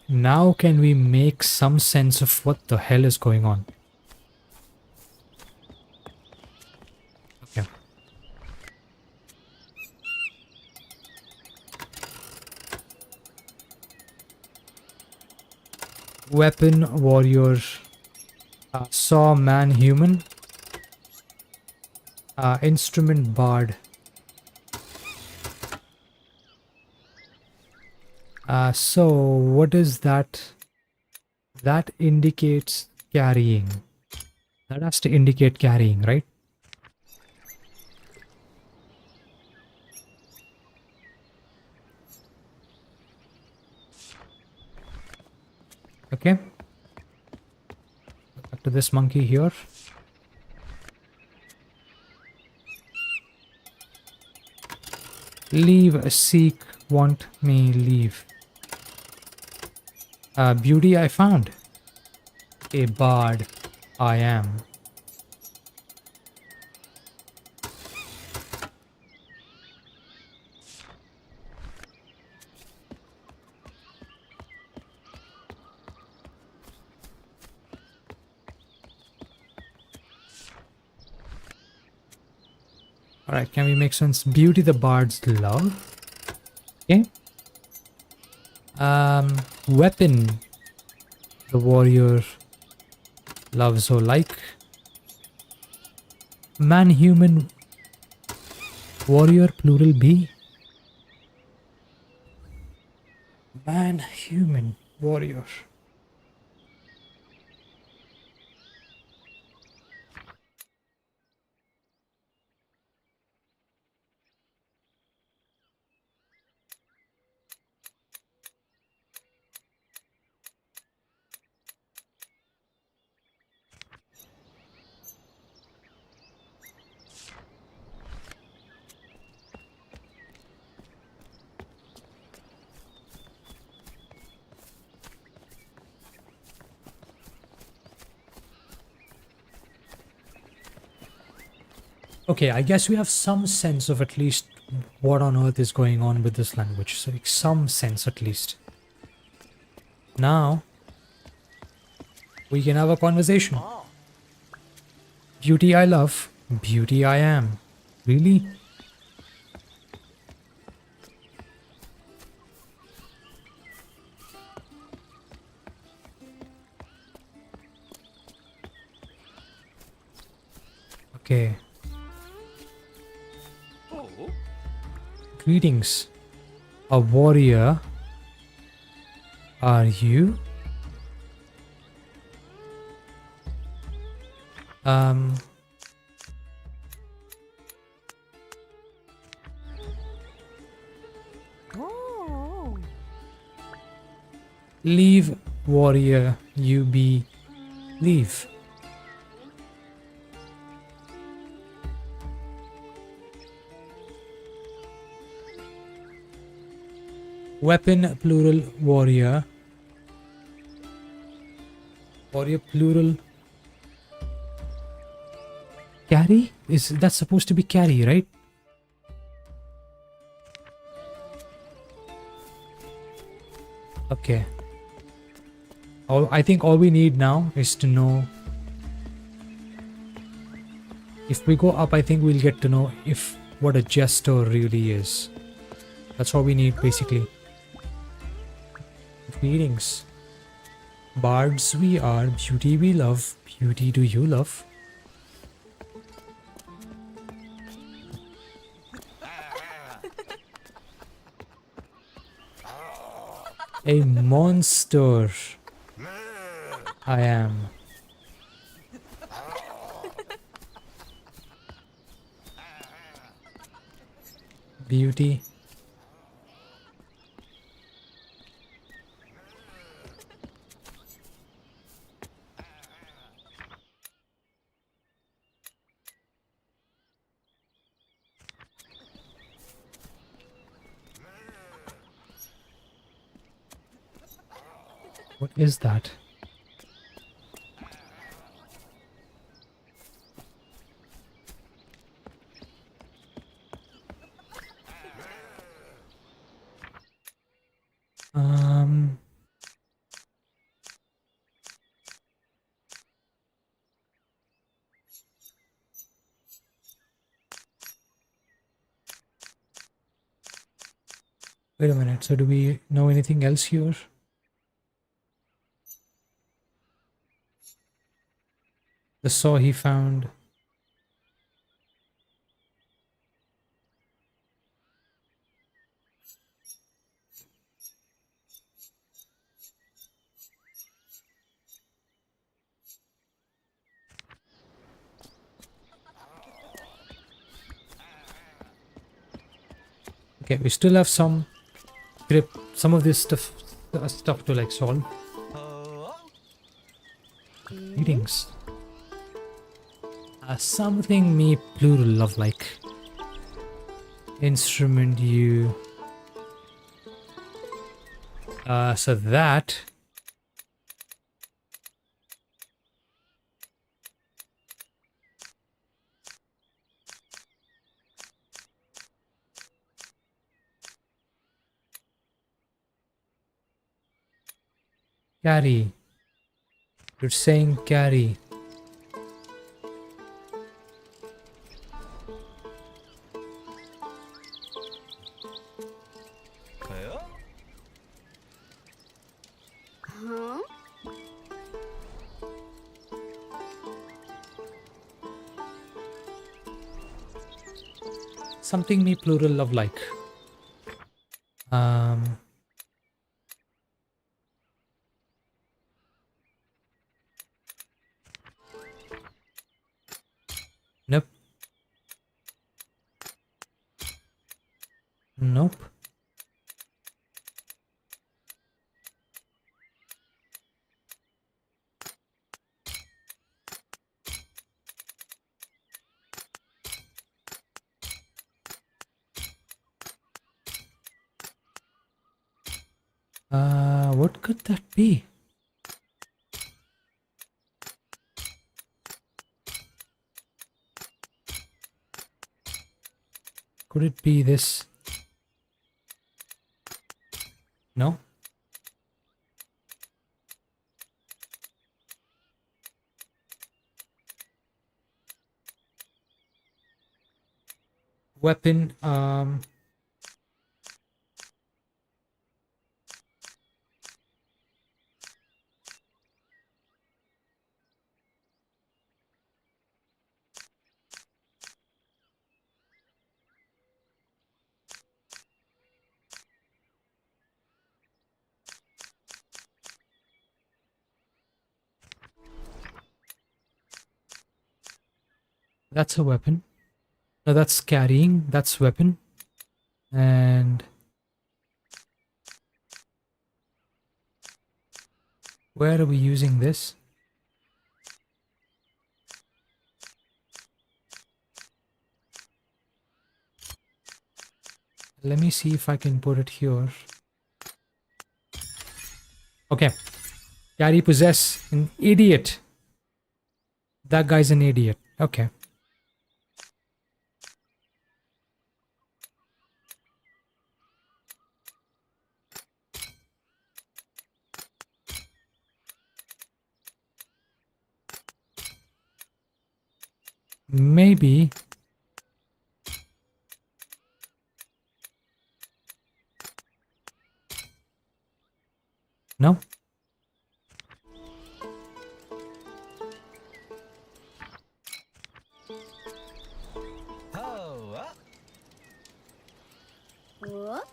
Now can we make some sense of what the hell is going on? Okay. Weapon, warrior, saw, man, human. Instrument, bard. So what is that? That indicates carrying. That has to indicate carrying, right? Okay. Back to this monkey here. Leave, seek, want, me, leave. Beauty I found. A bard I am. Alright, can we make sense? Beauty the bard's love. Okay. Weapon the warrior loves or like. Man, human, warrior, plural be. Man, human, warrior. Okay, I guess we have some sense of at least what on earth is going on with this language. So like some sense at least. Now we can have a conversation. Ah. Beauty I love, beauty I am. Really? Okay. Oh. Greetings. A warrior. Are you? Um. Oh. Leave, warrior. You be. Leave. Weapon plural warrior. Warrior plural. Carry? Is that supposed to be carry, right? Okay. I think all we need now is to know. If we go up, I think we'll get to know if what a jester really is. That's all we need, basically. Greetings. Bards we are, beauty we love. Beauty do you love? A monster I am. Beauty. What is that? Um, Wait a minute. So do we know anything else here? The saw he found. Okay, we still have some grip, some of this stuff to like solve. Greetings. Something me plural love like. Instrument you. So that. Carry. You're saying carry. Huh? Something me plural love like. Um. Nope. Nope. What could that be? Could it be this? No? Weapon, that's a weapon. No, that's carrying, that's weapon. And where are we using this? Let me see if I can put it here. Okay. Carry, possess, an idiot. That guy's an idiot. Okay. Maybe. No? What?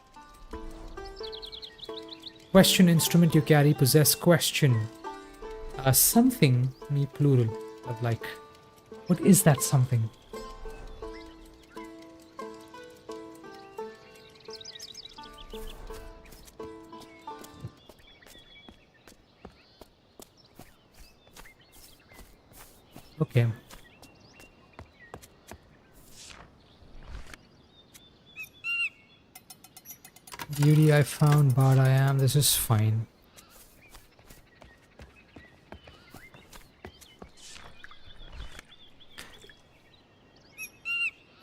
Question, instrument you carry, possess, question. Something, me plural, of like. What is that something? Okay. Beauty I found, bard I am. This is fine.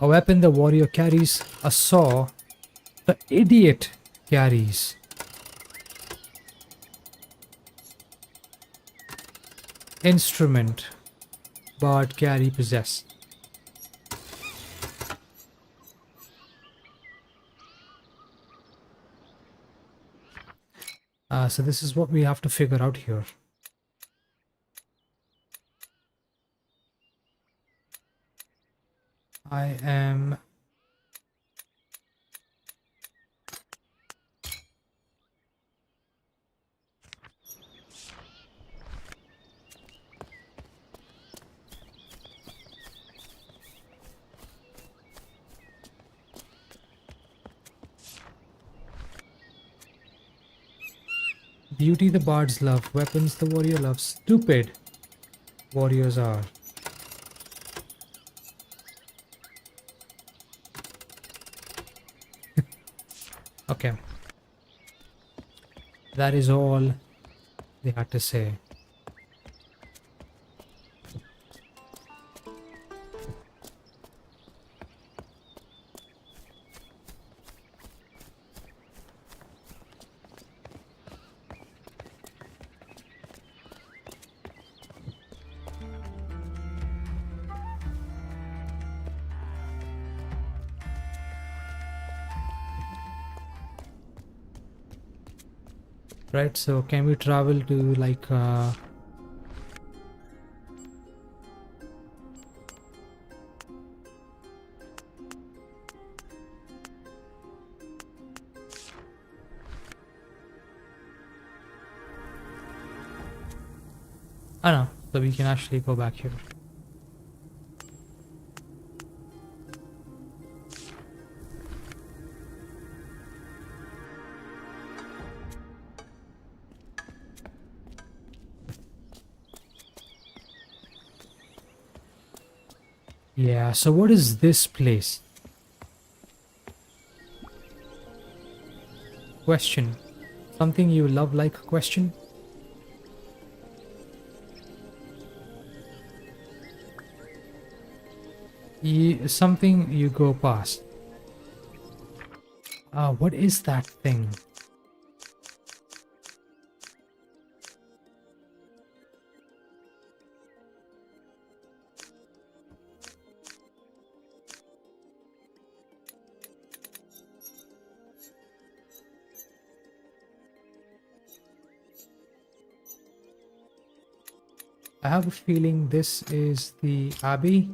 A weapon the warrior carries, a saw the idiot carries. Instrument, bard carry, possess. So this is what we have to figure out here. I am beauty the bards love, weapons the warrior loves. Stupid warriors are. Okay. That is all they had to say. Right, so can we travel to like I don't know, so we can actually go back here. Yeah, so what is this place? Question. Something you love like question? Something you go past. What is that thing? I have a feeling this is the Abbey.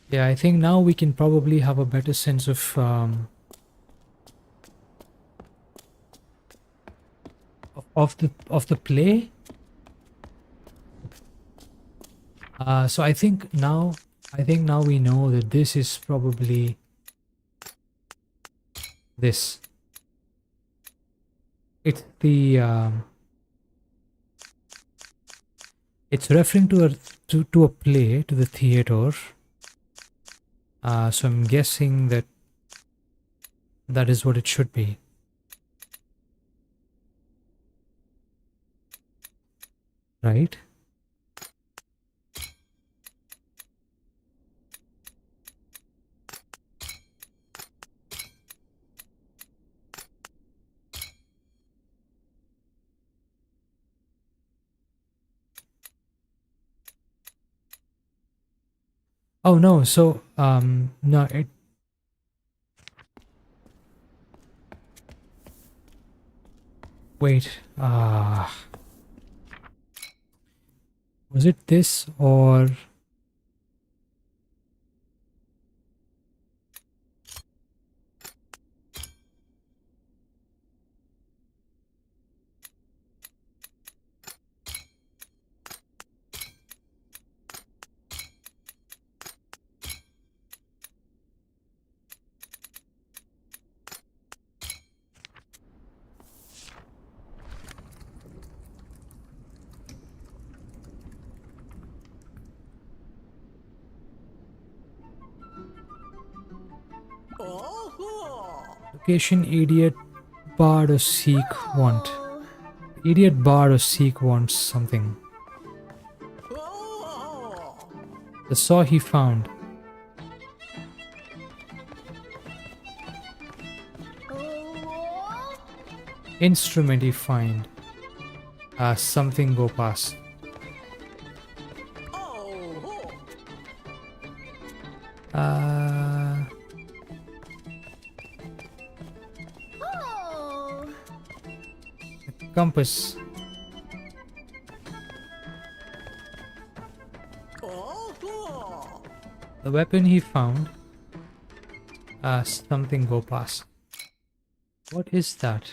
Yeah, I think now we can probably have a better sense of the play. So I think now we know that this is probably this. It's the it's referring to to a play, to the theater. So I'm guessing that that is what it should be. Right? Oh no, so no, it wait. Was it this or Oh. location idiot bard or seek want? Idiot bard or seek wants something. Oh. The saw he found. Instrument he find. Something go past. Oh. Uh, Oh. compass. Oh. The weapon he found. Something go past. What is that?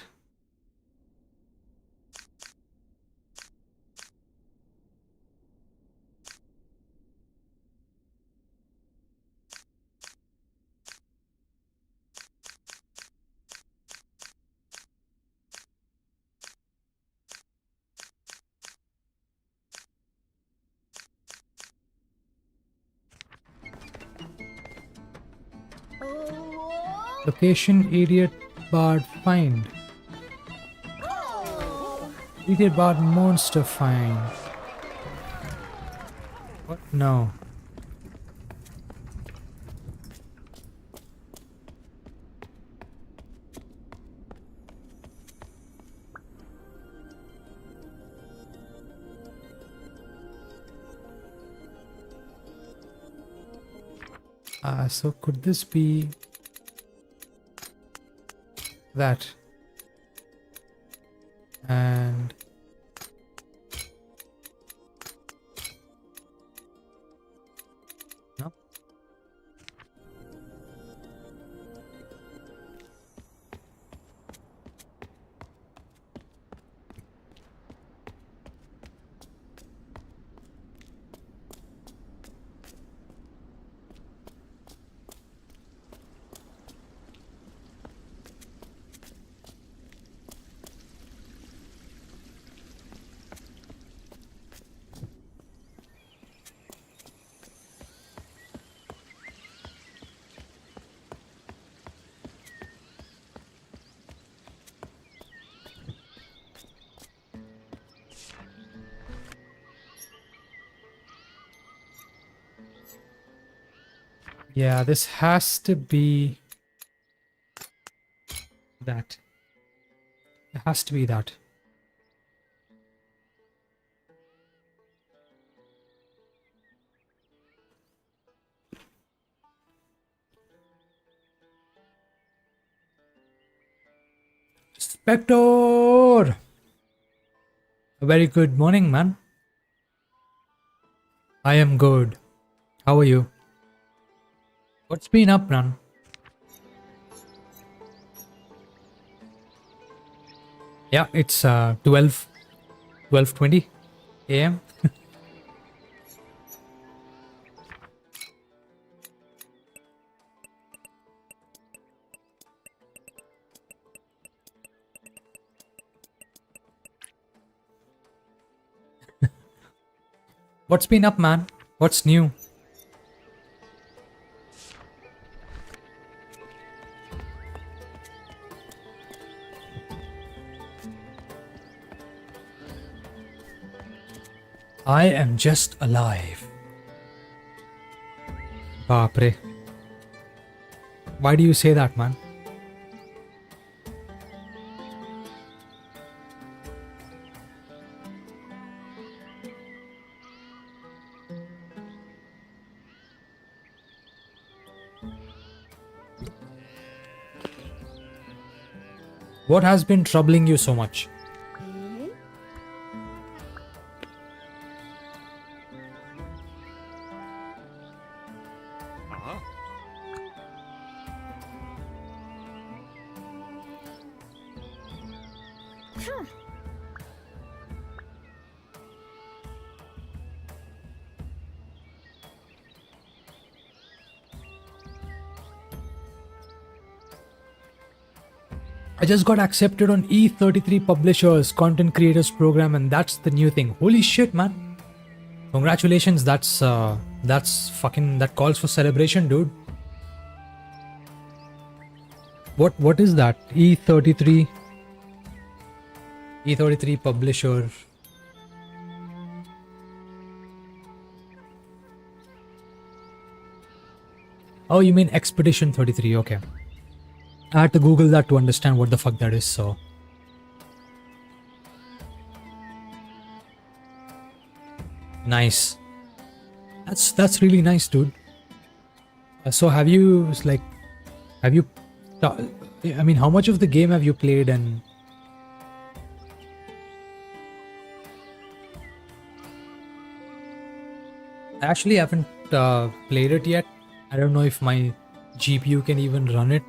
Location idiot bard find. Idiot bard monster find. What? No. So could this be that? And no. Yeah, this has to be that. It has to be that. Spectre! A very good morning, man. I am good. How are you? What's been up, man? Yeah, it's 12:20 a.m. What's been up, man? What's new? I am just alive. Baapre. Why do you say that, man? What has been troubling you so much? I just got accepted on E33 Publishers Content Creators Program, and that's the new thing. Holy shit, man! Congratulations. That's fucking, that calls for celebration, dude. What is that? E33 Publisher. Oh, you mean Expedition 33? Okay. I had to Google that to understand what the fuck that is, so. Nice. That's really nice, dude. So have you, like, have you, I mean, how much of the game have you played? And I actually haven't played it yet. I don't know if my GPU can even run it.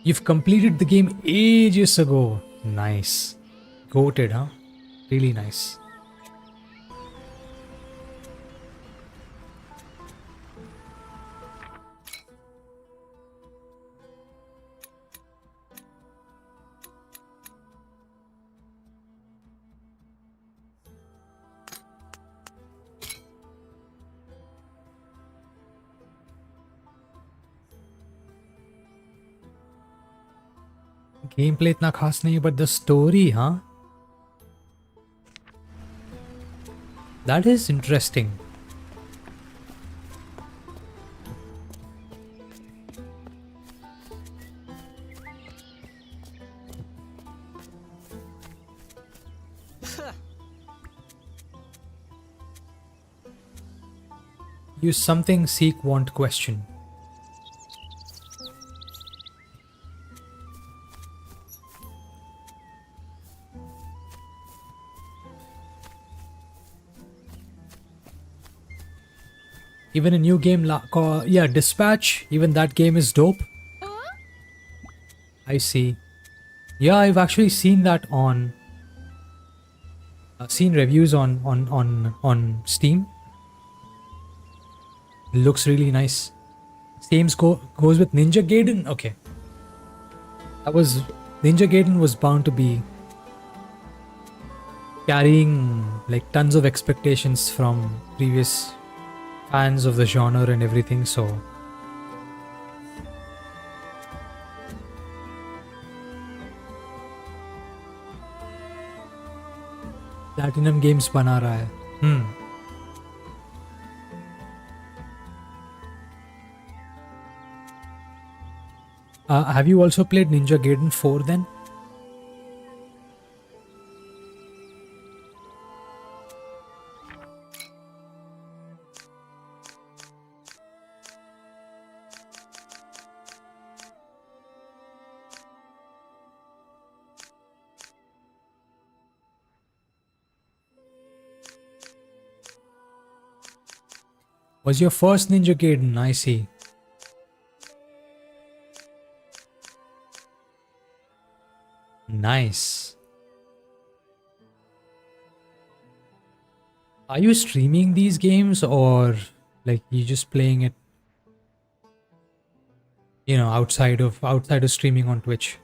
You've completed the game ages ago. Nice. Goated, huh? Really nice. Gameplay इतना खास नहीं, but the story, huh? That is interesting. Use something, seek, want, question. Even a new game, yeah, Dispatch, even that game is dope. I see. Yeah, I've actually seen that on, seen reviews on Steam. It looks really nice. Same goes with Ninja Gaiden. Okay, Ninja Gaiden was bound to be carrying like tons of expectations from previous fans of the genre and everything, so Platinum Games बना रहा है. Have you also played Ninja Gaiden 4 then? Was your first Ninja Gaiden? I see. Nice. Are you streaming these games or like you just playing it, outside of streaming on Twitch?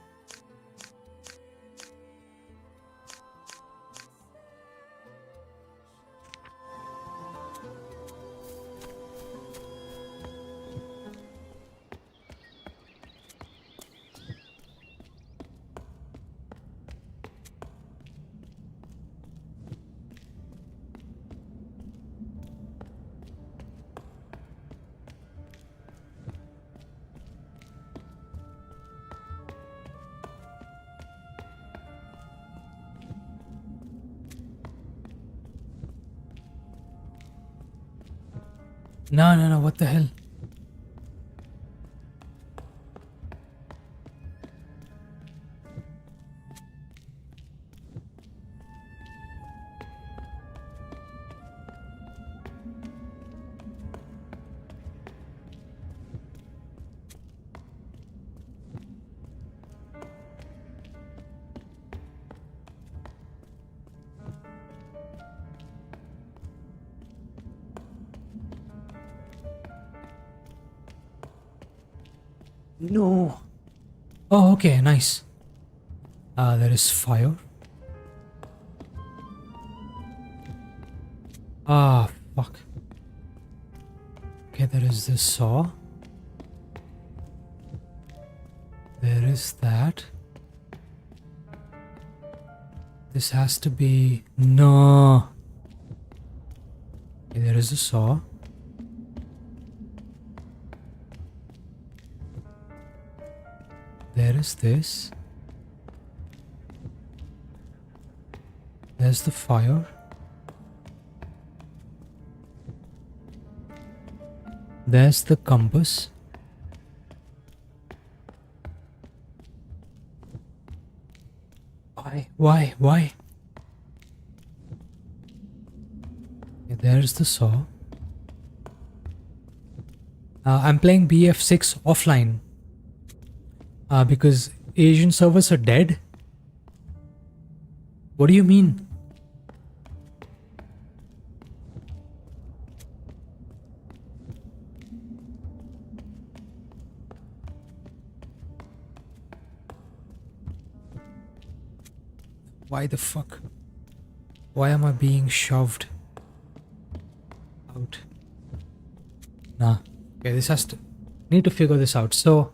No, no, no, what the hell? No. Oh, okay, nice. There is fire. Ah, fuck. Okay, there is this saw. There is that. This has to be... No. Okay, there is a saw. There is this. There's the fire. There's the compass. Why? Okay, there's the saw. I'm playing BF6 offline. Because Asian servers are dead? What do you mean? Why the fuck? Why am I being shoved out? Nah. Okay, this has to... Need to figure this out. So...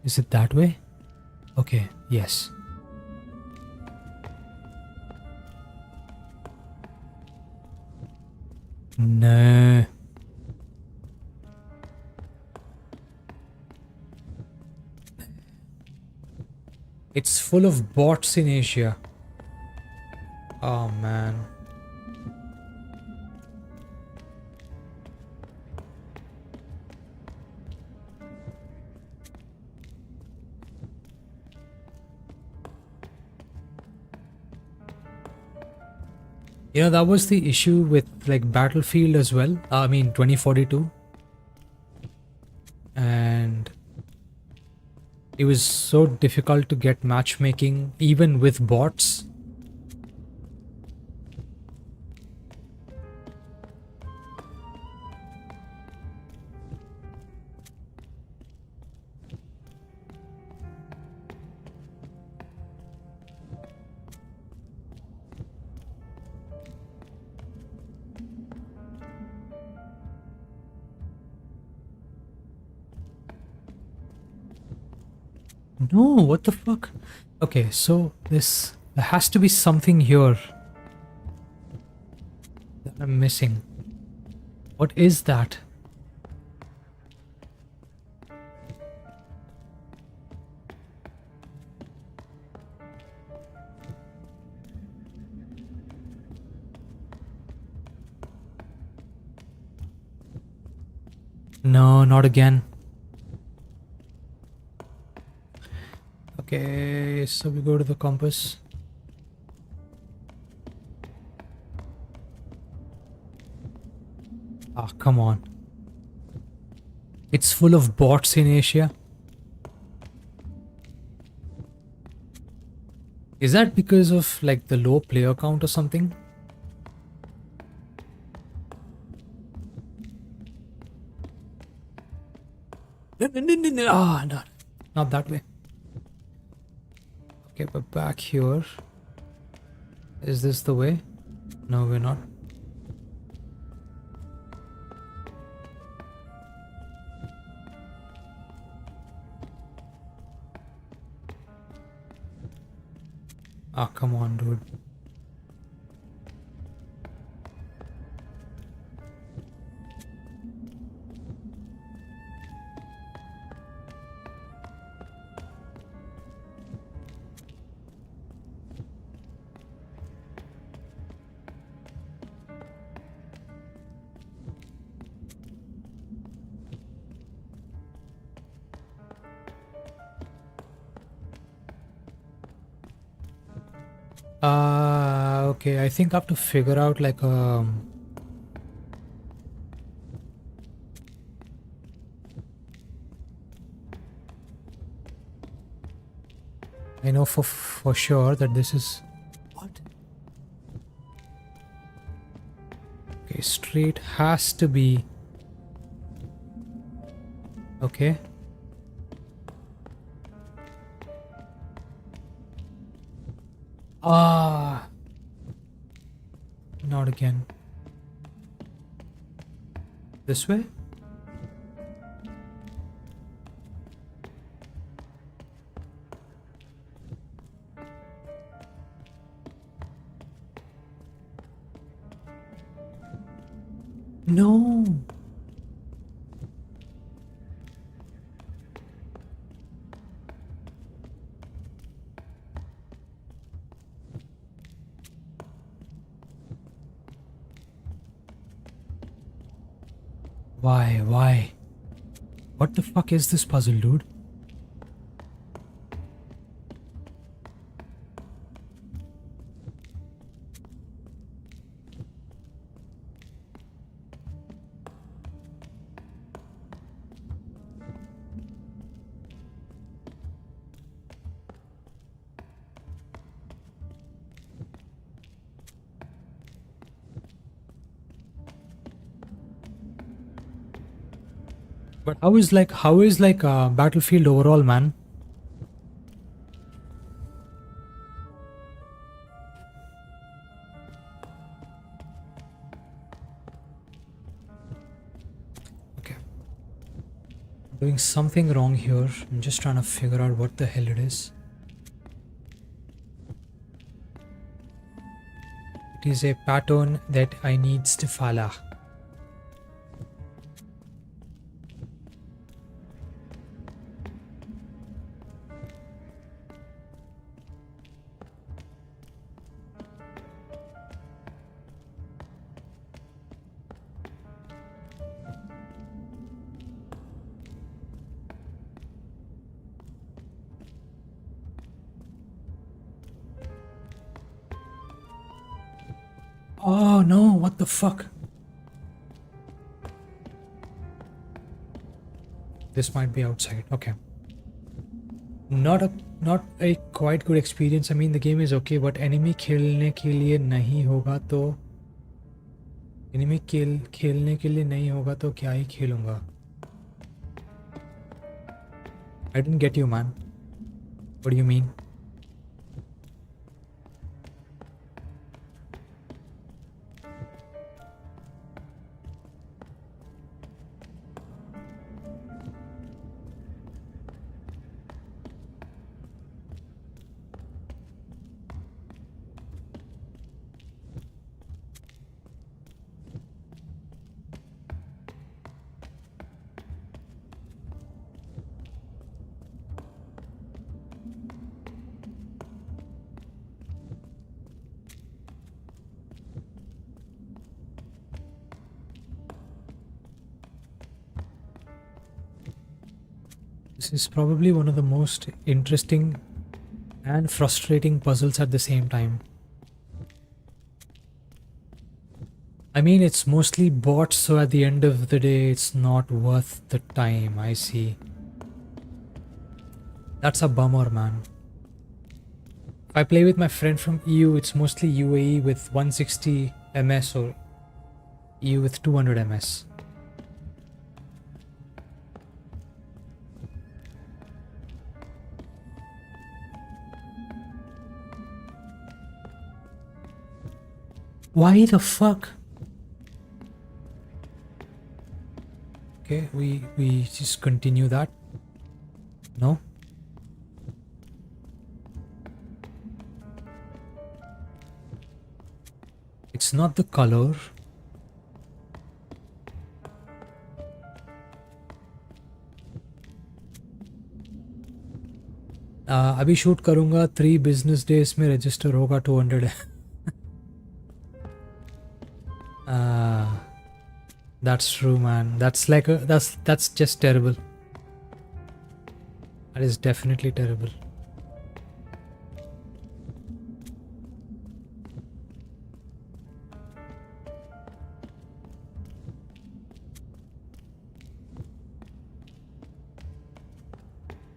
Is it that way? Okay, yes. No. It's full of bots in Asia. Oh man. You know, that was the issue with like Battlefield as well. I mean 2042. And it was so difficult to get matchmaking even with bots. No, what the fuck? Okay, so there has to be something here that I'm missing. What is that? No, not again. Okay, so we go to the compass. Ah, come on. It's full of bots in Asia. Is that because of like the low player count or something? No. Ah, no. Not that way. Okay, but back here. Is this the way? No, we're not. Ah, come on, dude. Okay, I think I have to figure out like I know for sure that this is what? Okay, straight has to be okay. Ah, not again. This way? No. Why? Why? What the fuck is this puzzle, dude? But how is like Battlefield overall, man? Okay. I'm doing something wrong here. I'm just trying to figure out what the hell it is. It is a pattern that I needs to follow. Oh no, what the fuck? This might be outside. Okay. Not a quite good experience. I mean the game is okay, but enemy खेलने के लिए नहीं होगा तो खेलने के लिए नहीं होगा तो क्या ही खेलूंगा? I didn't get you, man. What do you mean? This is probably one of the most interesting and frustrating puzzles at the same time. I mean, it's mostly bots, so at the end of the day, it's not worth the time. I see. That's a bummer, man. If I play with my friend from EU, it's mostly UAE with 160 ms or EU with 200 ms. Why the fuck? Okay, we just continue that. No? It's not the color. अभी shoot करूँगा 3 business days में register होगा 200 that's true, man. That's like that's just terrible. That is definitely terrible.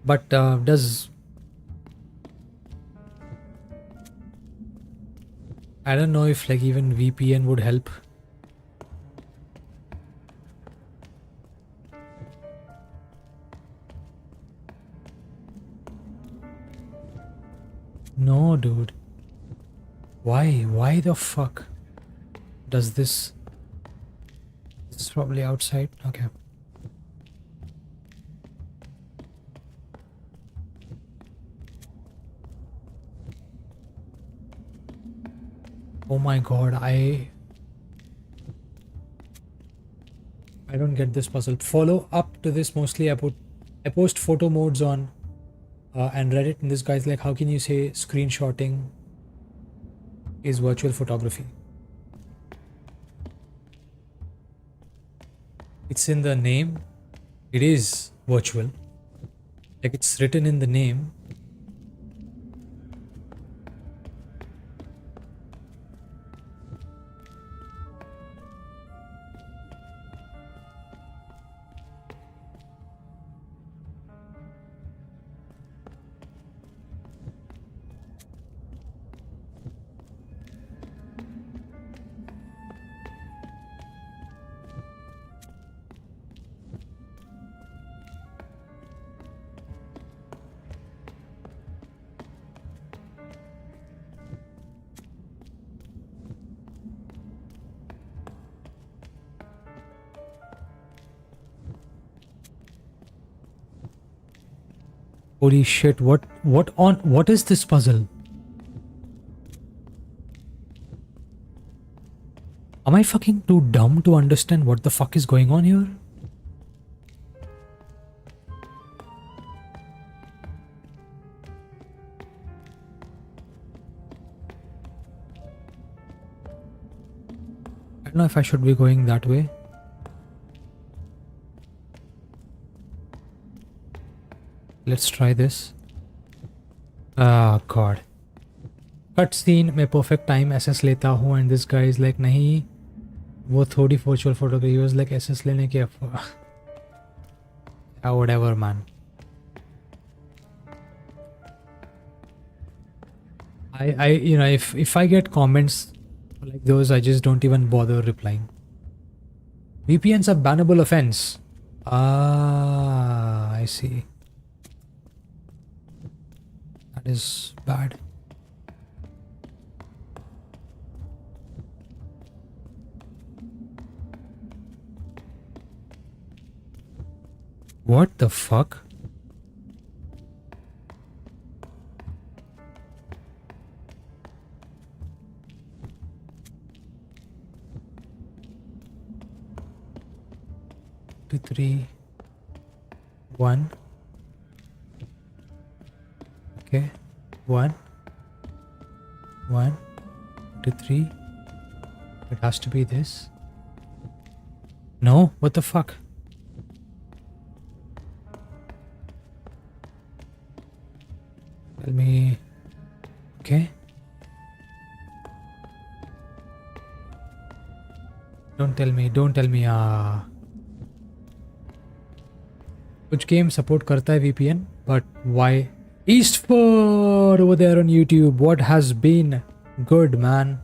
But does I don't know if like even VPN would help. No, dude. Why? Why the fuck does this? This is probably outside. Okay. Oh my god, I don't get this puzzle. Follow up to this mostly. I post photo modes on and Reddit, and this guy's like, how can you say screenshotting is virtual photography? It's in the name. It is virtual. Like it's written in the name. Holy shit, what is this puzzle? Am I fucking too dumb to understand what the fuck is going on here? I don't know if I should be going that way. Let's try this. Ah, God. Cutscene में perfect time SS लेता हूँ and this guy is like नहीं वो थोड़ी virtual photography. He was like SS लेने की whatever, man. I you know, if I get comments like those, I just don't even bother replying. VPNs are bannable offense. Ah, I see. That is bad. What the fuck? Two, 3, 1. Okay, 1, 1, 2, 3. It has to be this. No, what the fuck? Tell me. Okay. Don't tell me. Don't tell me. Which game support करता है VPN? But why? Eastford over there on YouTube. What has been good, man?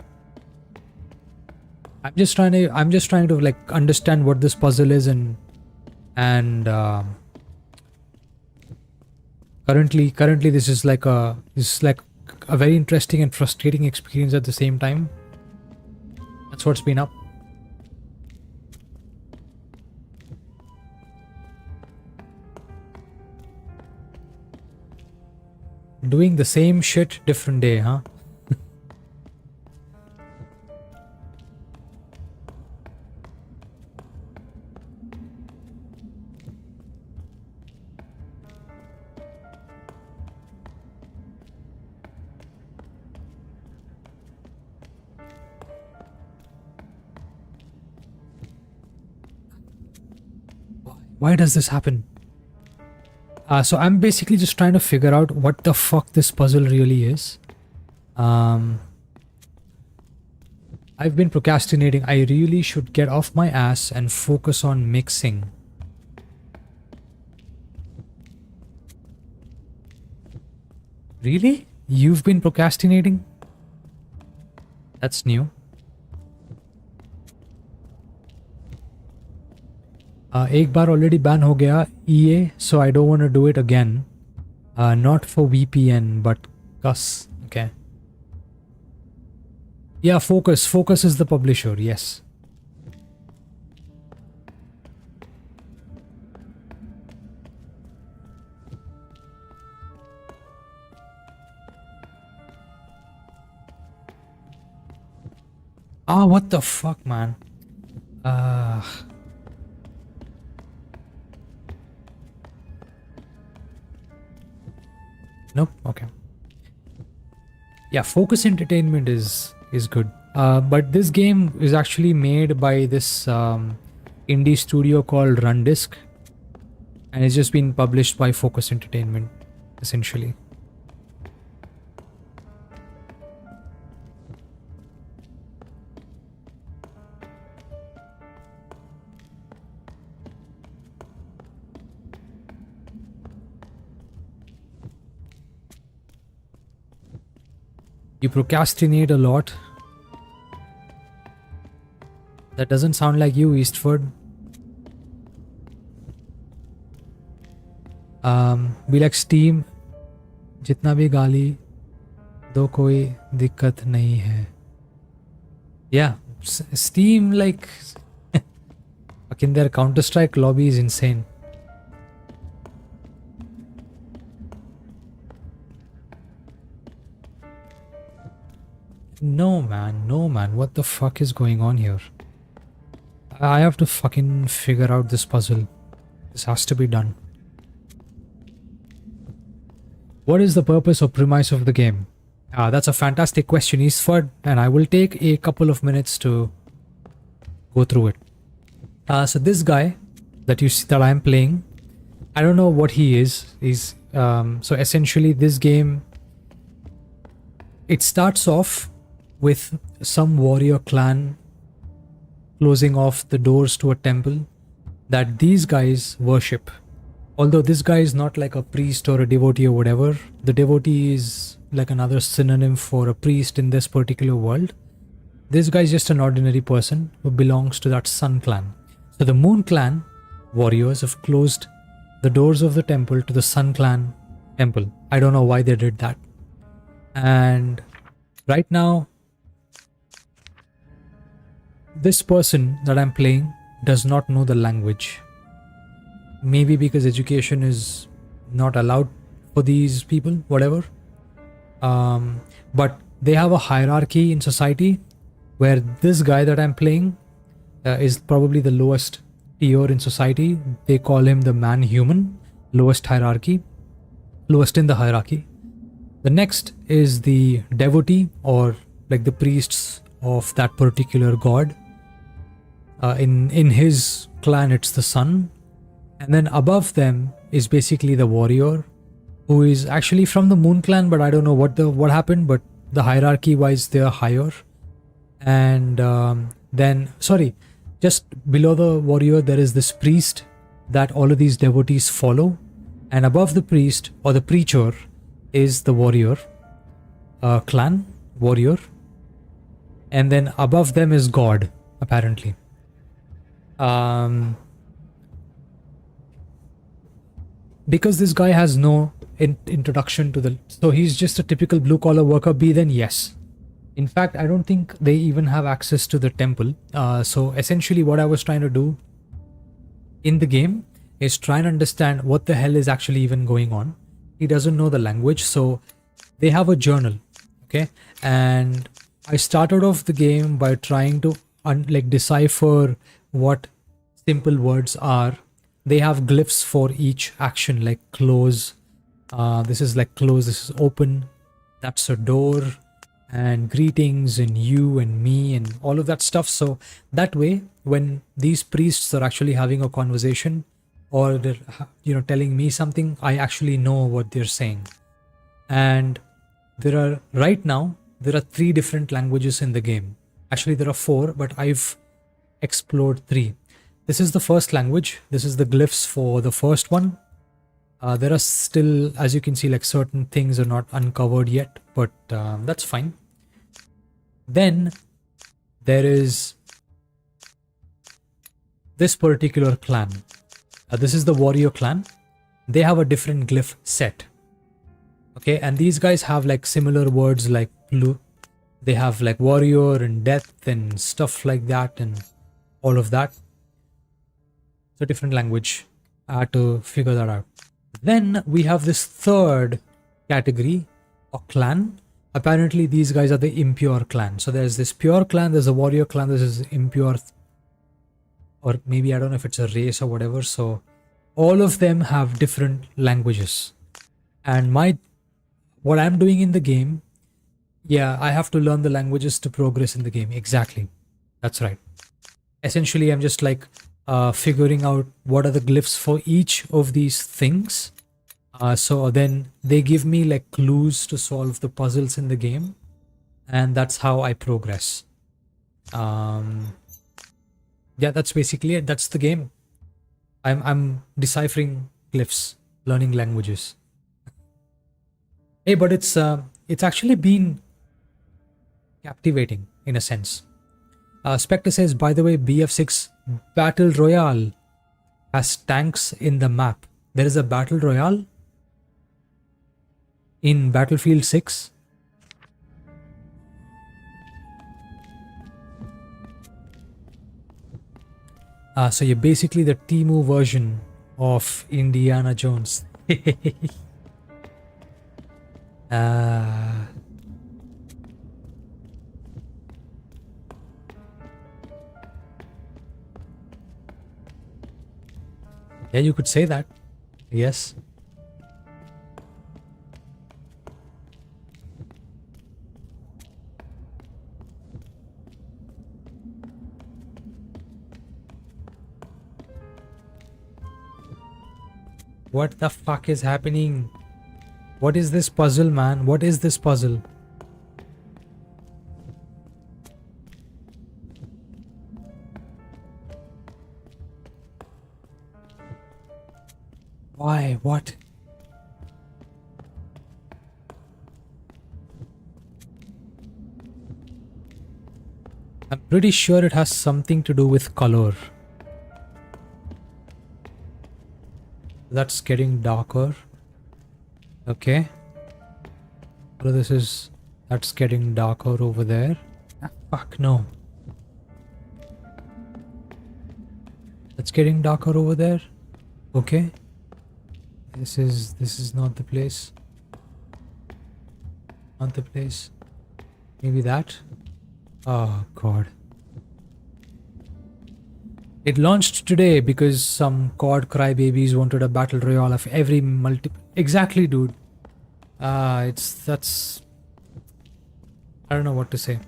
I'm just trying to like understand what this puzzle is and currently this is like a very interesting and frustrating experience at the same time. That's what's been up. Doing the same shit, different day, huh? Why does this happen? So I'm basically just trying to figure out what the fuck this puzzle really is. I've been procrastinating. I really should get off my ass and focus on mixing. Really? You've been procrastinating? That's new. एक बार already ban हो गया EA, so I don't want to do it again. Not for VPN, but CUS. Okay. Yeah, Focus. Focus is the publisher, yes. What the fuck, man? Nope. Okay. Yeah, Focus Entertainment is good. But this game is actually made by this indie studio called Rundisk, and it's just been published by Focus Entertainment, essentially. You procrastinate a lot. That doesn't sound like you, Eastford. Be like Steam. जितना भी गाली दो कोई दिक्कत नहीं है. Yeah, Steam like fucking their Counter-Strike lobby is insane. No man, what the fuck is going on here? I have to fucking figure out this puzzle. This has to be done. What is the purpose or premise of the game? That's a fantastic question, Eastford, and I will take a couple of minutes to go through it. So this guy that you see that I'm playing, I don't know what he is. So essentially this game, it starts off with some warrior clan closing off the doors to a temple that these guys worship. Although this guy is not like a priest or a devotee or whatever, the devotee is like another synonym for a priest in this particular world. This guy is just an ordinary person who belongs to that Sun clan. So the Moon clan warriors have closed the doors of the temple to the Sun clan temple. I don't know why they did that. And right now, this person that I'm playing does not know the language. Maybe because education is not allowed for these people, whatever. But they have a hierarchy in society where this guy that I'm playing is probably the lowest tier in society. They call him the man-human, lowest hierarchy, lowest in the hierarchy. The next is the devotee, or like the priests of that particular god. In his clan, it's the sun. And then above them is basically the warrior. who is actually from the Moon Clan, but I don't know what happened. But the hierarchy wise, they are higher. And then, sorry, just below the warrior, there is this priest that all of these devotees follow, and above the priest or the preacher is the warrior clan warrior, and then above them is God, apparently. Because this guy has no introduction to the, so he's just a typical blue collar worker bee, then yes. In fact, I don't think they even have access to the temple. So essentially what I was trying to do in the game is try and understand what the hell is actually even going on. He doesn't know the language, so they have a journal, okay? And I started off the game by trying to like decipher what simple words are. They have glyphs for each action, like close. This is like close, this is open, that's a door, and greetings and you and me and all of that stuff. So that way, when these priests are actually having a conversation or they're, you know, telling me something, I actually know what they're saying. And there are, right now, there are 3 different languages in the game. Actually, there are 4, but I've explored 3. This is the first language. This is the glyphs for the first one. There are still, as you can see, like certain things are not uncovered yet, but that's fine. Then there is this particular clan. This is the warrior clan. They have a different glyph set. Okay, and these guys have like similar words like blue. They have like warrior and death and stuff like that and all of that. It's a different language. I had to figure that out. Then we have this third category or clan. Apparently these guys are the impure clan. So there's this pure clan, there's a warrior clan, this is impure, or maybe I don't know if it's a race or whatever. So all of them have different languages. And what I'm doing in the game, yeah, I have to learn the languages to progress in the game. Exactly. That's right. Essentially, I'm just like figuring out what are the glyphs for each of these things. So then they give me like clues to solve the puzzles in the game, and that's how I progress. Yeah, that's basically it. That's the game. I'm deciphering glyphs, learning languages. Hey, but it's actually been captivating in a sense. Spectre says, by the way, BF6 Battle Royale has tanks in the map. There is a Battle Royale in Battlefield 6. So you're basically the Temu version of Indiana Jones. Yeah, you could say that. Yes. What the fuck is happening? What is this puzzle, man? What is this puzzle? Why? What? I'm pretty sure it has something to do with color. That's getting darker. Okay. So this is... That's getting darker over there. Ah, fuck no. That's getting darker over there. Okay. This is not the place. Not the place. Maybe that. Oh god. It launched today because some COD crybabies wanted a battle royale of every Exactly, dude. That's... I don't know what to say.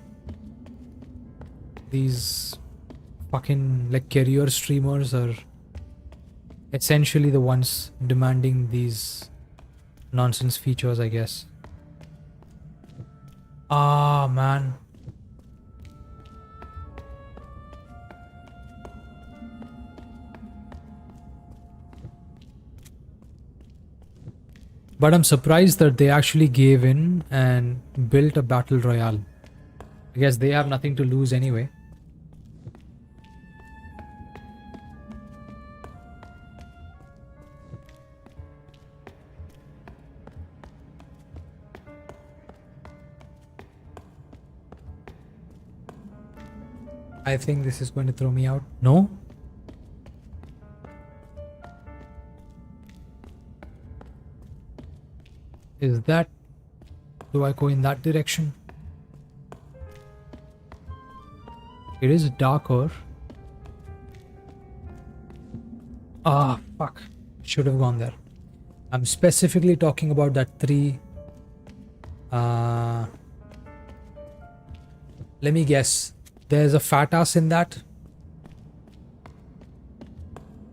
These fucking like career streamers are essentially the ones demanding these nonsense features, I guess. Ah, man. But I'm surprised that they actually gave in and built a battle royale. I guess they have nothing to lose anyway. I think this is going to throw me out. No? Is that... Do I go in that direction? It is darker. Ah, fuck. Should have gone there. I'm specifically talking about that 3... Let me guess. There's a fat ass in that.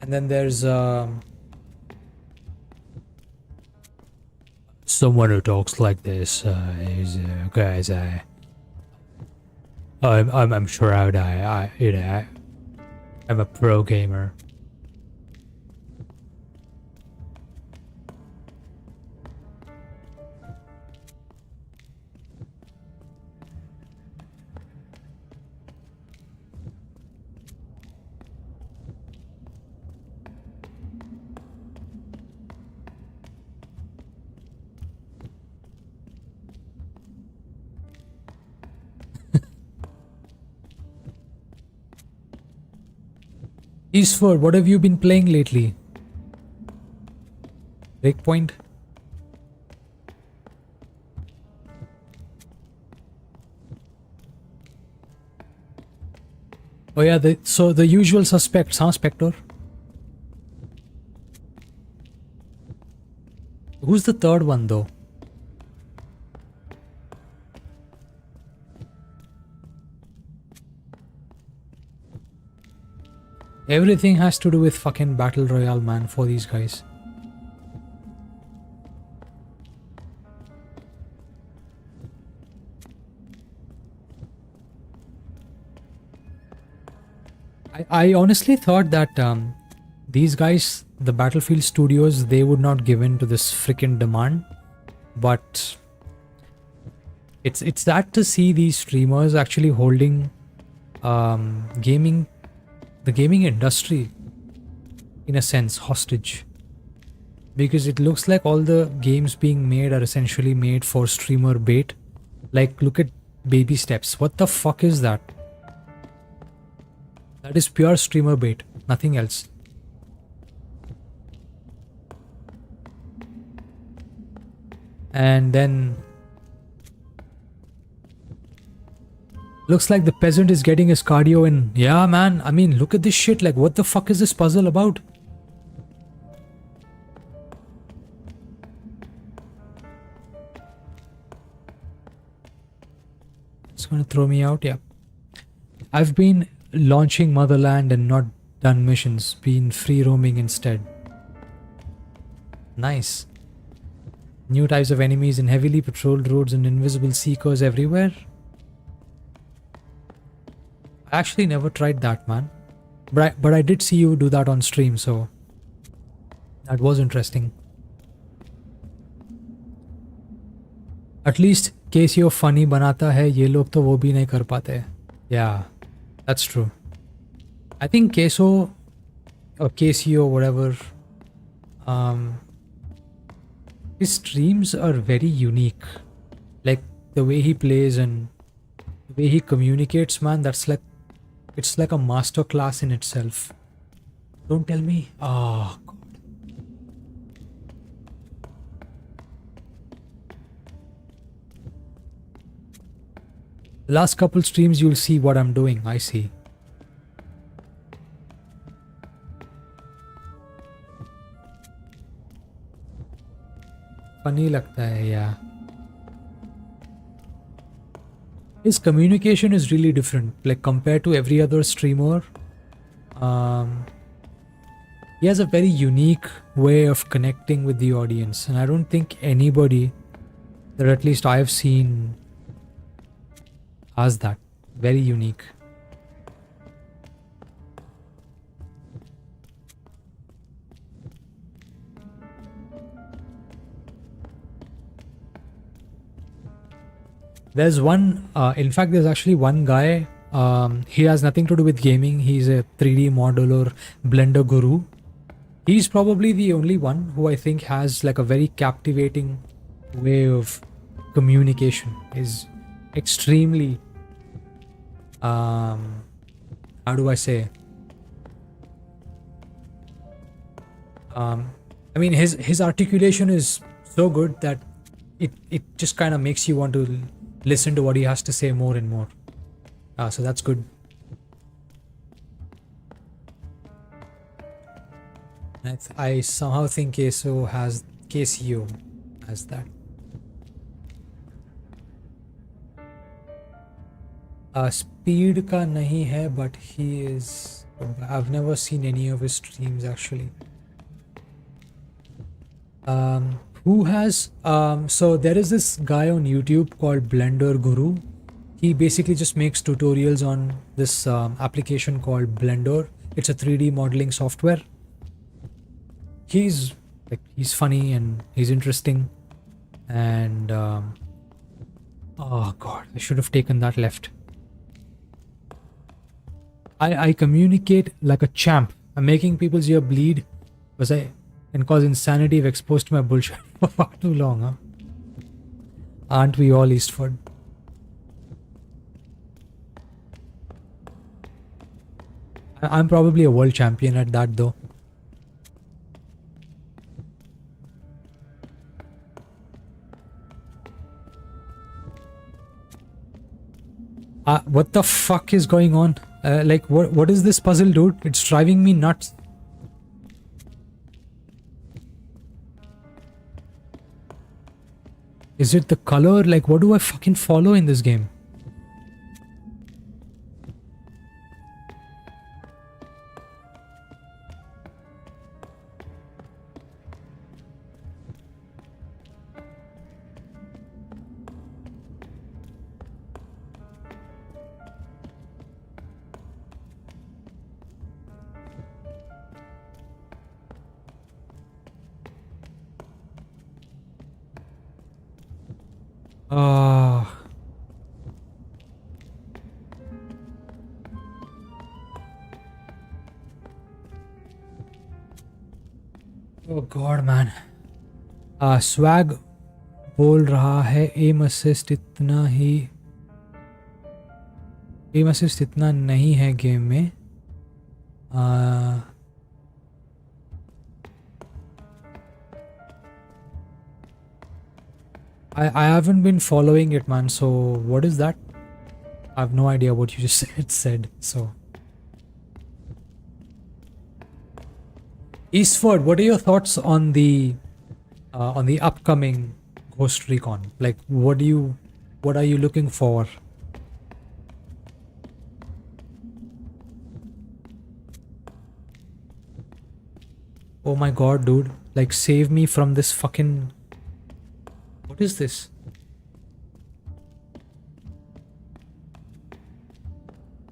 And then there's someone who talks like this is guys. I'm proud. I'm a pro gamer. Eastford, what have you been playing lately? Breakpoint? Oh yeah, so the usual suspects, huh, Spectre? Who's the third one though? Everything has to do with fucking Battle Royale, man, for these guys. I honestly thought that these guys, the Battlefield studios, they would not give in to this freaking demand. But it's sad to see these streamers actually holding the gaming industry in a sense hostage, because it looks like all the games being made are essentially made for streamer bait. Like, look at Baby Steps. What the fuck is that? That is pure streamer bait, nothing else. And then looks like the peasant is getting his cardio in. Yeah, man. I mean, look at this shit. Like, what the fuck is this puzzle about? It's gonna throw me out, yeah. I've been launching Motherland and not done missions. Been free roaming instead. Nice. New types of enemies in heavily patrolled roads and invisible seekers everywhere. I actually never tried that, man. But I did see you do that on stream, so that was interesting. At least KCO funny banata hai, ye log to wo bhi nahi kar pate. Yeah, that's true. I think KCO or KCO, whatever, his streams are very unique. Like the way he plays and the way he communicates, man, that's like, it's like a master class in itself. Don't tell me. Oh, God. The last couple streams you'll see what I'm doing. I see. Funny लगता है, yeah. His communication is really different, like compared to every other streamer. He has a very unique way of connecting with the audience, and I don't think anybody that at least I've seen has that. Very unique. There's one, in fact, there's actually one guy. He has nothing to do with gaming. He's a 3D modeler, Blender guru. He's probably the only one who I think has like a very captivating way of communication. Is extremely, how do I say? I mean, his articulation is so good that it just kind of makes you want to listen to what he has to say more and more. So that's good. I somehow think KSO has KCO has that. Speed का नहीं है, but he is. I've never seen any of his streams actually. Who has so there is this guy on YouTube called Blender Guru. He basically just makes tutorials on this application called Blender. It's a 3D modeling software. He's funny and he's interesting, and oh god, I should have taken that left. I communicate like a champ. I'm making people's ear bleed because I can cause insanity if exposed to my bullshit for far too long, huh? Aren't we all, Eastford? I'm probably a world champion at that though. What the fuck is going on? Like, what is this puzzle, dude? It's driving me nuts. Is it the color? Like, what do I fucking follow in this game? Oh god, man. Swag बोल रहा है M assist इतना नहीं है game में. I haven't been following it, man. So what is that? I have no idea what you just said. So Eastford, what are your thoughts on the upcoming Ghost Recon? Like, what are you looking for? Oh my god, dude! Like, save me from this fucking. What is this?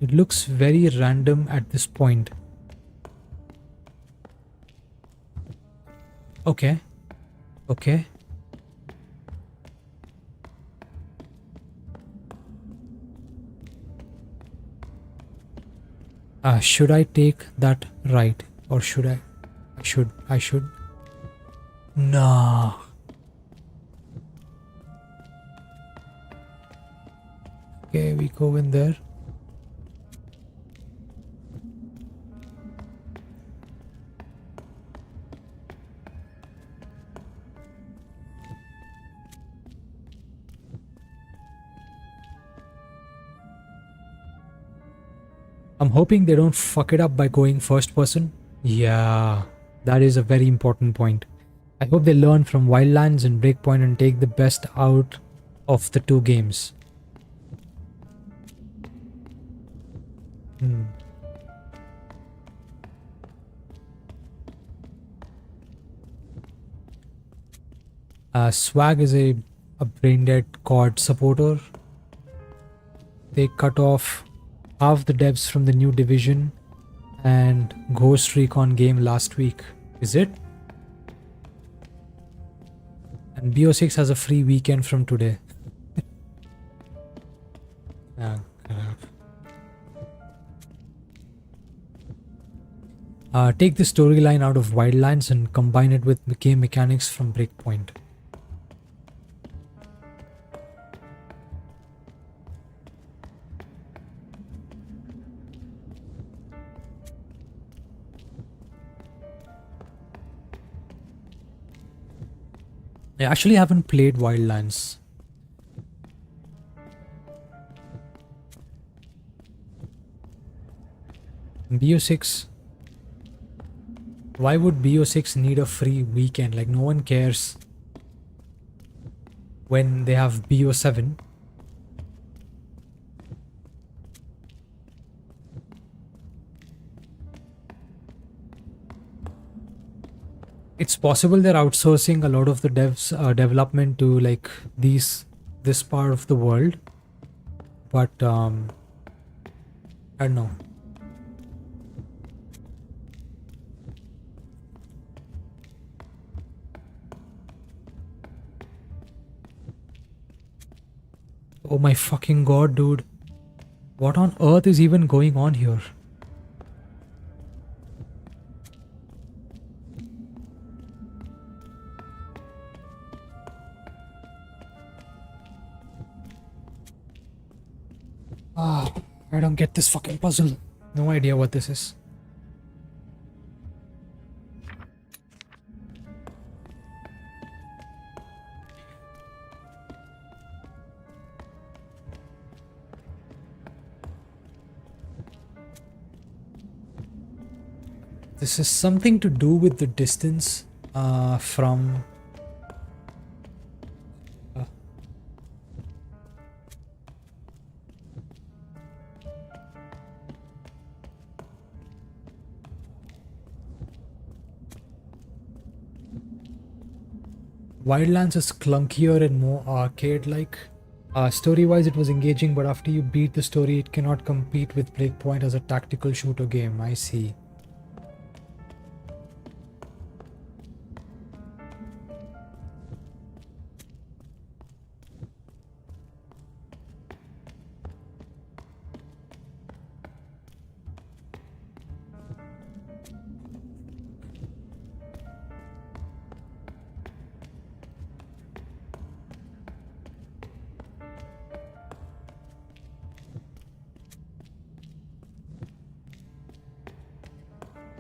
It looks very random at this point. Okay. Okay. Should I take that right? Or should I? I should. Nah. Okay, we go in there. I'm hoping they don't fuck it up by going first person. Yeah, that is a very important point. I hope they learn from Wildlands and Breakpoint and take the best out of the two games. Swag is a brain dead COD supporter. They cut off half the devs from the new division and Ghost Recon game last week. Is it? And BO6 has a free weekend from today. Ah, crap. Take the storyline out of Wildlands and combine it with game mechanics from Breakpoint. I actually haven't played Wildlands. BO6. Why would BO6 need a free weekend? Like, no one cares when they have BO7. It's possible they're outsourcing a lot of the devs development to like this part of the world, but I don't know. Oh my fucking god, dude. What on earth is even going on here? Ah, I don't get this fucking puzzle. No idea what this is. This is something to do with the distance from Wildlands is clunkier and more arcade-like. Story-wise, it was engaging, but after you beat the story, it cannot compete with Breakpoint as a tactical shooter game. I see.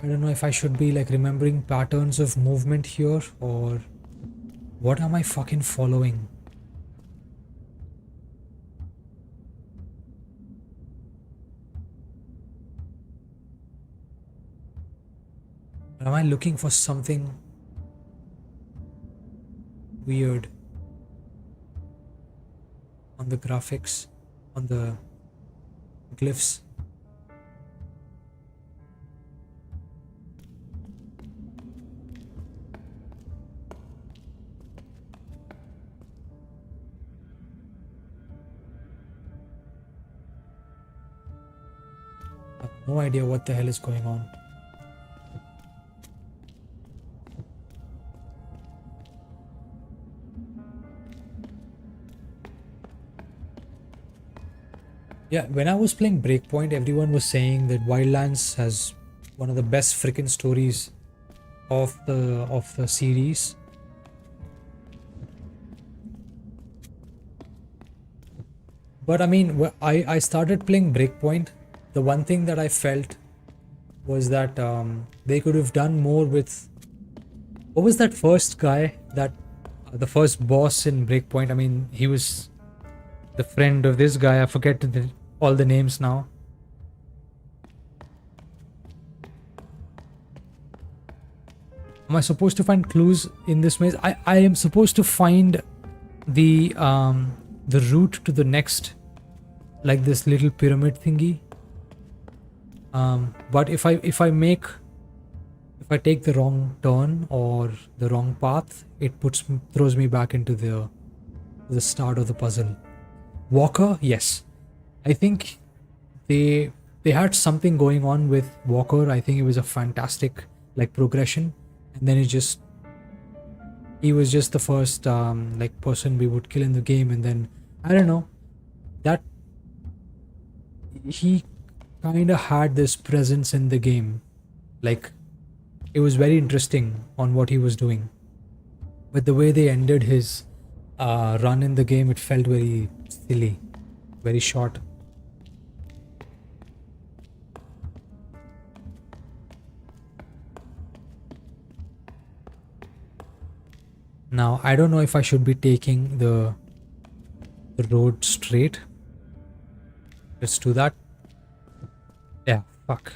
I don't know if I should be like remembering patterns of movement here or what am I fucking following? Am I looking for something weird on the graphics, on the glyphs? I have no idea what the hell is going on. Yeah, when I was playing Breakpoint, everyone was saying that Wildlands has one of the best freaking stories of the series. But I mean, I started playing Breakpoint. The one thing that I felt was that they could have done more with what was that first guy that the first boss in Breakpoint. I mean, he was the friend of this guy. I forget all the names now. Am I supposed to find clues in this maze? I am supposed to find the route to the next, like this little pyramid thingy. But if I make if I take the wrong turn or the wrong path, it throws me back into the start of the puzzle. Walker, yes. I think they they had something going on with Walker. I think it was a fantastic like progression, and then he was just the first like person we would kill in the game, and then I don't know that he kind of had this presence in the game. Like it was very interesting on what he was doing, but the way they ended his run in the game, it felt very silly, very short. Now I don't know if I should be taking the road straight. Let's do that. Yeah, fuck.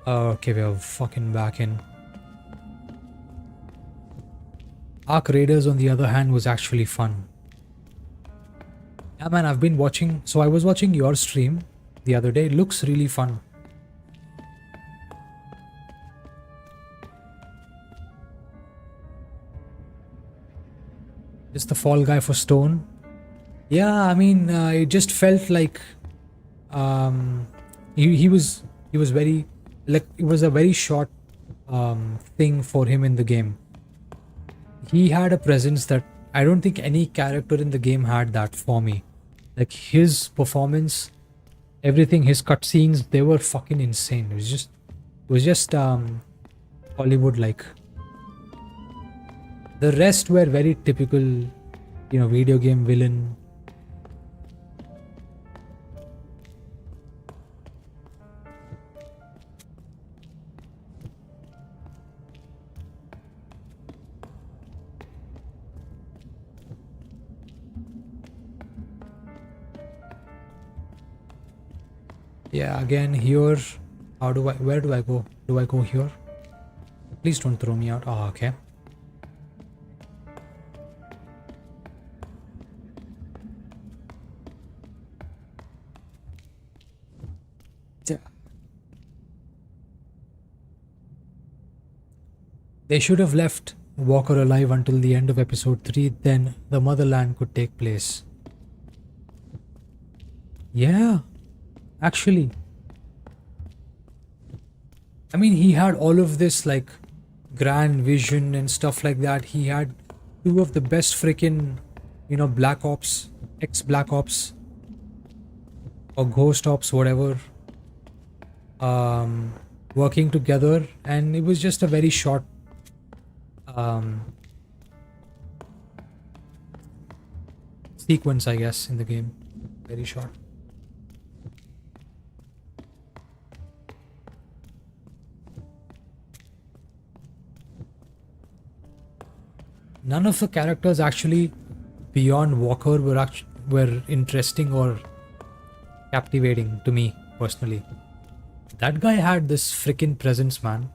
Okay, we're fucking back in. Ark Raiders, on the other hand, was actually fun. Yeah, man, I've been watching. So I was watching your stream the other day. It looks really fun. Just the fall guy for stone. Yeah, I mean, it just felt like um, he was very like it was a very short thing for him in the game. He had a presence that I don't think any character in the game had that for me. Like his performance, everything, his cutscenes, they were fucking insane. It was just Hollywood like. The rest were very typical, video game villain. Yeah, again here. Where do I go? Do I go here? Please don't throw me out. Oh, okay. Yeah. They should have left Walker alive until the end of episode 3, then the motherland could take place. Yeah, actually. I mean, he had all of this like grand vision and stuff like that. He had two of the best freaking, Black Ops, ex Black Ops, or Ghost Ops, whatever, um, working together, and it was just a very short um, sequence, I guess, in the game. Very short. None of the characters actually beyond Walker were interesting or captivating to me personally. That guy had this freaking presence, man.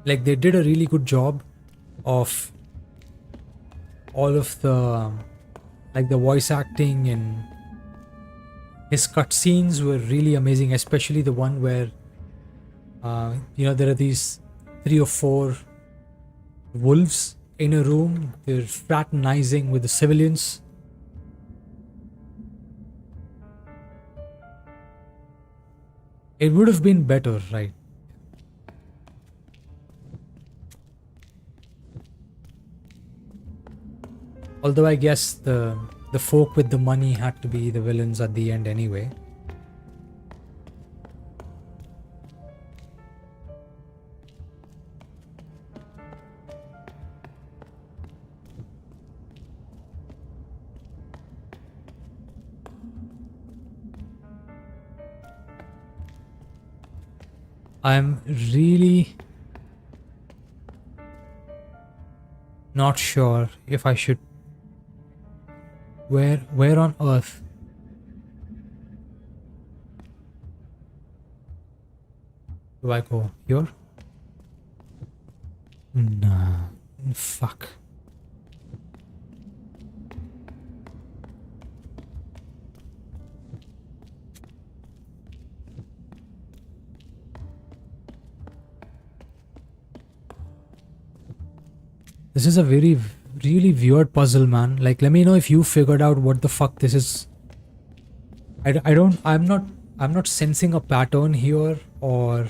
Like they did a really good job of all of the like the voice acting, and his cutscenes were really amazing, especially the one where there are these 3 or 4 wolves in a room. They're fraternizing with the civilians. It would have been better, right? Although I guess the folk with the money had to be the villains at the end anyway. I'm really not sure if I should. Where on earth? Do I go here? Nah. Fuck. This is a really weird puzzle, man. Like, let me know if you figured out what the fuck this is. I don't, I'm not sensing a pattern here, or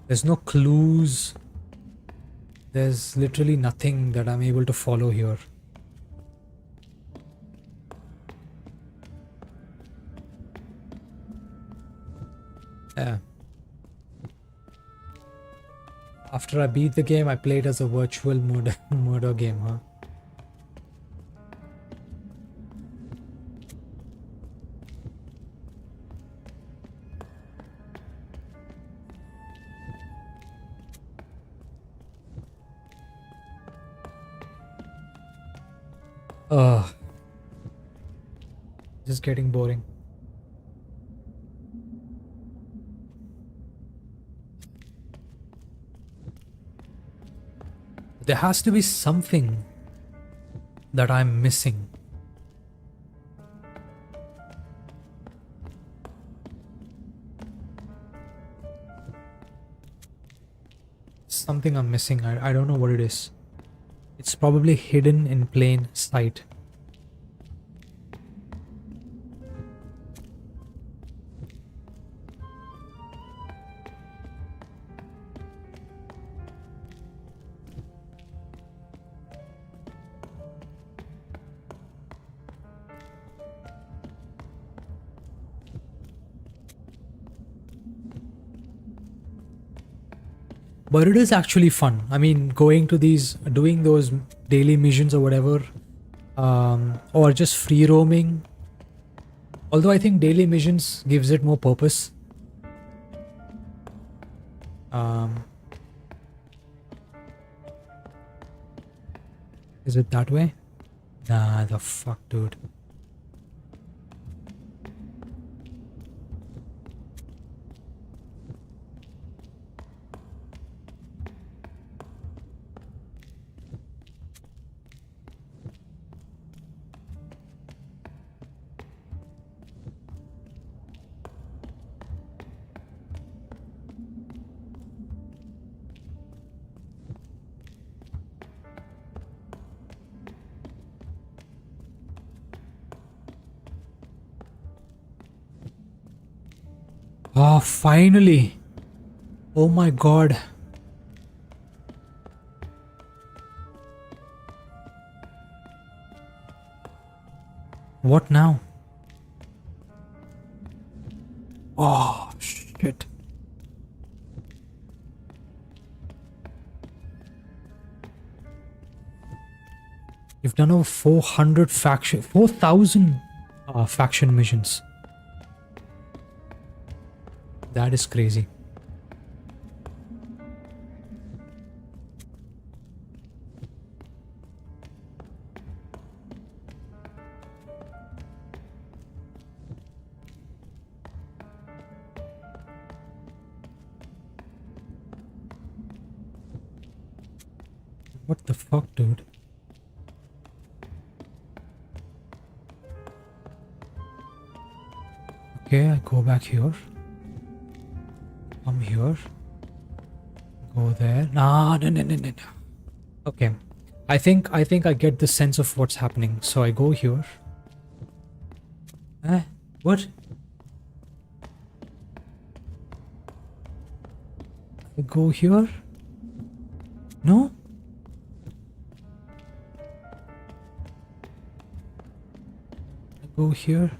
there's no clues. There's literally nothing that I'm able to follow here. Yeah. After I beat the game, I played as a virtual murder game, huh? Ugh. Just getting boring. There has to be something that I'm missing. Something I'm missing. I don't know what it is. It's probably hidden in plain sight. But it is actually fun. I mean, going to these, doing those daily missions or whatever, or just free roaming. Although I think daily missions gives it more purpose. Um, is it that way? Nah, the fuck, dude. Oh, finally. Oh my god. What now? Oh, shit. You've done over 4,000 faction missions. That is crazy. What the fuck, dude? Okay, I go back here. Come here. Go there. Nah, no, no, no, no, no. Okay. I think I get the sense of what's happening. So I go here. What? I go here? No? I go here.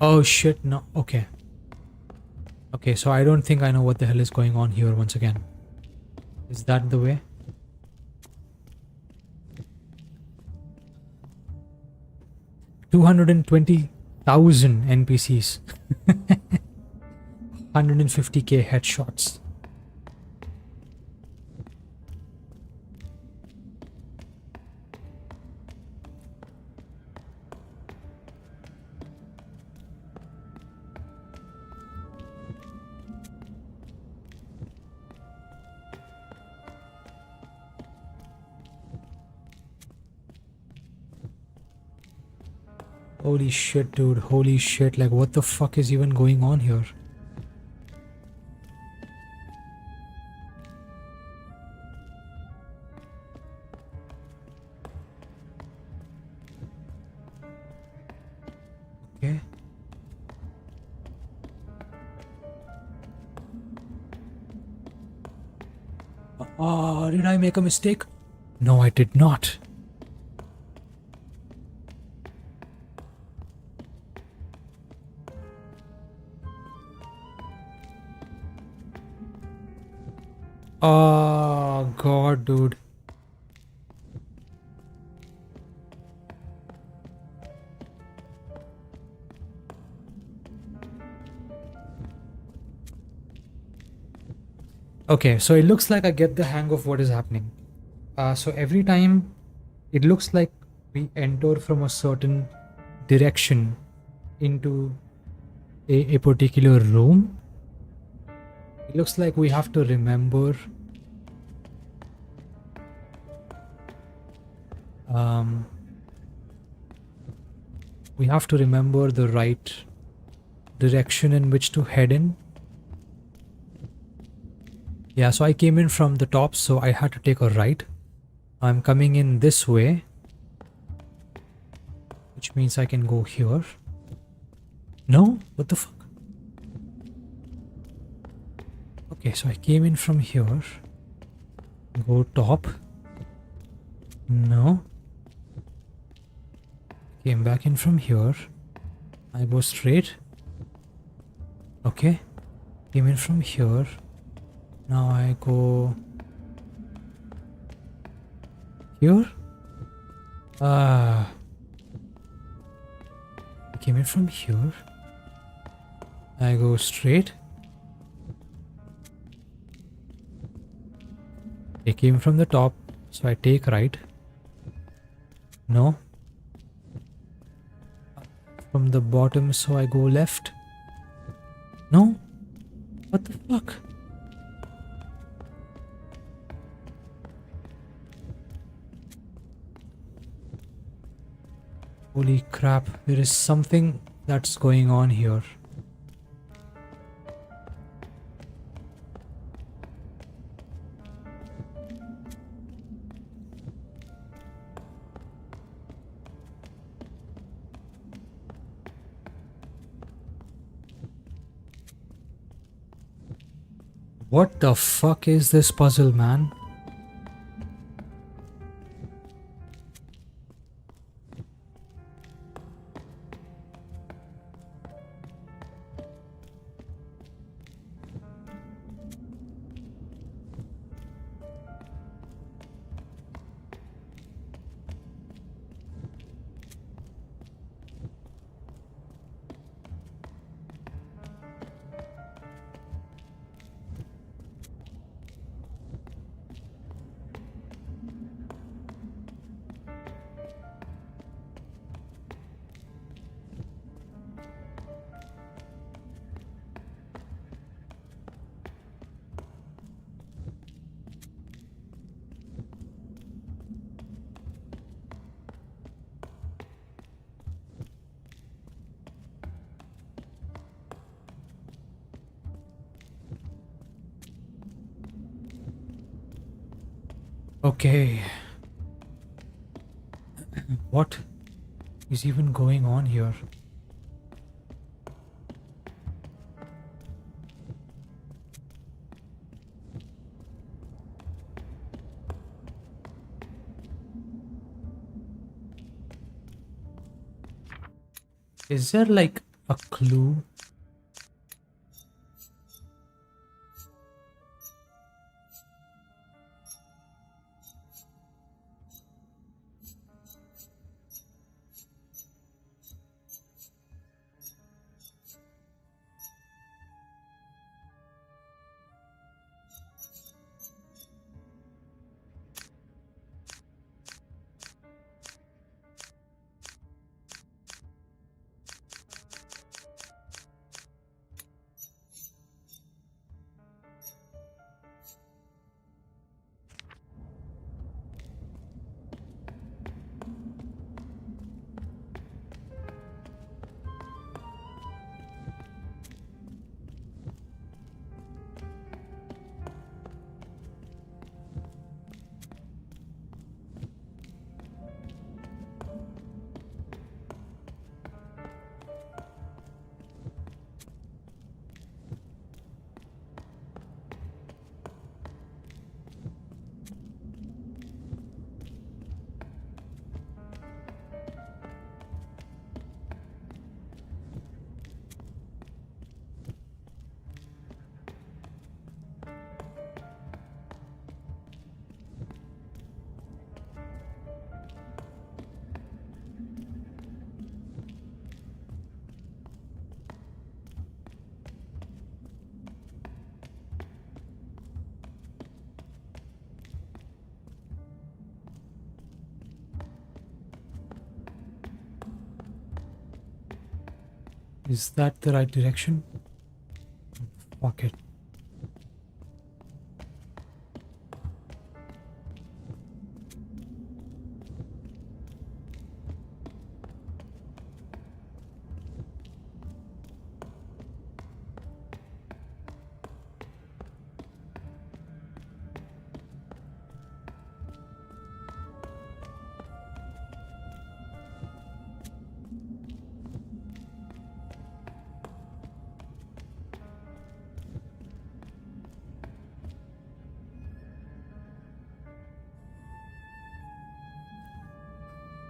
Oh shit, no. Okay. Okay, so I don't think I know what the hell is going on here once again. Is that the way? $220,000 NPCs. 150k headshots. Holy shit, dude. Holy shit. Like, what the fuck is even going on here? Okay. Oh, did I make a mistake? No, I did not. Oh, God, dude. Okay, so it looks like I get the hang of what is happening. So every time it looks like we enter from a certain direction into a particular room, it looks like we have to remember um, the right direction in which to head in. Yeah, so I came in from the top, so I had to take a right. I'm coming in this way, which means I can go here. No? What the fuck? Okay, so I came in from here. Go top. No. Came back in from here. I go straight. Okay. Came in from here. Now I go here. I came in from here. I go straight. I came from the top, so I take right. No. From the bottom, so I go left. No. What the fuck? Holy crap, there is something that's going on here. What the fuck is this puzzle, man? Okay. What is even going on here? Is there like a clue? Is that the right direction? Fuck it.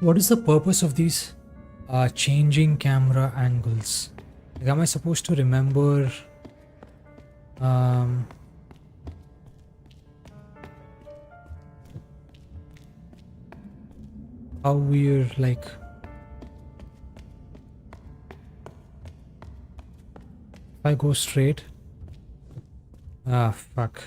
What is the purpose of these changing camera angles? Like, am I supposed to remember um, how we're like if I go straight? Ah, fuck.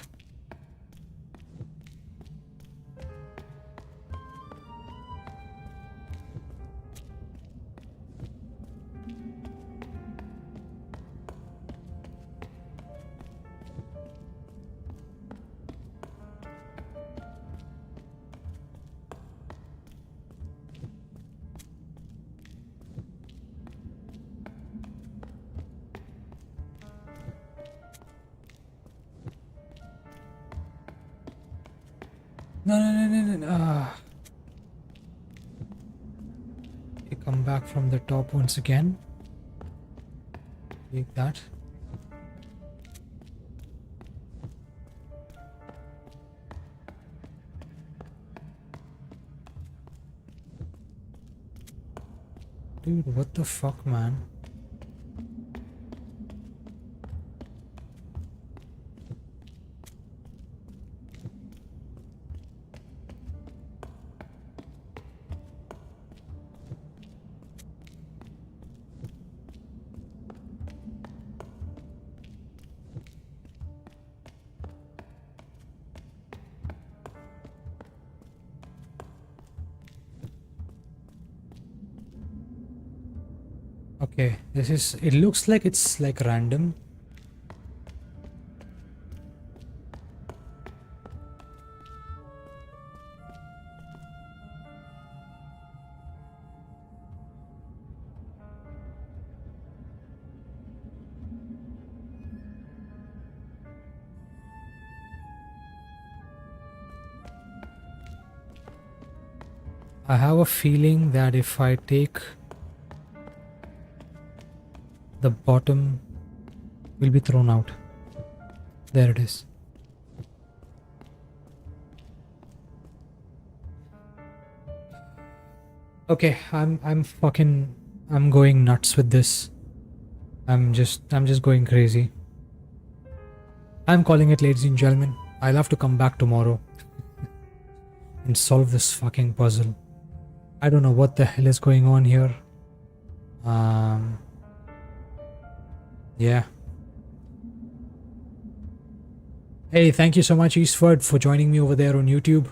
No. Ah. You come back from the top once again. Take that. Dude, what the fuck, man? Okay, this is, it looks like it's like random. I have a feeling that if I take the bottom will be thrown out. There it is. Okay, I'm going nuts with this. I'm just going crazy. I'm calling it, ladies and gentlemen. I'll have to come back tomorrow and solve this fucking puzzle. I don't know what the hell is going on here. Yeah. Hey, thank you so much, Eastward, for joining me over there on YouTube.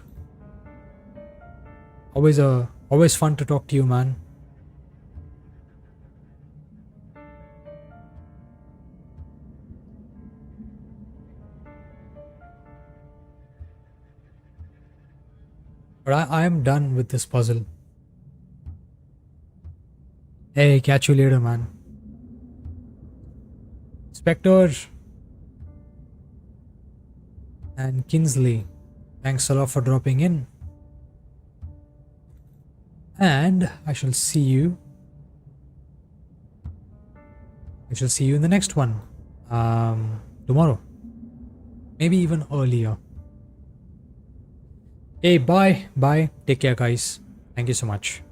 Always fun to talk to you, man. But I am done with this puzzle. Hey, catch you later, man. Spectre and Kinsley, thanks a lot for dropping in. And I shall see you in the next one. Tomorrow. Maybe even earlier. Hey, bye. Take care, guys. Thank you so much.